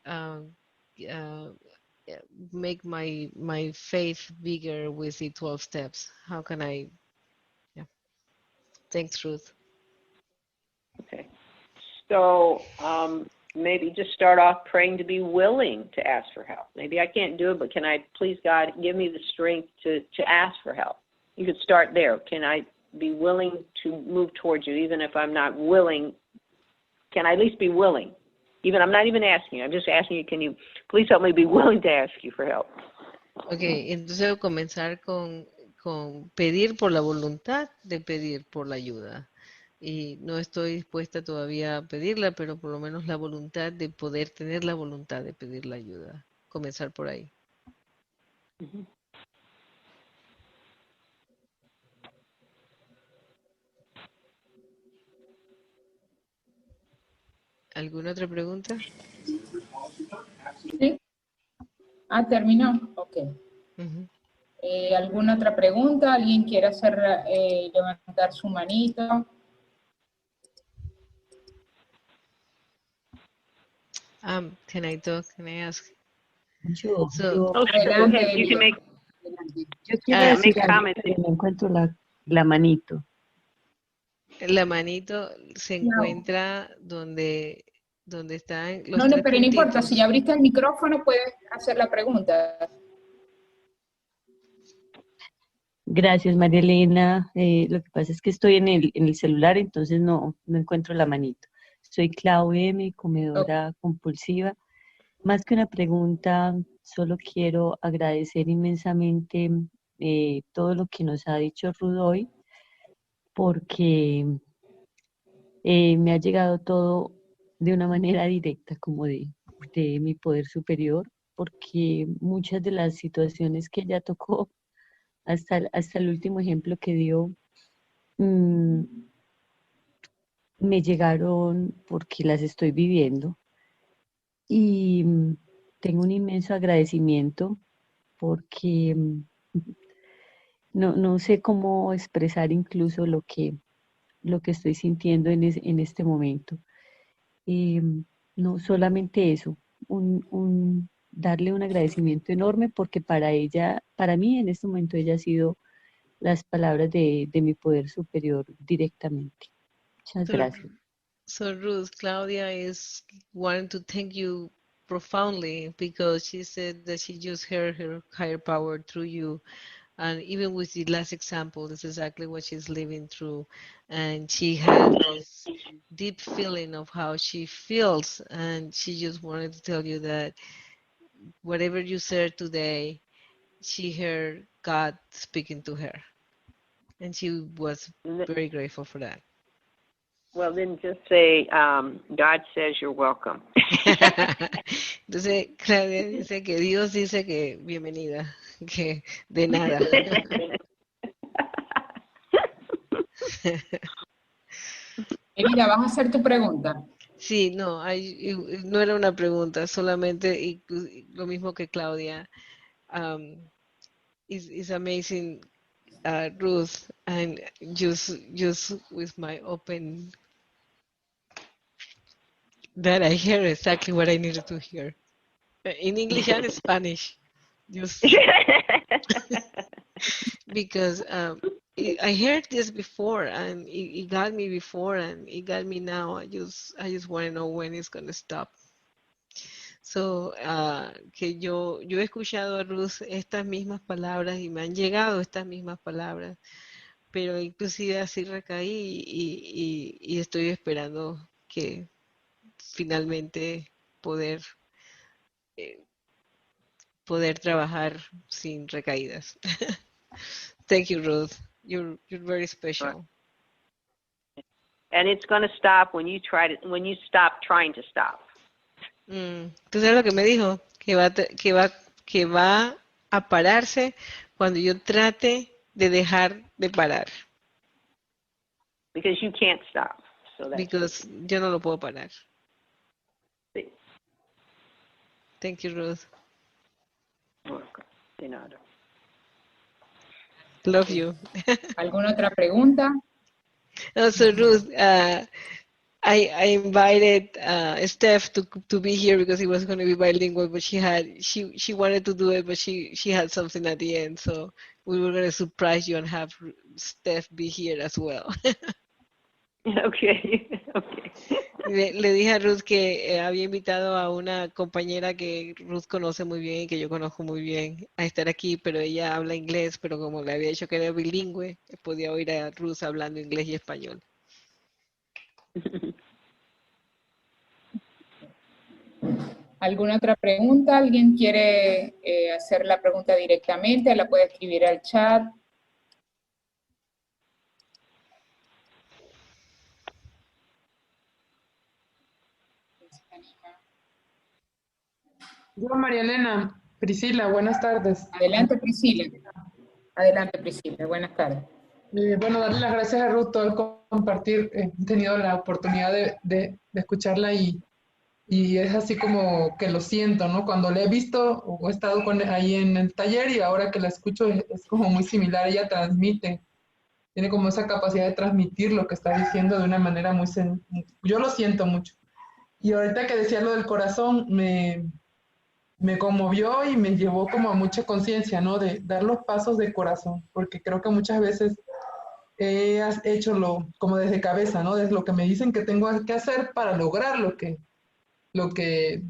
make my faith bigger with the 12 steps? How can I? Yeah. Thanks, Ruth. Okay. So maybe just start off praying to be willing to ask for help. Maybe I can't do it, but can I please God give me the strength to ask for help? You could start there. Can I be willing to move towards you, even if I'm not willing? Can I at least be willing? I'm not even asking you. I'm just asking you, can you please help me be willing to ask you for help? Okay, entonces comenzar con pedir por la voluntad de pedir por la ayuda. Y no estoy dispuesta todavía a pedirla, pero por lo menos la voluntad de poder tener la voluntad de pedir la ayuda. Comenzar por ahí. Mm-hmm. ¿Alguna otra pregunta? ¿Sí? ¿Terminó? Ok. Uh-huh. ¿Alguna otra pregunta? ¿Alguien quiere levantar su manito? Can I talk? Can I ask? Yo Adelante, You can make yo quiero decir algo, comment. pero no encuentro la manito. La manito se encuentra donde están los No, tres pero no importa, puntitos. si ya abriste el micrófono puedes hacer la pregunta. Gracias, María Elena. Lo que pasa es que estoy en el celular, entonces no encuentro la manito. Soy Clau M, comedora compulsiva. Más que una pregunta, solo quiero agradecer inmensamente todo lo que nos ha dicho Ruth hoy, porque me ha llegado todo de una manera directa, como de mi poder superior, porque muchas de las situaciones que ella tocó, hasta el último ejemplo que dio, me llegaron porque las estoy viviendo y tengo un inmenso agradecimiento porque no sé cómo expresar incluso lo que estoy sintiendo en este momento. No solamente eso, darle un agradecimiento enorme porque para ella, para mí en este momento ella ha sido las palabras de mi poder superior directamente. Muchas gracias. So Ruth, Claudia is wanting to thank you profoundly because she said that she just heard her higher power through you. And even with the last example, this is exactly what she's living through. And she had this deep feeling of how she feels. And she just wanted to tell you that whatever you said today, she heard God speaking to her. And she was very grateful for that. Well, then just say, God says you're welcome. Entonces, Claudia dice que Dios dice que bienvenida, que de nada. Querida, ¿vas a hacer tu pregunta? Sí, no, no era una pregunta, solamente lo mismo que Claudia. It's amazing, Ruth, and just with my open, that I hear exactly what I needed to hear. In English and Spanish. Just because I heard this before and it got me before and it got me now. I just want to know when it's going to stop. So, que yo he escuchado a Ruth estas mismas palabras y me han llegado estas mismas palabras, pero inclusive así recaí y estoy esperando que finalmente poder trabajar sin recaídas. Thank you, Ruth. You're very special. And it's going to stop when you stop trying to stop. ¿Tú sabes lo que me dijo? Que va a pararse cuando yo trate de dejar de parar. Because you can't stop. So that's Because yo no lo puedo parar. Sí. Thank you, Ruth. Okay. De nada. Love you. ¿Alguna otra pregunta? So Ruth, I invited Steph to be here because he was going to be bilingual, but she wanted to do it, but she had something at the end, so we were going to surprise you and have Steph be here as well. Okay. Le dije a Ruth que había invitado a una compañera que Ruth conoce muy bien y que yo conozco muy bien a estar aquí, pero ella habla inglés, pero como le había dicho que era bilingüe, podía oír a Ruth hablando inglés y español. ¿Alguna otra pregunta? ¿Alguien quiere hacer la pregunta directamente? La puede escribir al chat. Yo, María Elena, Priscila, buenas tardes. Adelante, Priscila. Adelante, Priscila. Buenas tardes. Bueno, darle las gracias a Ruth por compartir. He tenido la oportunidad de escucharla y es así como que lo siento, ¿no? Cuando la he visto o he estado ahí en el taller y ahora que la escucho es como muy similar. Ella tiene como esa capacidad de transmitir lo que está diciendo de una manera yo lo siento mucho. Y ahorita que decía lo del corazón, me conmovió y me llevó como a mucha conciencia, ¿no? De dar los pasos de corazón, porque creo que muchas veces he hecho como desde cabeza, ¿no? Desde lo que me dicen que tengo que hacer para lograr lo que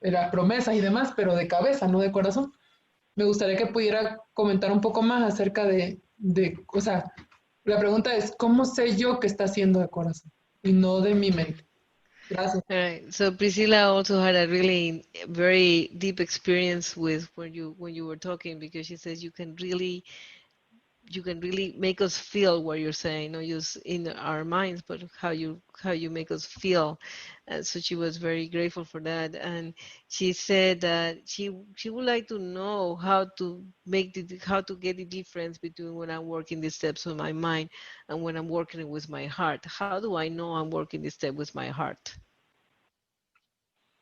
las promesas y demás, pero de cabeza, no de corazón. Me gustaría que pudiera comentar un poco más acerca o sea, la pregunta es, ¿cómo sé yo que está haciendo de corazón y no de mi mente? Gracias. All right. So Priscilla also had a really very deep experience with when you were talking, because she says you can really you can really make us feel what you're saying, not just in our minds, but how you make us feel. So she was very grateful for that, and she said that she would like to know how to get the difference between when I'm working the steps with my mind and when I'm working with my heart. How do I know I'm working the step with my heart?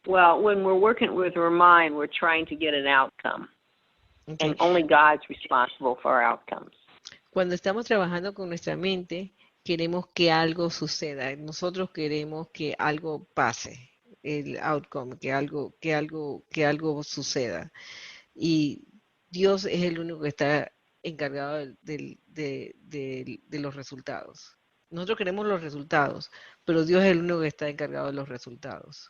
Well, when we're working with our mind, we're trying to get an outcome. Okay. And only God's responsible for our outcomes. Cuando estamos trabajando con nuestra mente, queremos que algo suceda. Nosotros queremos que algo pase, el outcome, que algo suceda. Y Dios es el único que está encargado de los resultados. Nosotros queremos los resultados, pero Dios es el único que está encargado de los resultados.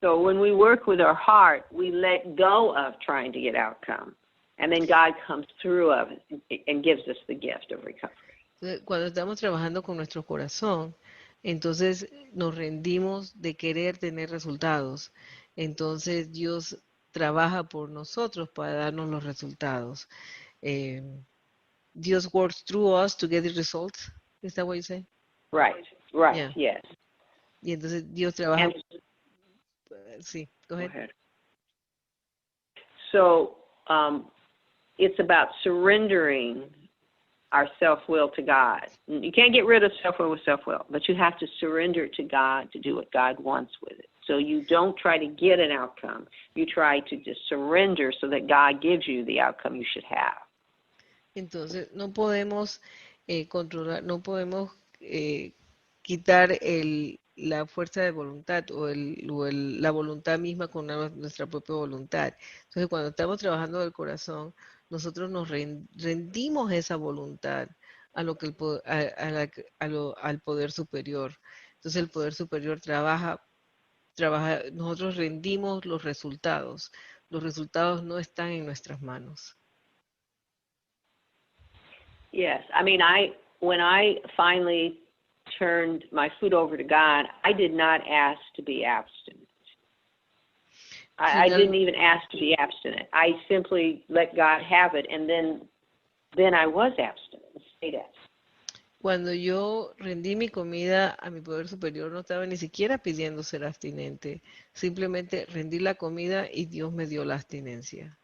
So when we work with our heart, we let go of trying to get outcome. And then God comes through of it and gives us the gift of recovery. Cuando estamos trabajando con nuestro corazón, entonces nos rendimos de querer tener resultados. Entonces Dios trabaja por nosotros para darnos los resultados. Dios works through us to get the results. Is that what you say? Right, Yeah. yes. Y entonces Dios trabaja. Sí, go ahead. Go ahead. So, it's about surrendering our self-will to God. You can't get rid of self-will with self-will, but you have to surrender it to God to do what God wants with it. So you don't try to get an outcome. You try to just surrender so that God gives you the outcome you should have. Entonces, no podemos controlar, no podemos quitar la fuerza de voluntad o la voluntad misma con nuestra propia voluntad. Entonces, cuando estamos trabajando del corazón, nosotros nos rendimos esa voluntad al poder superior. Entonces, el poder superior trabaja, nosotros rendimos los resultados. Los resultados no están en nuestras manos. Yes, I mean, when I finally turned my food over to God, I did not ask to be abstinent. I didn't even ask to be abstinent. I simply let God have it, and then I was abstinent, stayed abstinent. Cuando yo rendí mi comida a mi poder superior, no estaba ni siquiera pidiendo ser abstinente. Simplemente rendí la comida y Dios me dio la abstinencia.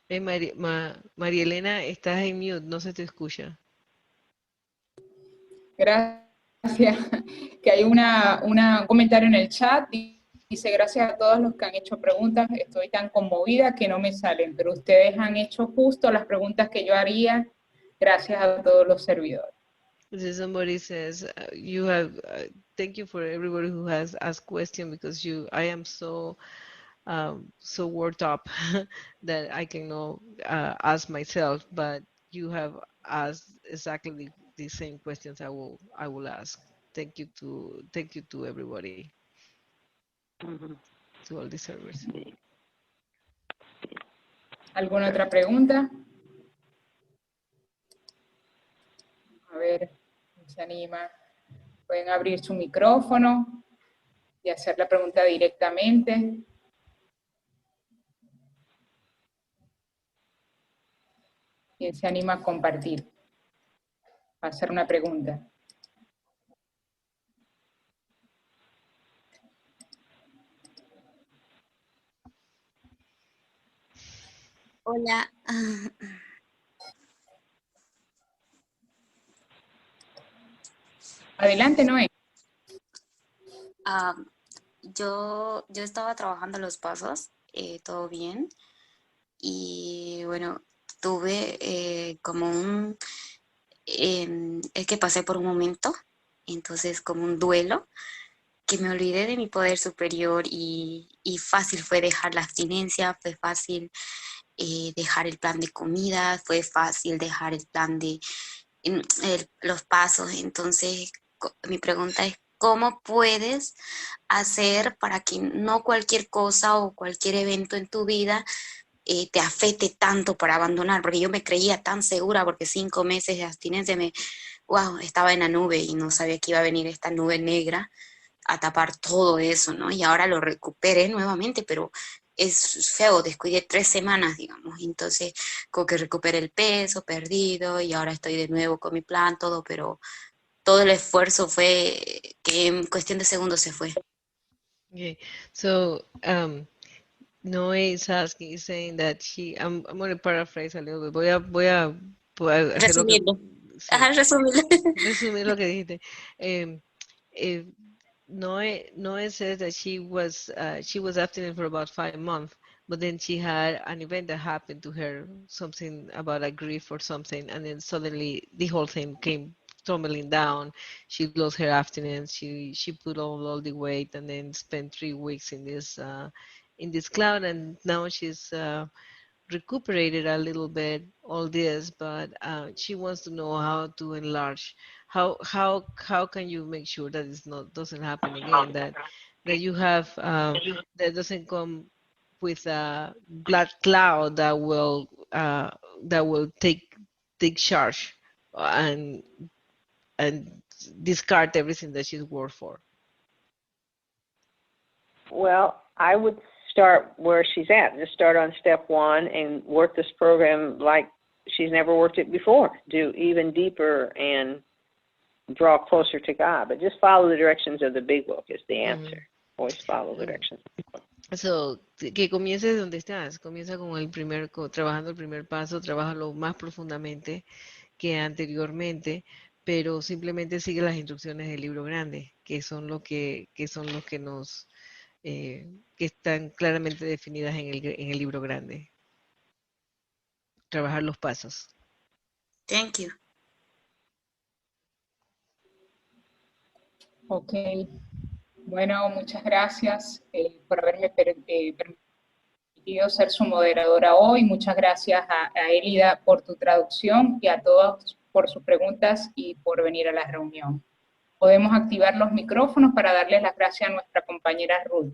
María Elena, estás en mute, no se te escucha. Gracias. Que hay un comentario en el chat. Dice, gracias a todos los que han hecho preguntas. Estoy tan conmovida que no me salen, pero ustedes han hecho justo las preguntas que yo haría. Gracias a todos los servidores. Somebody says, thank you for everybody who has asked questions because I am so worked up that I cannot ask myself, but you have asked exactly the same questions I will ask. Thank you to everybody, to all the servers. ¿Alguna otra pregunta? A ver, ¿se anima? Pueden abrir su micrófono y hacer la pregunta directamente. ¿Quién se anima a compartir? A hacer una pregunta. Hola. Adelante, Noé. Yo estaba trabajando los pasos, todo bien. Y bueno, tuve como es que pasé por un momento, entonces como un duelo, que me olvidé de mi poder superior y fácil fue dejar la abstinencia, fue fácil dejar el plan de comida, fue fácil dejar el plan de los pasos. Entonces mi pregunta es, ¿cómo puedes hacer para que no cualquier cosa o cualquier evento en tu vida te afecte tanto para abandonar? Porque yo me creía tan segura, porque 5 meses de abstinencia wow, estaba en la nube y no sabía que iba a venir esta nube negra a tapar todo eso, ¿no? Y ahora lo recuperé nuevamente, pero es feo, descuidé 3 semanas, digamos, y entonces como que recuperé el peso perdido y ahora estoy de nuevo con mi plan, todo, pero todo el esfuerzo fue que en cuestión de segundos se fue. Okay, so Noe is asking, is saying that I'm going to paraphrase a little bit. Voy a hacer lo que, Resumirlo. sí, Ajá, resumirlo. resumir lo que dijiste. Um, eh, Noe says that she was abstinent for about 5 months, but then she had an event that happened to her, something about a grief or something, and then suddenly the whole thing came tumbling down. She lost her abstinence. She put on all the weight, and then spent 3 weeks in this cloud, and now she's recuperated a little bit all this, but she wants to know how to enlarge. How can you make sure that it's not doesn't happen again? That you have that doesn't come with a black cloud that will take charge and discard everything that she's worked for. Well, I would start where she's at. Just start on step 1 and work this program like she's never worked it before. Do even deeper and draw closer to God. But just follow the directions of the big book is the answer. Always follow the directions. So, que comiences donde estás, comienza con trabajando el primer paso, trabájalo más profundamente que anteriormente, pero simplemente sigue las instrucciones del libro grande, que son lo que nos que están claramente definidas en el libro grande. Trabajar los pasos. Thank you. Ok. Bueno, muchas gracias por haberme permitido ser su moderadora hoy. Muchas gracias a Elida por tu traducción y a todos por sus preguntas y por venir a la reunión. Podemos activar los micrófonos para darles las gracias a nuestra compañera Ruth.